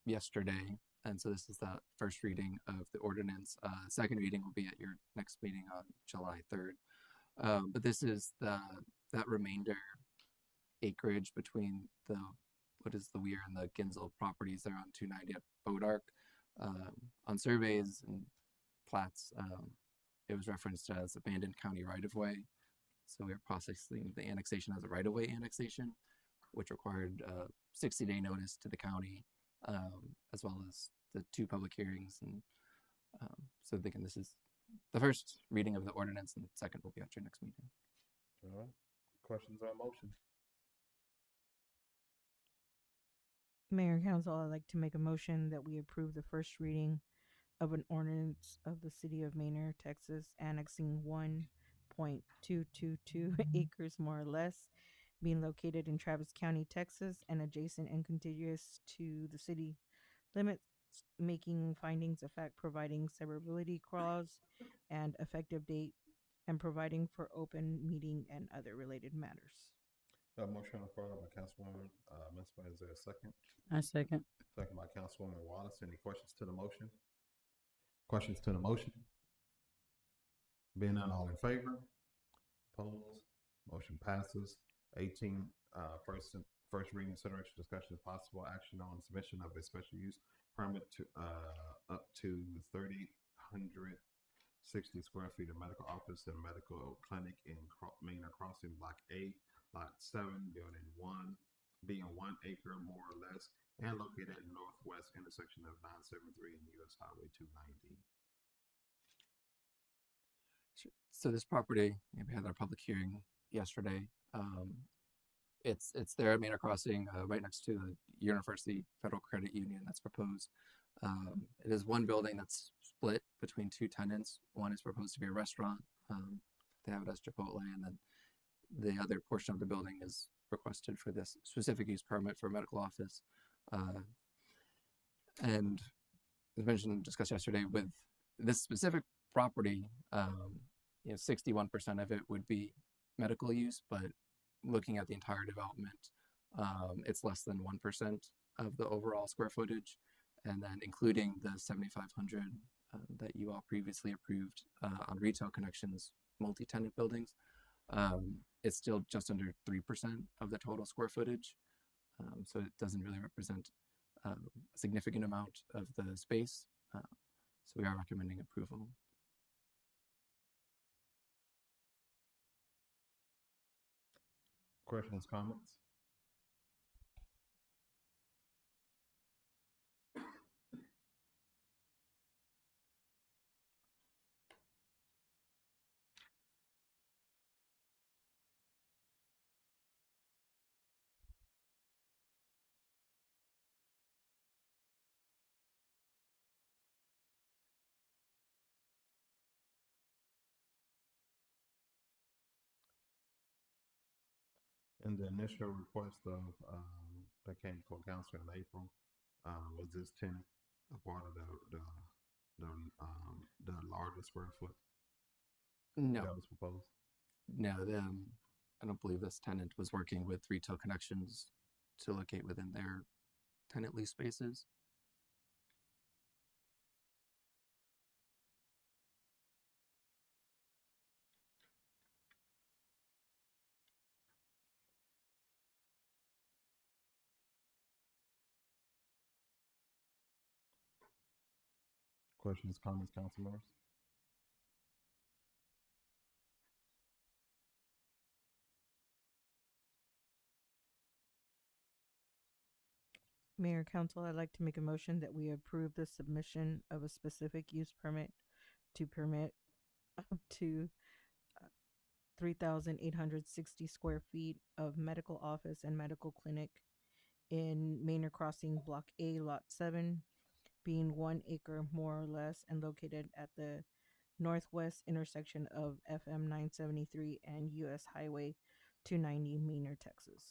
Q: yesterday, and so this is the first reading of the ordinance. Second reading will be at your next meeting on July 3rd. But this is that remainder acreage between the Weir and the Ginzel properties there on 290 at Bodark. On surveys and plats, it was referenced as abandoned county right-of-way. So we are processing the annexation as a right-of-way annexation, which required a 60-day notice to the county, as well as the 2 public hearings. And so again, this is the first reading of the ordinance, and the second will be at your next meeting.
A: All right. Questions on motion?
G: Mayor and Council, I'd like to make a motion that we approve the first reading of an ordinance of the City of Manor, Texas, annexing 1.222 acres, more or less, being located in Travis County, Texas, and adjacent and contiguous to the city limits, making findings of fact, providing severability clause and effective date, and providing for open meeting and other related matters.
A: Motion on the floor by Councilwoman Mesmer. Is there a second?
B: I second.
A: Second by Councilwoman Wallace. Any questions to the motion? Questions to the motion? Being none, all in favor? Opposed? Motion passes. 18. First reading, consideration, discussion, possible action on submission of a special use permit to up to 3,060 square feet of medical office and medical clinic in Manor Crossing, Block A, Lot 7, Building 1, being 1 acre more or less, and located at the northwest intersection of 973 and US Highway 290.
Q: So this property, we had our public hearing yesterday. It's there at Manor Crossing, right next to the University Federal Credit Union that's proposed. It is one building that's split between two tenants. One is proposed to be a restaurant. They have it as Chipotle, and then the other portion of the building is requested for this specific use permit for a medical office. And as mentioned and discussed yesterday, with this specific property, 61% of it would be medical use, but looking at the entire development, it's less than 1% of the overall square footage. And then including the 7,500 that you all previously approved on Retail Connections multi-tenant buildings, it's still just under 3% of the total square footage. So it doesn't really represent a significant amount of the space. So we are recommending approval.
A: Questions, comments? And the initial request of that came before council in April, was this tenant a part of the larger square foot
Q: No,
A: that was proposed?
Q: no, I don't believe this tenant was working with Retail Connections to locate within their tenant lease spaces.
A: Questions, comments, council members?
G: Mayor, council, I'd like to make a motion that we approve the submission of a specific use permit to permit up to 3,860 square feet of medical office and medical clinic in Manor Crossing Block A, Lot 7, being 1 acre more or less, and located at the northwest intersection of FM 973 and US Highway 290, Manor, Texas.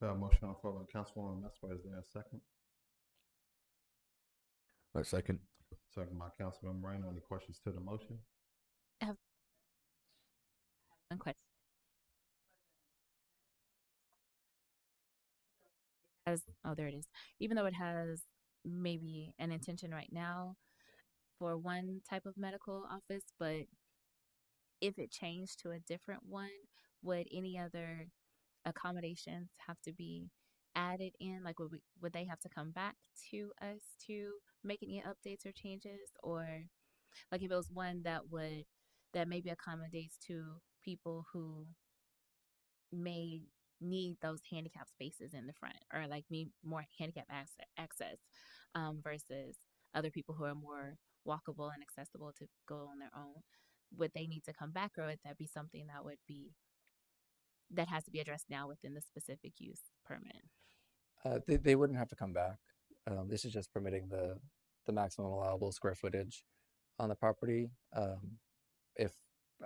A: Motion on the floor by Councilwoman Mesper. Is there a second?
N: A second.
A: Second by Councilman Moreno. Any questions to the motion?
J: I have one question. There it is. Even though it has maybe an intention right now for one type of medical office, but if it changed to a different one, would any other accommodations have to be added in? Like, would they have to come back to us to make any updates or changes? Or like if it was one that maybe accommodates to people who may need those handicap spaces in the front, or like more handicap access versus other people who are more walkable and accessible to go on their own, would they need to come back, or would that be something that has to be addressed now within the specific use permit?
Q: They wouldn't have to come back. This is just permitting the maximum allowable square footage on the property. If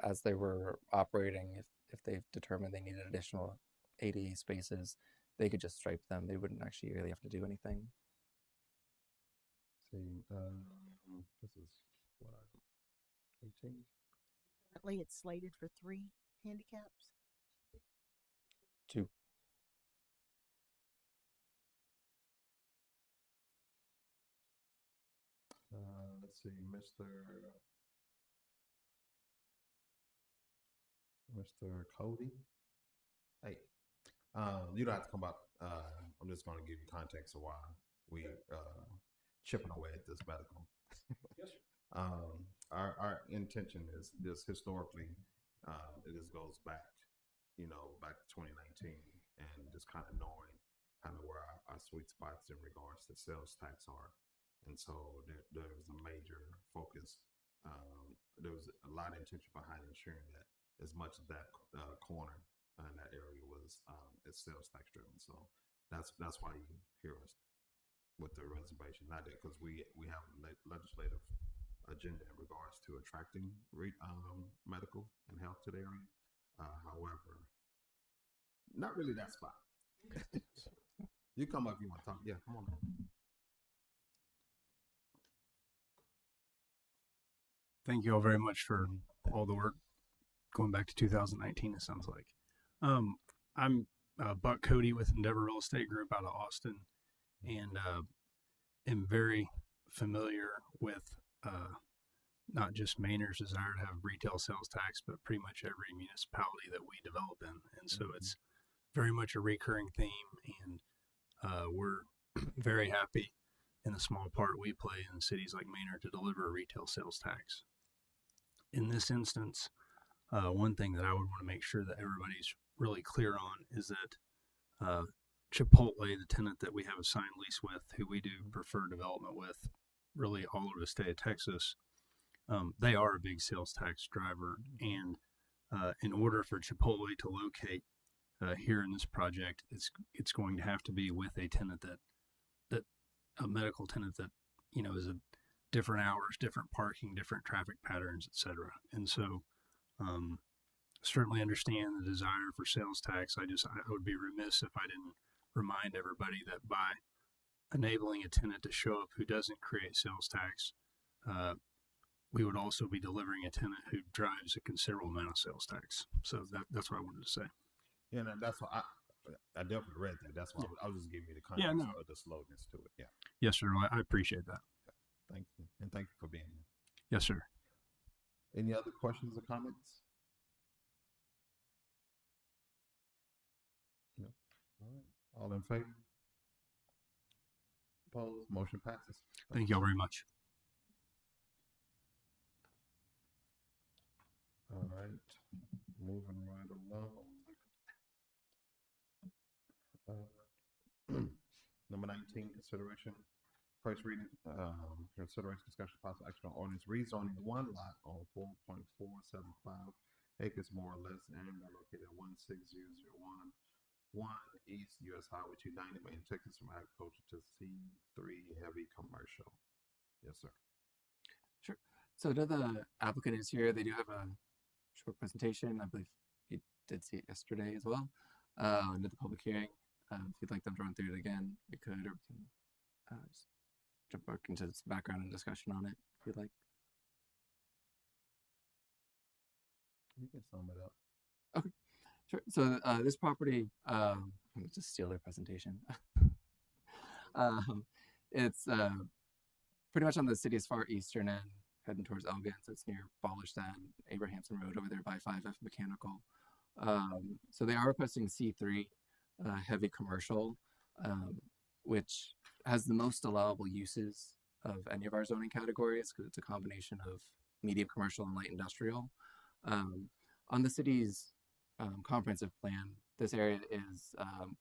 Q: as they were operating, if they've determined they needed additional ADA spaces, they could just stripe them. They wouldn't actually really have to do anything.
A: See, this is what, 18?
L: Currently, it's slated for 3 handicaps.
Q: 2.
A: Let's see, Mr. Cody. Hey, you don't have to come up. I'm just going to give you context of why we chipping away at this medical.
M: Yes, sir.
A: Our intention is this historically, it just goes back, back to 2019, and just kind of knowing kind of where our sweet spots in regards to sales tax are. And so there was a major focus. There was a lot of intention behind ensuring that as much of that corner in that area was sales tax driven. So that's why you hear us with the reservation. Not that because we have a legislative agenda in regards to attracting medical and health to the area. However, not really that spot. You come up if you want to talk. Yeah, come on.
S: Thank you all very much for all the work going back to 2019, it sounds like. I'm Buck Cody with Endeavor Real Estate Group out of Austin, and am very familiar with not just Mainer's desire to have retail sales tax, but pretty much every municipality that we develop in. And so it's very much a recurring theme, and we're very happy in the small part we play in cities like Maynard to deliver a retail sales tax. In this instance, one thing that I would want to make sure that everybody's really clear on is that Chipotle, the tenant that we have a signed lease with, who we do preferred development with, really all over the state of Texas, they are a big sales tax driver. And in order for Chipotle to locate here in this project, it's going to have to be with a tenant that a medical tenant that, you know, is a different hours, different parking, different traffic patterns, etc. And so certainly understand the desire for sales tax. I would be remiss if I didn't remind everybody that by enabling a tenant to show up who doesn't create sales tax, we would also be delivering a tenant who drives a considerable amount of sales tax. So that's what I wanted to say.
A: Yeah, and that's why I definitely read that. That's why I was just giving you the context of the slowness to it. Yeah.
S: Yes, sir. I appreciate that.
A: Thank you. And thank you for being here.
S: Yes, sir.
A: Any other questions or comments? No. All right. All in favor? Opposed? Motion passes.
S: Thank you all very much.
A: All right. Moving right along. Number 19, consideration. First reading, consideration, discussion, possible action on ordinance rezoning one lot on 4.475 acres more or less and located at 16001 East US Highway 290, Main, Texas, from agriculture to C3 heavy commercial. Yes, sir.
Q: Sure. So now the applicant is here. They do have a short presentation. I believe you did see it yesterday as well. Into the public hearing. If you'd like them to run through it again, we could, or we can just jump back into some background and discussion on it if you'd like.
A: You can sum it up.
Q: Okay, sure. So this property, I'm gonna just steal their presentation. It's pretty much on the city's far eastern end, heading towards Elgin. So it's near Ballerstedt, Abrahamson Road over there by 5F Mechanical. So they are requesting C3 heavy commercial, which has the most allowable uses of any of our zoning categories because it's a combination of medium commercial and light industrial. On the city's comprehensive plan, this area is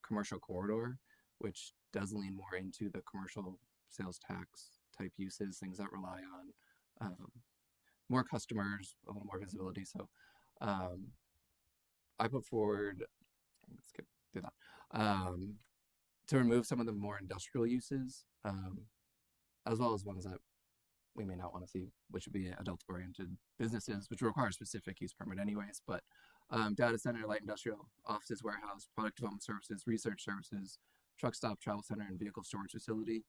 Q: commercial corridor, which does lean more into the commercial sales tax type uses, things that rely on more customers, a little more visibility. So I put forward, let's skip through that, to remove some of the more industrial uses, as well as ones that we may not want to see, which would be adult-oriented businesses, which require a specific use permit anyways, but data center, light industrial, offices, warehouse, product development services, research services, truck stop, travel center, and vehicle storage facility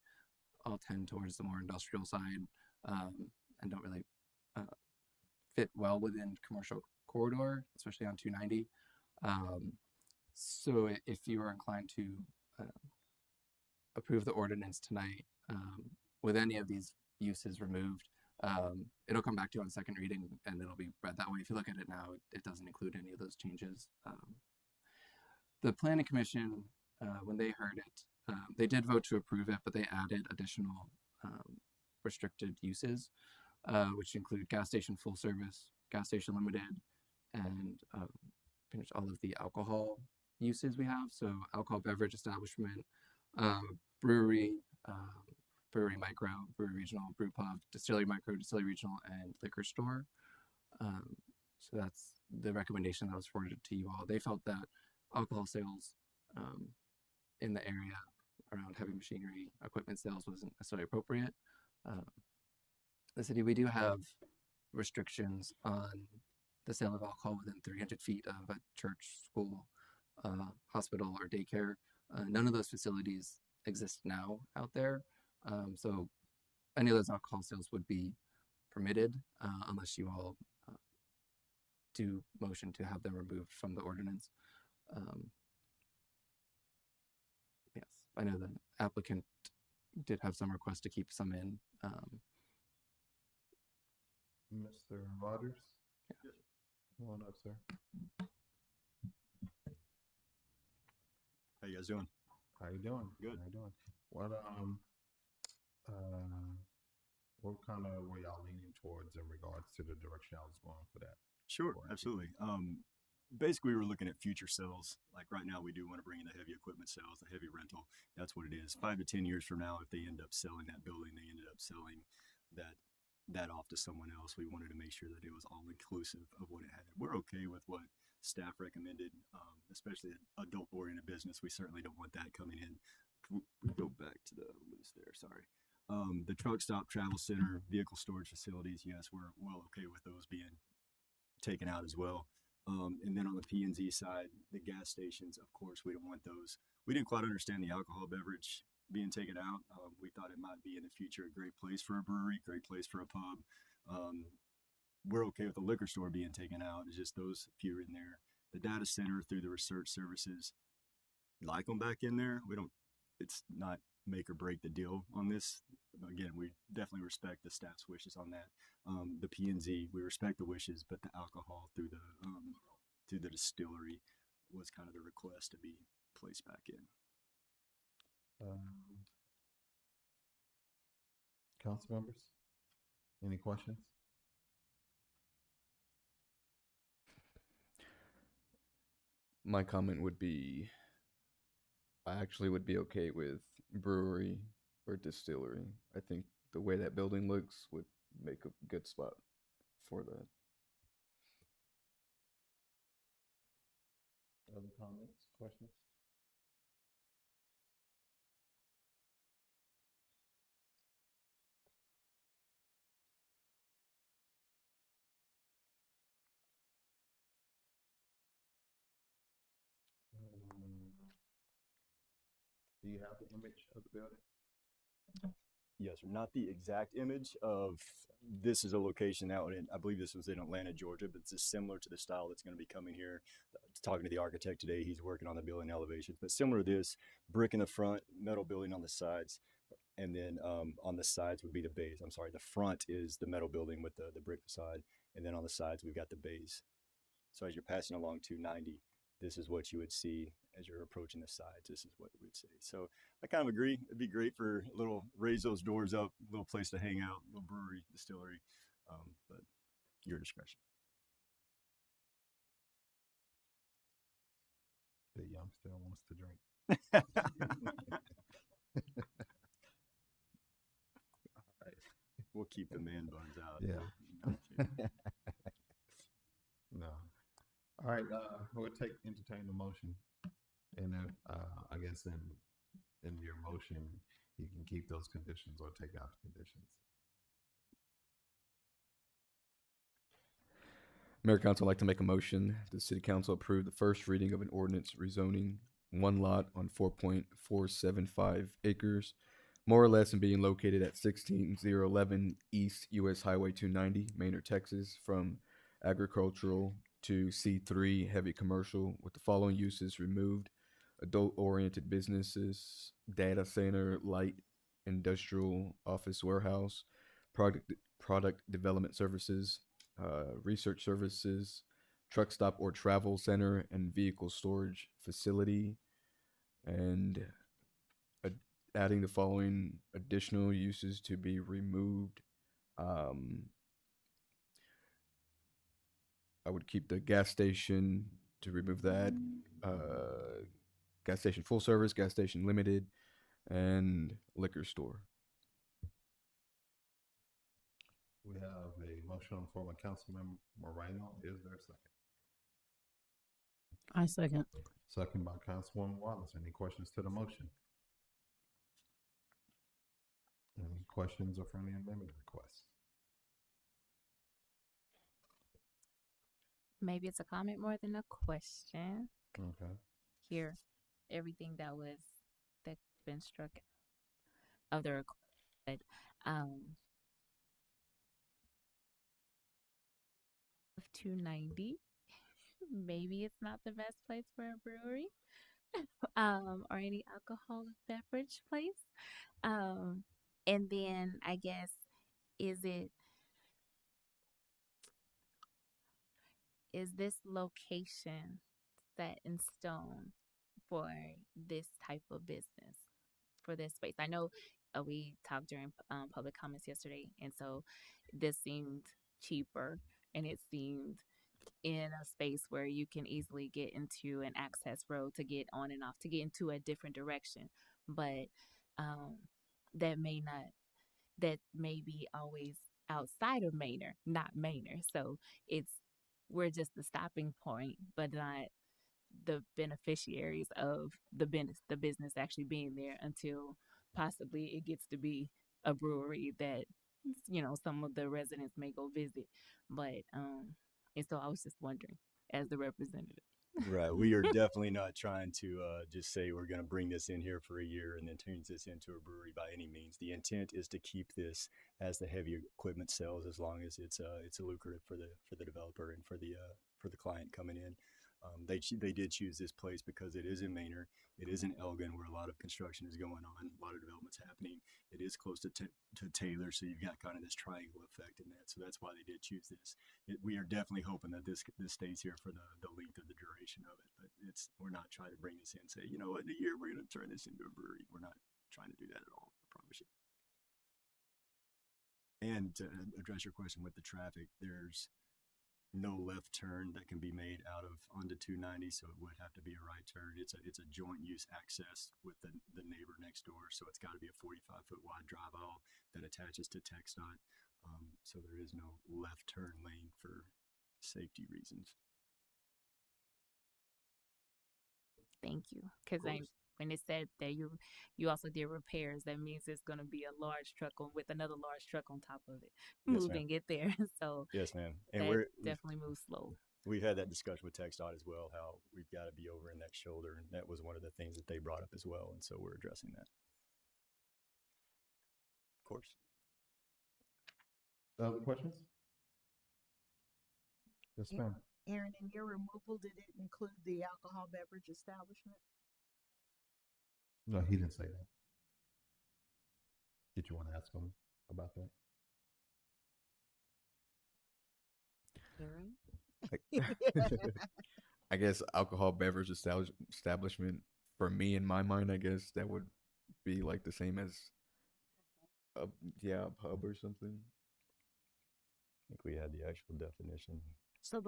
Q: all tend towards the more industrial side and don't really fit well within commercial corridor, especially on 290. So if you are inclined to approve the ordinance tonight with any of these uses removed, it'll come back to you on second reading and it'll be read that way. If you look at it now, it doesn't include any of those changes. The Planning Commission, when they heard it, they did vote to approve it, but they added additional restricted uses, which include gas station full service, gas station limited, and pretty much all of the alcohol uses we have. So alcohol beverage establishment, brewery, brewery micro, brewery regional, brew pub, distillery micro, distillery regional, and liquor store. So that's the recommendation that was forwarded to you all. They felt that alcohol sales in the area around heavy machinery, equipment sales wasn't necessarily appropriate. The city, we do have restrictions on the sale of alcohol within 300 feet of a church, school, hospital, or daycare. None of those facilities exist now out there. So any of those alcohol sales would be permitted unless you all do motion to have them removed from the ordinance. Yes, I know the applicant did have some requests to keep some in.
A: Mr. Rogers?
Q: Yeah.
A: Come on up, sir.
T: How you guys doing?
A: How you doing?
T: Good.
A: How you doing? What kind of were y'all leaning towards in regards to the direction I was going for that?
T: Sure, absolutely. Basically, we were looking at future sales. Like right now, we do want to bring in the heavy equipment sales, the heavy rental. That's what it is. 5 to 10 years from now, if they end up selling that building, they ended up selling that off to someone else. We wanted to make sure that it was all inclusive of what it had. We're okay with what staff recommended, especially an adult-oriented business. We certainly don't want that coming in. We go back to the list there. Sorry. The truck stop, travel center, vehicle storage facilities. Yes, we're well okay with those being taken out as well. And then on the P&Z side, the gas stations, of course, we don't want those. We didn't quite understand the alcohol beverage being taken out. We thought it might be in the future a great place for a brewery, great place for a pub. We're okay with the liquor store being taken out. It's just those few in there. The data center through the research services, like them back in there. We don't. It's not make or break the deal on this. Again, we definitely respect the staff's wishes on that. The P&Z, we respect the wishes, but the alcohol through the distillery was kind of the request to be placed back in.
A: Council members, any questions?
N: My comment would be, I actually would be okay with brewery or distillery. I think the way that building looks would make a good spot for that.
A: Other comments, questions? Do you have the image of the building?
T: Yes, sir. Not the exact image of this is a location out in, I believe this was in Atlanta, Georgia, but it's just similar to the style that's going to be coming here. Talking to the architect today, he's working on the building elevations, but similar to this, brick in the front, metal building on the sides, and then on the sides would be the bays. I'm sorry, the front is the metal building with the brick facade, and then on the sides we've got the bays. So as you're passing along 290, this is what you would see as you're approaching the sides. This is what we'd see. So I kind of agree. It'd be great for a little, raise those doors up, a little place to hang out, a little brewery, distillery, but your discretion.
A: The youngster wants to drink.
T: All right. We'll keep the man buns out.
A: Yeah. No. All right. We'll entertain the motion, and then I guess in your motion you can keep those conditions or take out the conditions.
N: Mayor Council, I'd like to make a motion. The City Council approve the first reading of an ordinance rezoning one lot on 4.475 acres, more or less, and being located at 16011 East US Highway 290, Maynard, Texas, from agricultural to C3 heavy commercial, with the following uses removed: adult-oriented businesses, data center, light industrial, office warehouse, product development services, research services, truck stop or travel center, and vehicle storage facility, and adding the following additional uses to be removed. I would keep the gas station to remove that, gas station full service, gas station limited, and liquor store.
A: We have a motion on the floor by Councilmember Moreno. Is there a second?
B: I second.
A: Second by Councilwoman Wallace. Any questions to the motion? Any questions or friendly amendment requests?
J: Maybe it's a comment more than a question.
A: Okay.
J: Here, everything that's been struck of the request, but of 290, maybe it's not the best place for a brewery, or any alcoholic beverage place. And then I guess, is this location set in stone for this type of business, for this space? I know we talked during public comments yesterday, and so this seemed cheaper, and it seemed in a space where you can easily get into an access road to get on and off, to get into a different direction. But that may be always outside of Manor, not Manor. So we're just the stopping point, but not the beneficiaries of the business actually being there until possibly it gets to be a brewery that, some of the residents may go visit. But and so I was just wondering, as the representative.
T: Right. We are definitely not trying to just say we're going to bring this in here for a year and then turn this into a brewery by any means. The intent is to keep this as the heavy equipment sales, as long as it's lucrative for the developer and for the client coming in. They did choose this place because it is in Manor. It is in Elgin, where a lot of construction is going on, a lot of development's happening. It is close to Taylor, so you've got kind of this triangle effect in that. So that's why they did choose this. We are definitely hoping that this stays here for the length of the duration of it. But we're not trying to bring this in and say, in a year we're going to turn this into a brewery. We're not trying to do that at all. I promise you. And to address your question with the traffic, there's no left turn that can be made out of onto 290, so it would have to be a right turn. It's a joint use access with the neighbor next door, so it's got to be a 45-foot wide drive aisle that attaches to TxDOT. So there is no left turn lane for safety reasons.
J: Thank you, because when it said that you also did repairs, that means it's going to be a large truck with another large truck on top of it, moving it there. So
T: yes, ma'am. And
J: that definitely moves slow.
T: We've had that discussion with TxDOT as well, how we've got to be over in that shoulder, and that was one of the things that they brought up as well, and so we're addressing that. Of course.
A: Other questions? Yes, ma'am.
L: Aaron, in your removal, did it include the alcohol beverage establishment?
A: No, he didn't say that. Did you want to ask him about that?
N: I guess alcohol beverage establishment, for me, in my mind, I guess that would be like the same as a pub or something.
T: I think we had the actual definition.
L: So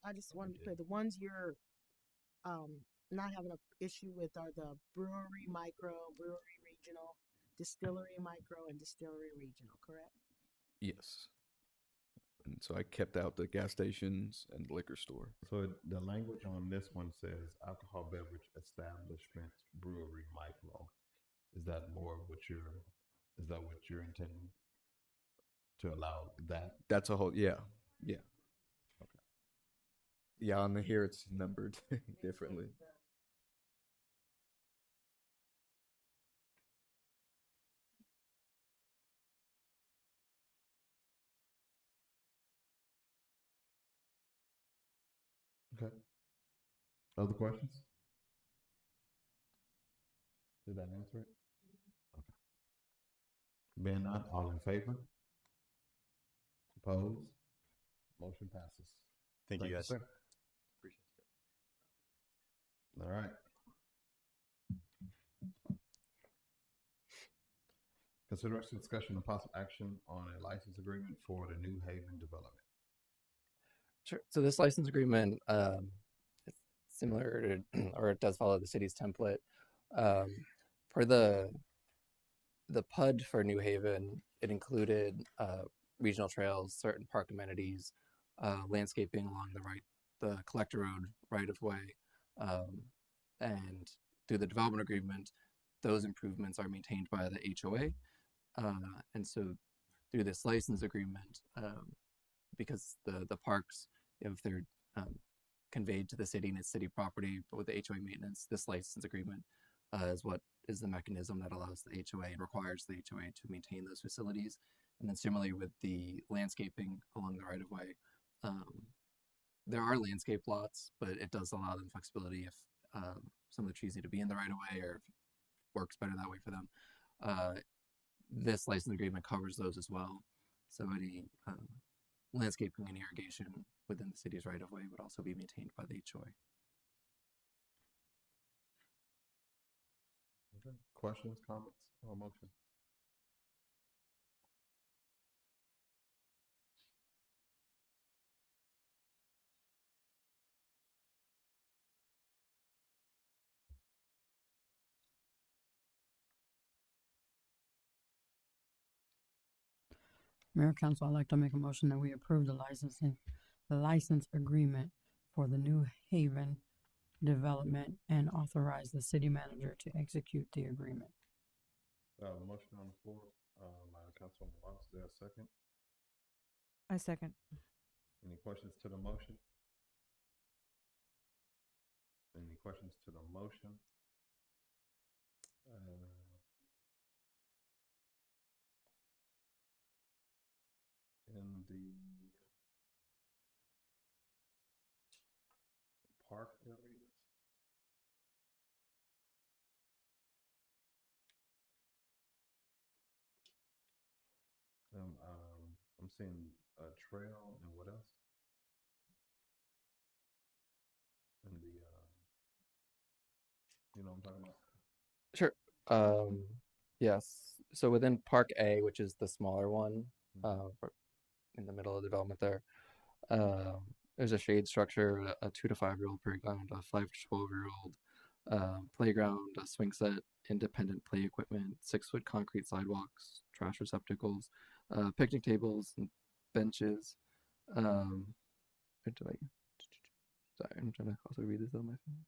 L: I just wanted to clear, the ones you're not having an issue with are the brewery micro, brewery regional, distillery micro, and distillery regional, correct?
N: Yes. And so I kept out the gas stations and liquor store.
A: So the language on this one says alcohol beverage establishment, brewery micro. Is that what you're intending to allow that?
N: That's a whole, yeah. Okay. Yeah, on here it's numbered differently.
A: Okay. Other questions? Did that answer it? Okay. Being none, all in favor? Opposed? Motion passes.
T: Thank you, guys.
A: Sir.
T: Appreciate
A: it. All right. Consideration, discussion, and possible action on a license agreement for the New Haven development.
Q: Sure. So this license agreement is similar to, or it does follow the city's template. For the the PUD for New Haven, it included regional trails, certain park amenities, landscaping along the collector road right of way, and through the development agreement, those improvements are maintained by the HOA. And so through this license agreement, because the parks, if they're conveyed to the city and it's city property, but with the HOA maintenance, this license agreement is what is the mechanism that allows the HOA and requires the HOA to maintain those facilities. And then similarly with the landscaping along the right of way, there are landscape lots, but it does allow them flexibility if some of the trees need to be in the right of way or if it works better that way for them. This license agreement covers those as well. So any landscaping and irrigation within the city's right of way would also be maintained by the HOA.
A: Okay. Questions, comments, or motion?
B: Mayor Council, I'd like to make a motion that we approve the license agreement for the New Haven development and authorize the city manager to execute the agreement.
A: Motion on the floor, by Councilwoman Watts. Is there a second?
G: I second.
A: Any questions to the motion? Any questions to the motion? In the park areas. I'm seeing a trail and what else? And the you know what I'm talking about?
Q: Sure. Yes. So within Park A, which is the smaller one, in the middle of the development there, there's a shade structure, a 2 to 5 year old playground, a 5 to 12-year-old playground, a swing set, independent play equipment, 6-foot concrete sidewalks, trash receptacles, picnic tables and benches. Sorry, I'm trying to also read this on my phone.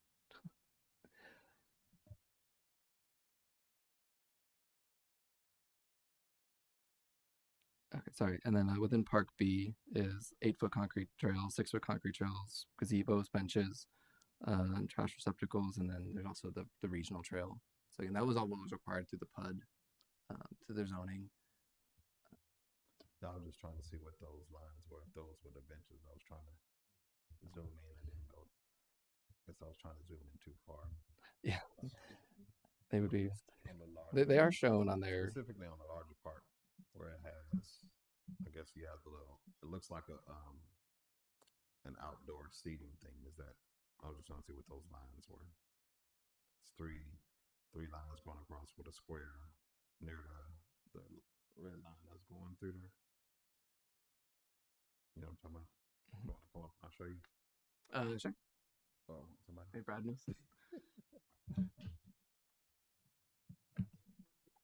Q: Okay, sorry. And then within Park B is 8-foot concrete trails, 6-foot concrete trails, gazebos, benches, and trash receptacles, and then there's also the regional trail. So again, that was all what was required through the PUD, to their zoning.
A: I was just trying to see what those lines were. If those were the benches, I was trying to zoom in and then go. I guess I was trying to zoom in too far.
Q: Yeah, they would be.
A: On the larger,
Q: They are shown on there.
A: specifically on the larger part where it has. I guess you have the little. It looks like an outdoor seating thing. Is that? I was just trying to see what those lines were. It's three lines going across with a square near the red line that's going through there. You know what I'm talking about? You want to pull up? I'll show you.
Q: Sure.
A: Oh, somebody.
Q: Hey, Brad knows.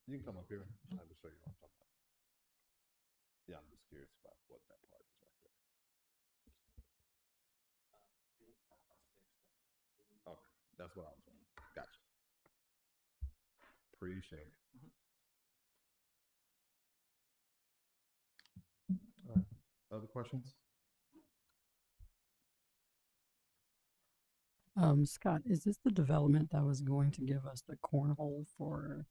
A: You can come up here. I'll just show you what I'm talking about. Yeah, I'm just curious about what that part is right there. Okay, that's what I was wondering. Gotcha. Appreciate it. All right. Other questions?
B: Scott, is this the development that was going to give us the cornhole for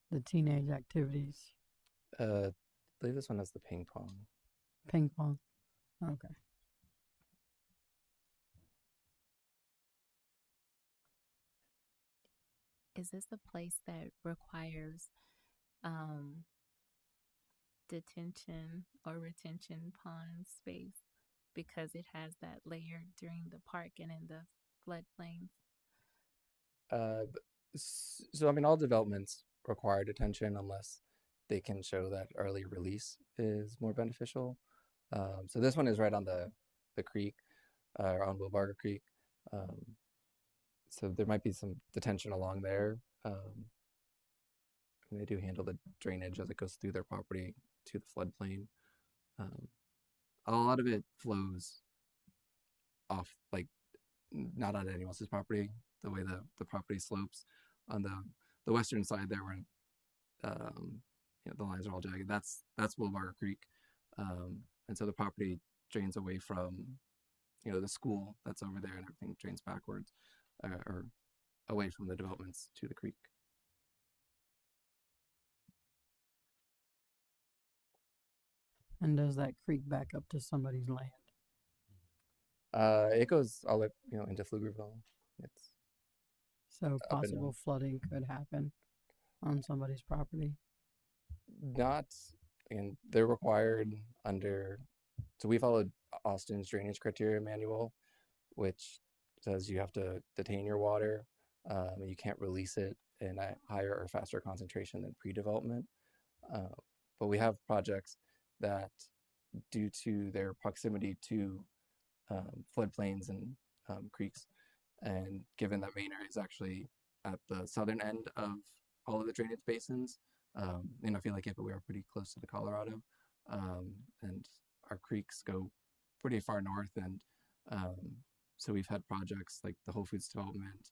B: the teenage activities?
Q: I believe this one has the ping pong.
B: Ping pong? Okay.
J: Is this the place that requires detention or retention pond space because it has that layer during the park and in the floodplains?
Q: So I mean, all developments require detention unless they can show that early release is more beneficial. So this one is right on the creek, on Wilbarger Creek. So there might be some detention along there, and they do handle the drainage as it goes through their property to the floodplain. A lot of it flows off, like, not on anyone else's property, the way the property slopes. On the western side there, where the lines are all jagged, that's Wilbarger Creek. And so the property drains away from, the school that's over there, and everything drains backwards, or away from the developments to the creek.
B: And does that creek back up to somebody's land?
Q: It goes all the way, into Pflugerville. It's
B: So
Q: up and down.
B: possible flooding could happen on somebody's property.
Q: Not, and they're required under, so we followed Austin's drainage criteria manual, which says you have to detain your water, and you can't release it in a higher or faster concentration than pre-development. But we have projects that, due to their proximity to floodplains and creeks, and given that Manor is actually at the southern end of all of the drainage basins, if you like it, but we are pretty close to the Colorado, and our creeks go pretty far north, and so we've had projects like the Whole Foods development,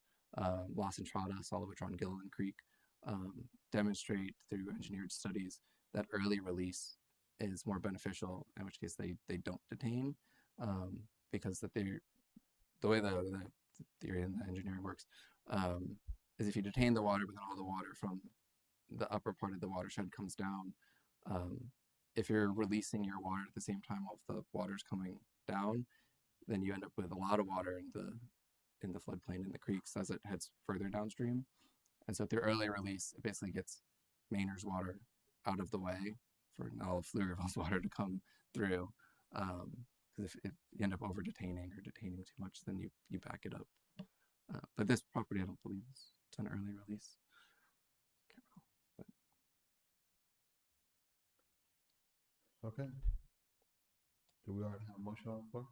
Q: Los Entradas, all of which are on Gilliland Creek, demonstrate through engineered studies that early release is more beneficial, in which case they don't detain, because the way the theory and the engineering works is if you detain the water, but then all the water from the upper part of the watershed comes down, if you're releasing your water at the same time while the water's coming down, then you end up with a lot of water in the floodplain in the creeks as it heads further downstream. And so through early release, it basically gets Manor's water out of the way for all of Pflugerville's water to come through. Because if you end up over detaining or detaining too much, then you back it up. But this property, I don't believe it's an early release.
A: Okay. Do we already have a motion on the floor?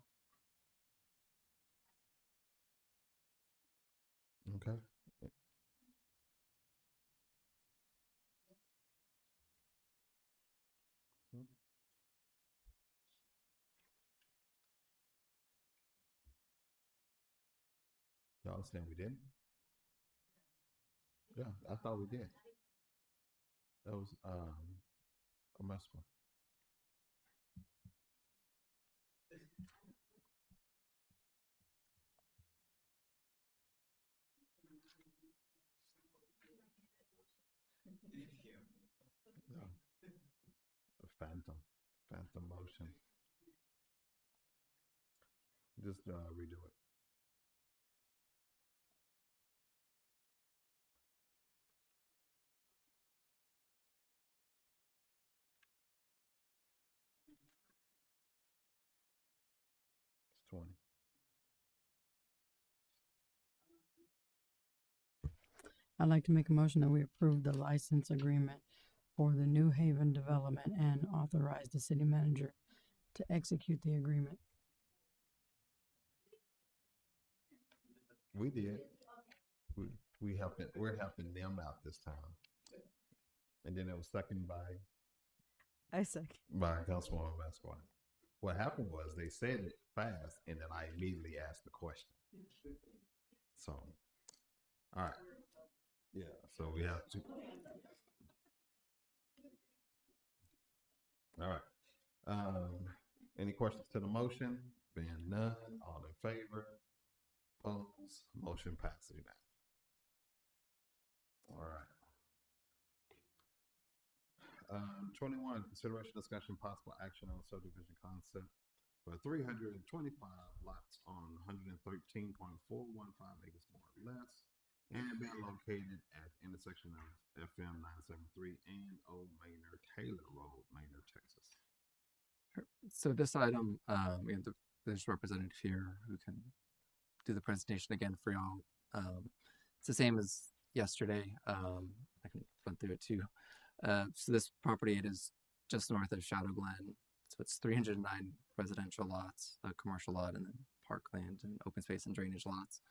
A: Okay. Y'all saying we didn't? Yeah, I thought we did. That was a mess one. Yeah. A phantom motion. Just redo it. It's 20.
B: I'd like to make a motion that we approve the license agreement for the New Haven development and authorize the city manager to execute the agreement.
A: We did. We're helping them out this time. And then it was seconded by
G: I second.
A: Councilwoman Vasquez. What happened was they said it fast, and then I immediately asked the question. So, all right. Yeah, so we have to. All right. Any questions to the motion? Being none, all in favor? Opposed? Motion passes unanimously. All right. 21, consideration, discussion, possible action on subdivision concept for 325 lots on 113.415 acres more or less, and being located at the intersection of FM 973 and Old Manor Taylor Road, Manor, Texas.
Q: So this item, there's representative here who can do the presentation again for y'all. It's the same as yesterday. I can run through it too. So this property, it is just north of Shadow Glen. So it's 309 residential lots, a commercial lot, and then parkland and open space and drainage lots.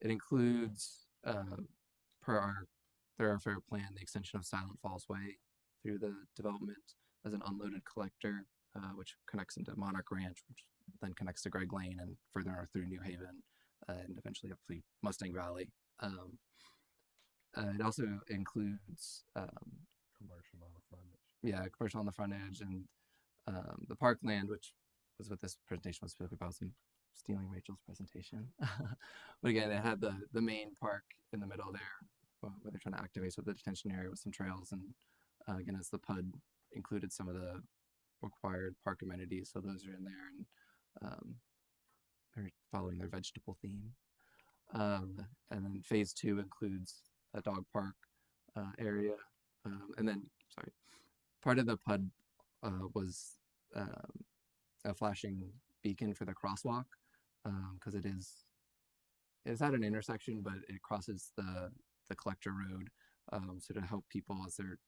Q: It includes per our thoroughfare plan, the extension of Silent Falls Way through the development as an unloaded collector, which connects into Monarch Ranch, which then connects to Greg Lane and further north through New Haven, and eventually up to Mustang Valley. It also includes
A: Commercial on the frontage.
Q: yeah, commercial on the front edge, and the parkland, which was what this presentation was spoken about. So I'm stealing Rachel's presentation, but again, it had the main park in the middle there, where they're trying to activate so the detention area with some trails, and again, as the PUD included some of the required park amenities, so those are in there, and they're following their vegetable theme. And then phase 2 includes a dog park area, and then sorry, part of the PUD was a flashing beacon for the crosswalk, because it's at an intersection, but it crosses the collector road, so to help people as they're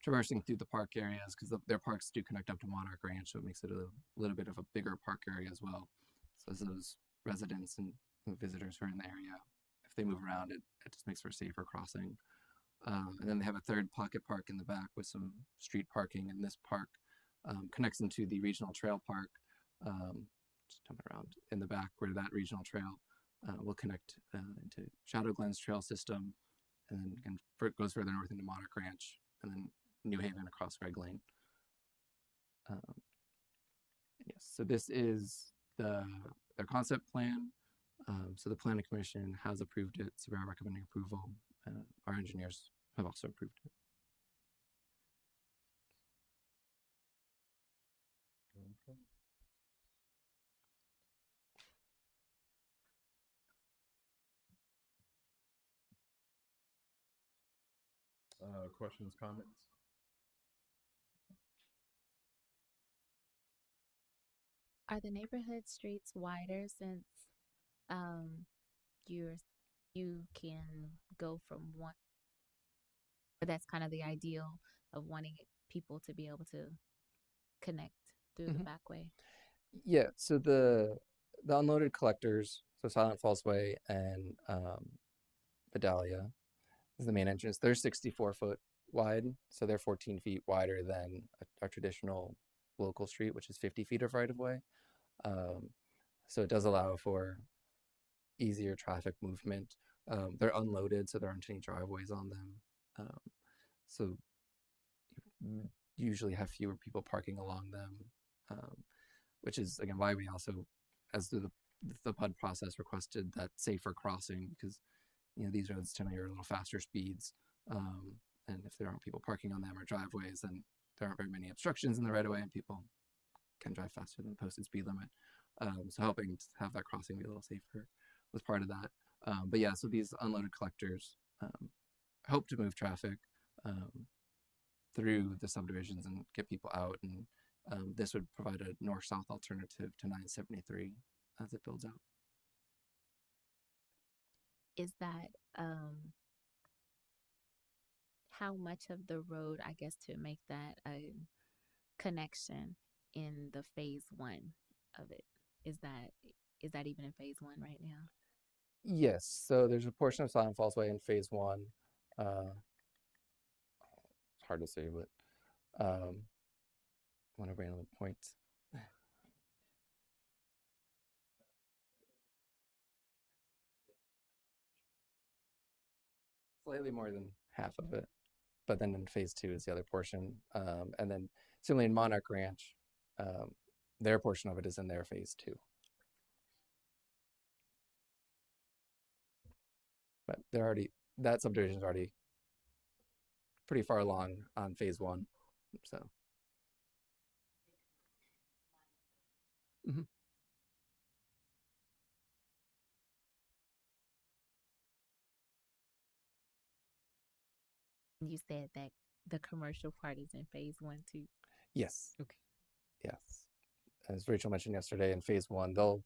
Q: traversing through the park areas, because their parks do connect up to Monarch Ranch, so it makes it a little bit of a bigger park area as well. So as those residents and visitors who are in the area, if they move around, it just makes for a safer crossing. And then they have a third pocket park in the back with some street parking, and this park connects into the regional trail park, just jumping around in the back where that regional trail will connect into Shadow Glen's trail system, and then again, it goes further north into Monarch Ranch, and then New Haven across Greg Lane. Yes, so this is their concept plan. So the Planning Commission has approved it, so we are recommending approval. Our engineers have also approved it.
A: Okay. Questions, comments?
J: Are the neighborhood streets wider since you can go from one, or that's kind of the ideal of wanting people to be able to connect through the back way?
Q: Yeah, so the unloaded collectors, so Silent Falls Way and Vidalia is the main entrance. They're 64 foot wide, so they're 14 feet wider than our traditional local street, which is 50 feet of right of way. So it does allow for easier traffic movement. They're unloaded, so there aren't any driveways on them. So you usually have fewer people parking along them, which is again why we also, as the PUD process, requested that safer crossing, because these roads tend to go a little faster speeds, and if there aren't people parking on them or driveways, then there aren't very many obstructions in the right of way, and people can drive faster than the posted speed limit. So helping to have that crossing be a little safer was part of that. But yeah, so these unloaded collectors hope to move traffic through the subdivisions and get people out, and this would provide a north-south alternative to 973 as it builds out.
J: Is that how much of the road, I guess, to make that a connection in the phase 1 of it? Is that even in phase 1 right now?
Q: Yes, so there's a portion of Silent Falls Way in phase 1. It's hard to say, but I want to bring another point. Slightly more than half of it, but then in phase 2 is the other portion. And then similarly in Monarch Ranch, their portion of it is in their phase 2. But that subdivision is already pretty far along on phase 1, so.
J: You said that the commercial part is in phase 1 too.
Q: Yes.
J: Okay.
Q: Yes. As Rachel mentioned yesterday, in phase 1, they'll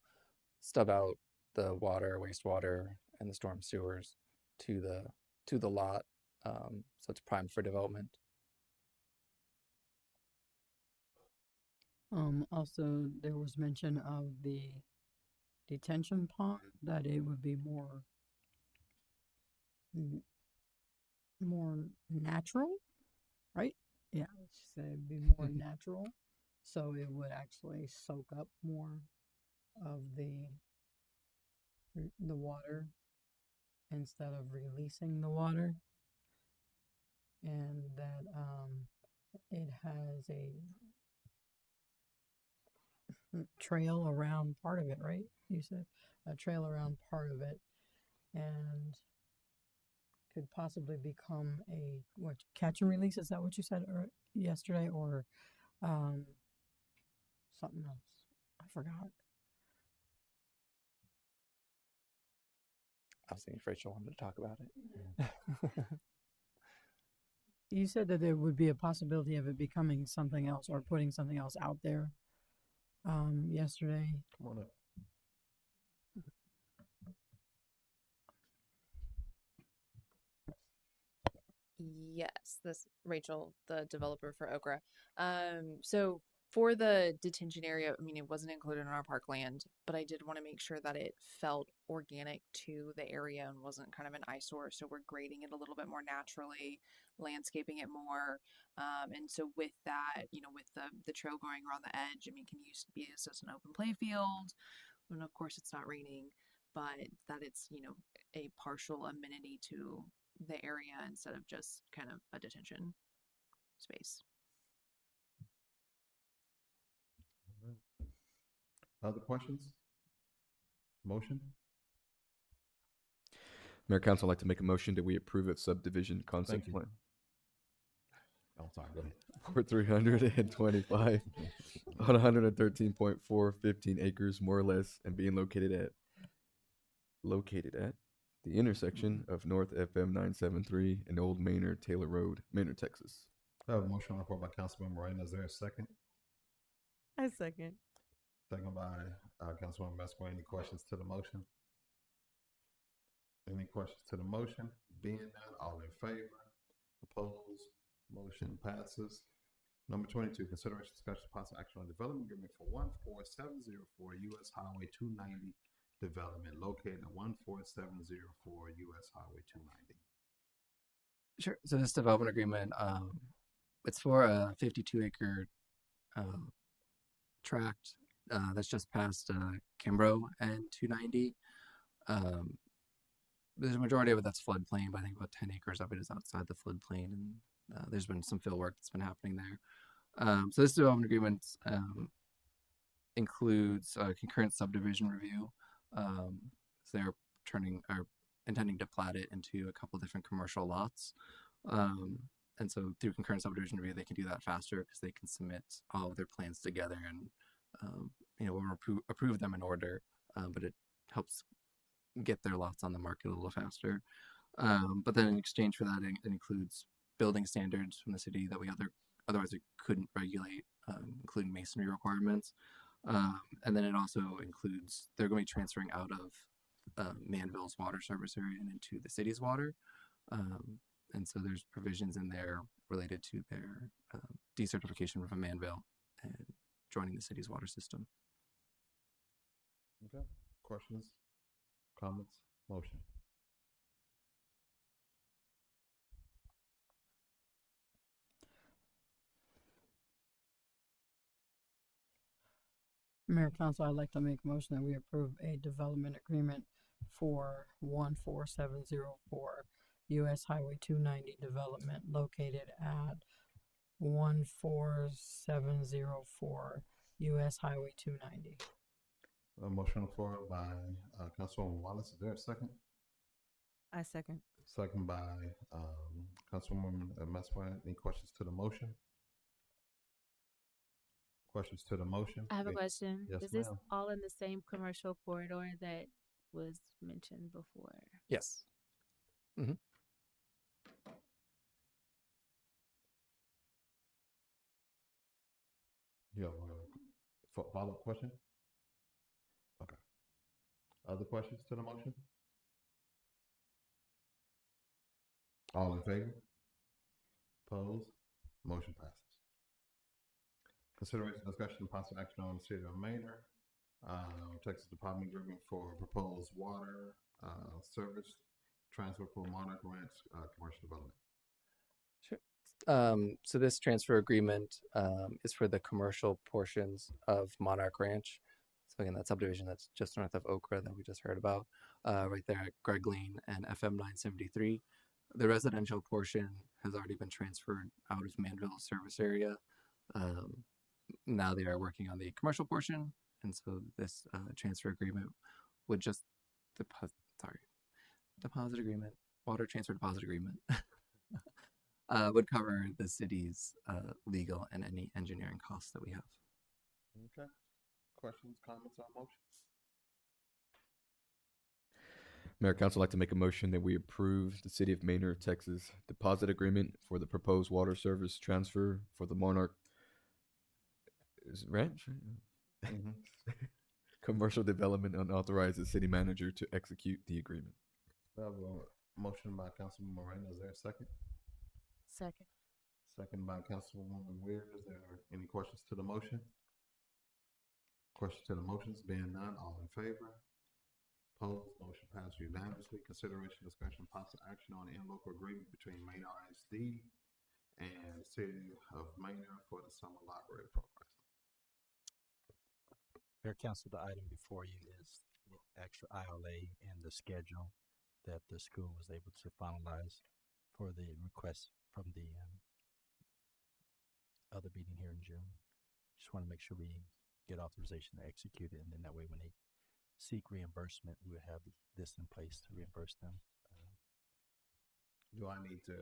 Q: stub out the water, wastewater, and the storm sewers to the lot, so it's primed for development.
B: Also, there was mention of the detention pond, that it would be more n- more natural, right? Yeah, she said it'd be more natural, so it would actually soak up more of the water instead of releasing the water, and that it has a trail around part of it, right? You said a trail around part of it, and could possibly become a what catch and release? Is that what you said yesterday, or um, something else? I forgot.
Q: I was thinking if Rachel wanted to talk about it.
B: You said that there would be a possibility of it becoming something else or putting something else out there yesterday.
A: Come on up.
U: Yes, this Rachel, the developer for Okra. So for the detention area, I mean, it wasn't included in our parkland, but I did want to make sure that it felt organic to the area and wasn't kind of an eyesore. So we're grading it a little bit more naturally, landscaping it more. And so with that, with the trail going around the edge, I mean, can use be used as an open play field. And of course it's not raining, but that it's, a partial amenity to the area instead of just kind of a detention space.
A: Other questions? Motion?
N: Mayor Council, I'd like to make a motion that we approve its subdivision concept
A: you.
N: plan
A: Oh, sorry, go ahead.
N: for 325 on 113.415 acres, more or less, and being located at the intersection of North FM 973 and Old Maynard Taylor Road, Maynard, Texas.
A: I have a motion on the floor by Councilman Moreno. Is there a second?
G: I second.
A: Second by Councilwoman Mesquite. Any questions to the motion? Any questions to the motion? Being none, all in favor? Opposed? Motion passes. Number 22, consideration, discussion, possible action on development agreement for 14704 U.S. Highway 290 development located at 14704 U.S. Highway 290.
Q: Sure. So this development agreement, it's for a 52-acre tract that's just past Kimbrough and 290. There's a majority of it that's floodplain, but I think about 10 acres of it is outside the floodplain, and there's been some fill work that's been happening there. So this development agreement includes a concurrent subdivision review. So they're intending to plat it into a couple different commercial lots. And so through concurrent subdivision review, they can do that faster because they can submit all of their plans together and, we'll approve them in order, but it helps get their lots on the market a little faster. But then in exchange for that, it includes building standards from the city that we otherwise couldn't regulate, including masonry requirements. And then it also includes, they're going to be transferring out of Manville's water service area and into the city's water. And so there's provisions in there related to their decertification from Manville and joining the city's water system.
A: Okay. Questions? Comments? Motion?
B: Mayor Council, I'd like to make a motion that we approve a development agreement for 14704 U.S. Highway 290 development located at 14704 U.S. Highway 290.
A: A motion on the floor by Councilwoman Wallace. Is there a second?
G: I second.
A: Second by Councilwoman Mesquite. Any questions to the motion? Questions to the motion?
J: I have a question.
A: Yes,
J: Is this
A: ma'am.
J: all in the same commercial corridor that was mentioned before?
Q: Yes. Mm-hmm.
A: You have a follow-up question? Okay. Other questions to the motion? All in favor? Opposed? Motion passes. Consideration, discussion, and possible action on the City of Maynard, Texas Department agreement for proposed water service transfer for Monarch Ranch, commercial development.
Q: Sure. So this transfer agreement is for the commercial portions of Monarch Ranch. So again, that subdivision that's just north of Okra that we just heard about, right there at Greg Lane and FM 973. The residential portion has already been transferred out of Manville service area. Now they are working on the commercial portion, and so this transfer agreement would just deposit agreement, water transfer deposit agreement would cover the city's legal and any engineering costs that we have.
A: Okay. Questions, comments, or motions?
N: Mayor, Council, I'd like to make a motion that we approve the City of Manor, Texas deposit agreement for the proposed water service transfer for the Monarch Ranch commercial development, and authorize the city manager to execute the agreement.
A: We have a motion by Councilman Moreno. Is there a second?
L: Second.
A: Second by Councilwoman Weir. Is there any questions to the motion? Questions to the motions being none, all in favor? Opposed? Motion passed unanimously. Consideration, discussion, possible action on the interlocal agreement between Manor ISD and the City of Manor for the summer library program.
M: Mayor Council, the item before you is the extra ILA and the schedule that the school was able to finalize for the request from the other meeting here in June. Just want to make sure we get authorization to execute it, and then that way when they seek reimbursement, we would have this in place to reimburse them.
A: Do I need to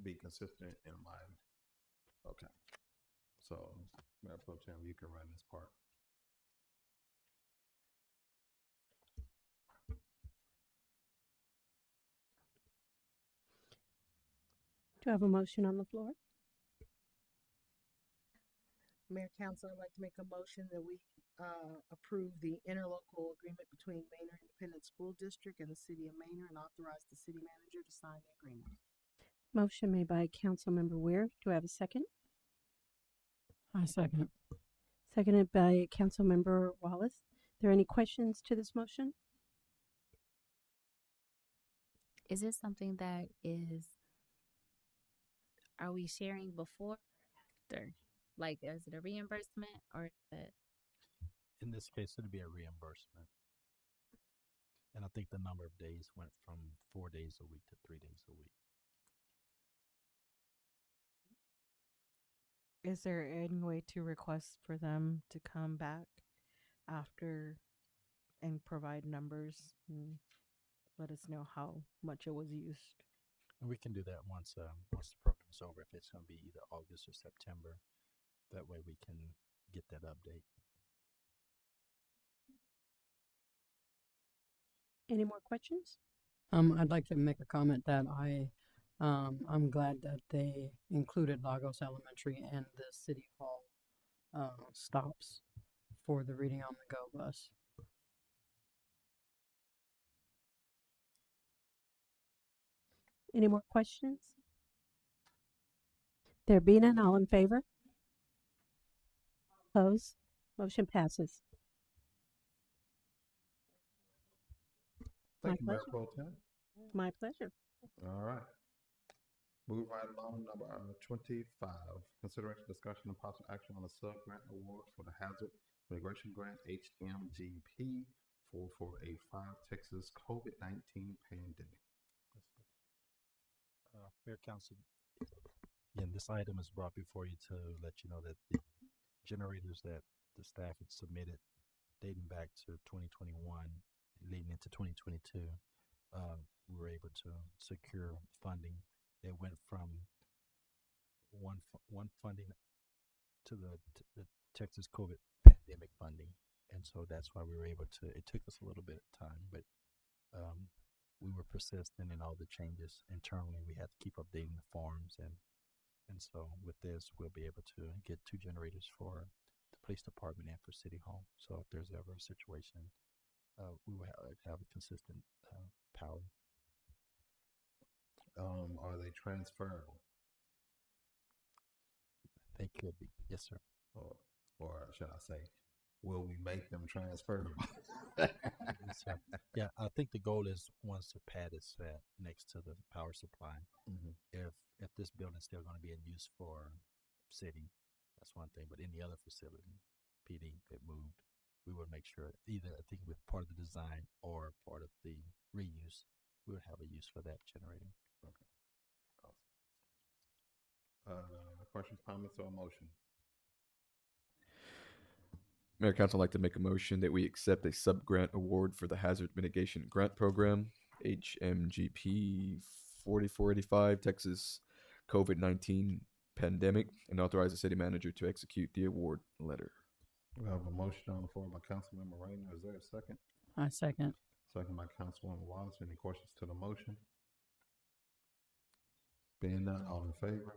A: be consistent in my? Okay. So, Mayor Pro Tem, you can run this part.
C: Do I have a motion on the floor?
L: Mayor Council, I'd like to make a motion that we approve the interlocal agreement between Manor Independent School District and the City of Manor and authorize the city manager to sign the agreement.
C: Motion made by Councilmember Weir. Do I have a second?
B: I second it.
C: Seconded by Councilmember Wallace. Are there any questions to this motion?
J: Is this something that are we sharing before after? Like, is it a reimbursement or is it?
M: In this case, it'd be a reimbursement. And I think the number of days went from 4 days a week to 3 days a week.
G: Is there any way to request for them to come back after and provide numbers and let us know how much it was used?
M: And we can do that once the program's over, if it's going to be either August or September. That way we can get that update.
C: Any more questions?
B: I'd like to make a comment that I'm glad that they included Lagos Elementary and the City Hall stops for the Reading on the Go bus.
C: Any more questions? There being none, all in favor? Opposed? Motion passes.
A: Thank you,
C: My
A: Mayor
C: pleasure.
A: Pro Tem.
C: My pleasure.
A: All right. Move right along, number 25. Consideration, discussion, and possible action on a sub-grant award for the Hazard Mitigation Grant HMGP 4485 Texas COVID-19 pandemic.
M: Mayor Council, again, this item is brought before you to let you know that the generators that the staff had submitted dating back to 2021, leading into 2022, we were able to secure funding. It went from one funding to the Texas COVID pandemic funding, and so that's why we were able to. It took us a little bit of time, but we were persistent in all the changes internally. We had to keep updating the forms, and so with this, we'll be able to get 2 generators for the police department and for City Hall. So if there's ever a situation, we will have a consistent power.
A: Are they transferable?
M: They could be, yes, sir.
A: Or should I say, will we make them transferable?
M: So, yeah, I think the goal is once the pad is set next to the power supply, if this building's still going to be in use for city, that's one thing. But any other facility, PD that moved, we would make sure either I think with part of the design or part of the reuse, we would have a use for that generator.
A: Questions, comments, or motion?
N: Mayor Council, I'd like to make a motion that we accept a sub-grant award for the Hazard Mitigation Grant Program, HMGP 4485, Texas COVID-19 Pandemic, and authorize the city manager to execute the award letter.
A: We have a motion on the floor by Councilmember Rayner. Is there a second?
B: I second.
A: Second by Councilwoman Wallace. Any questions to the motion? Being none, all in favor?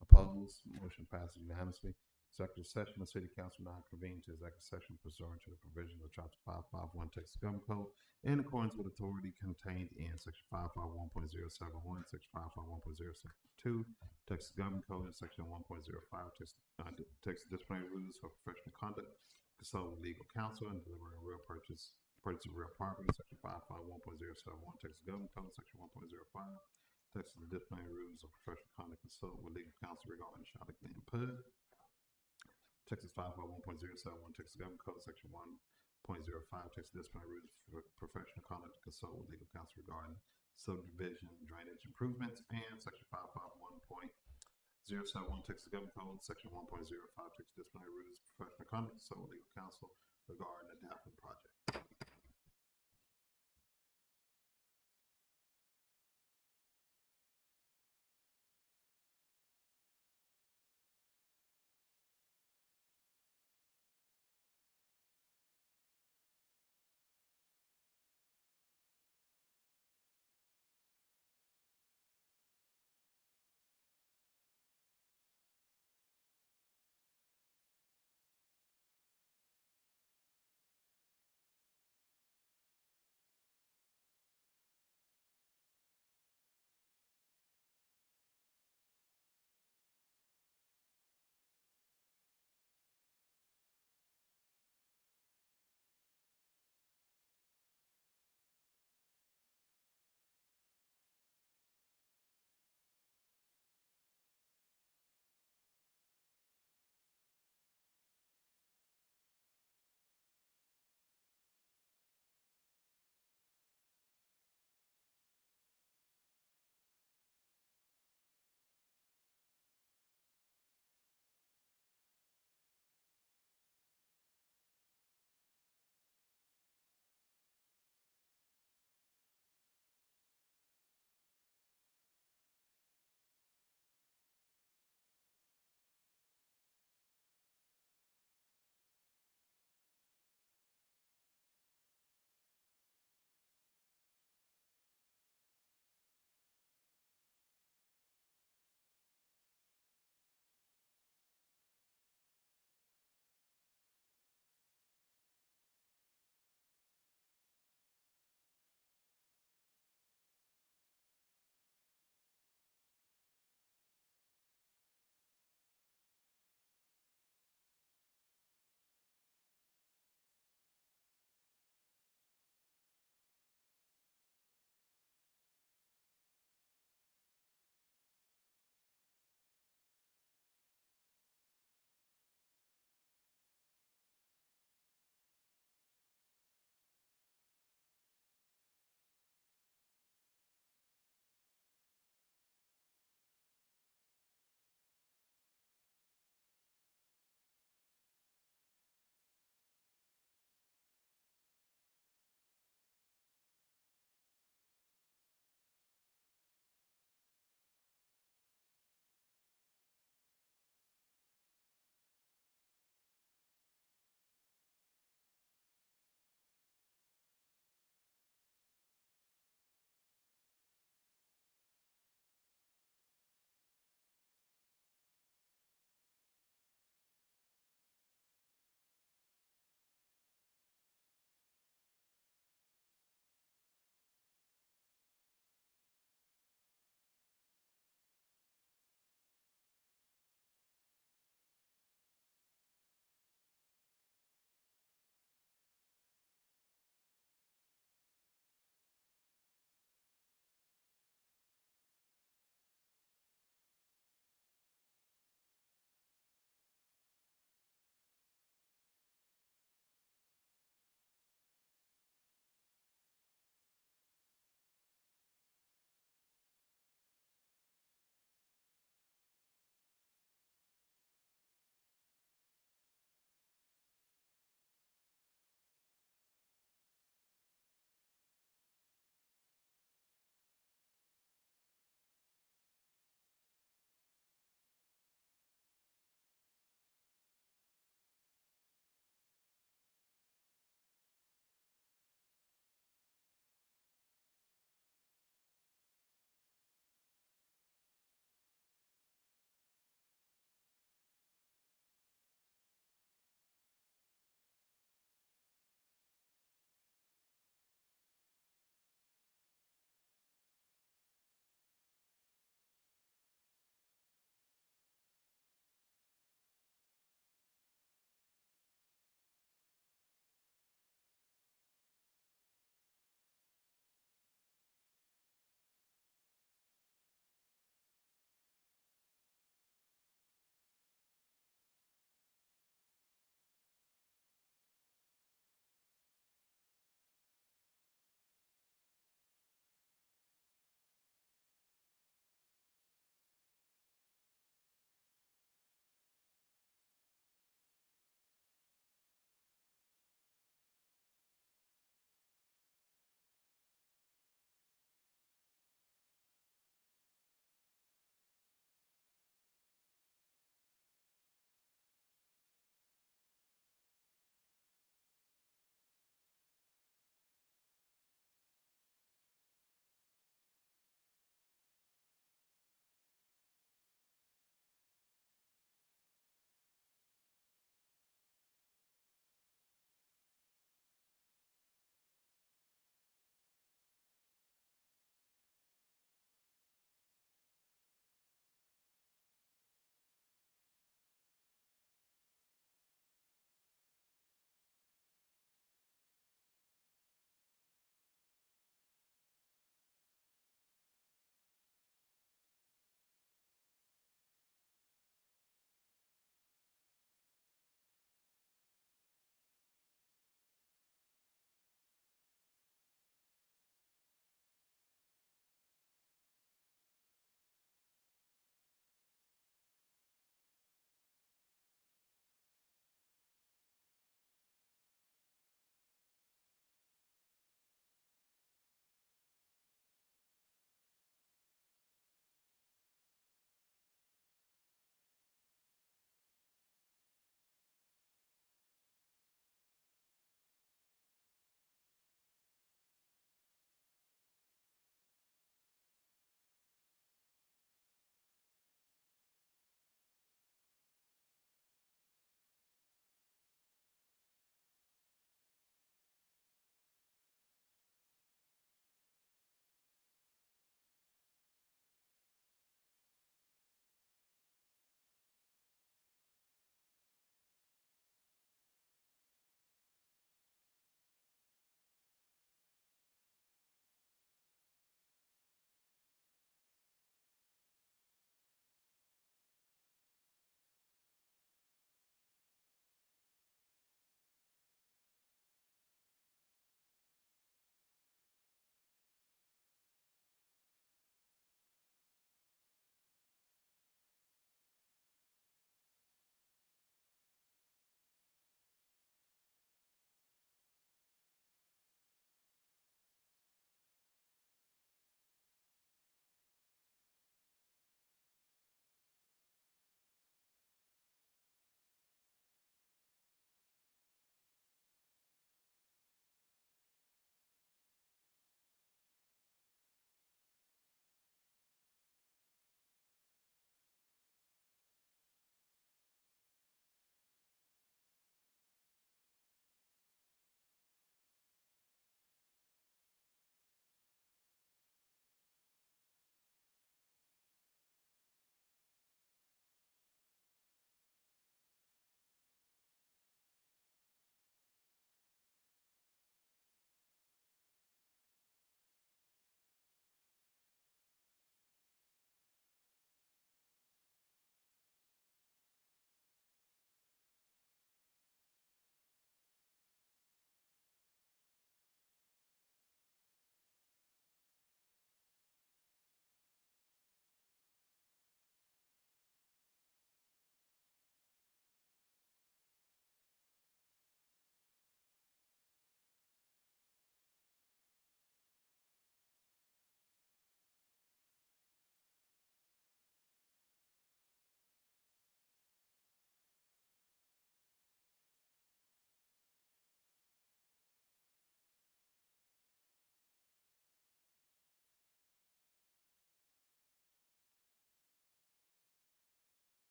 A: Opposed? Motion passes unanimously. Executive session, the city council now convened to executive session pursuant to the provisions of chapter 551 Texas Government Code in accordance with authority contained in section 551.071, section 551.072 Texas Government Code, and section 1.05 Texas Disciplinary Rules for Professional Conduct, consult with legal counsel, and delivering real purchase of real property, section 551.071 Texas Government Code, section 1.05 Texas Disciplinary Rules of Professional Conduct, consult with legal counsel regarding Charlotte Glen PUD. Texas 551.071 Texas Government Code, section 1.05 Texas Disciplinary Rules for Professional Conduct, consult with legal counsel regarding subdivision drainage improvements, and section 551.071 Texas Government Code, section 1.05 Texas Disciplinary Rules for Professional Conduct, consult with legal counsel regarding the DAPA project.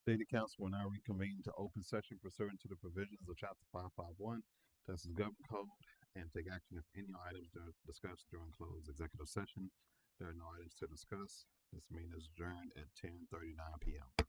A: City Council will now reconvene to open session pursuant to the provisions of Chapter 551, Texas Government Code, and take action if any items are discussed during closed executive session. There are no items to discuss. This meeting is adjourned at 10:39 p.m.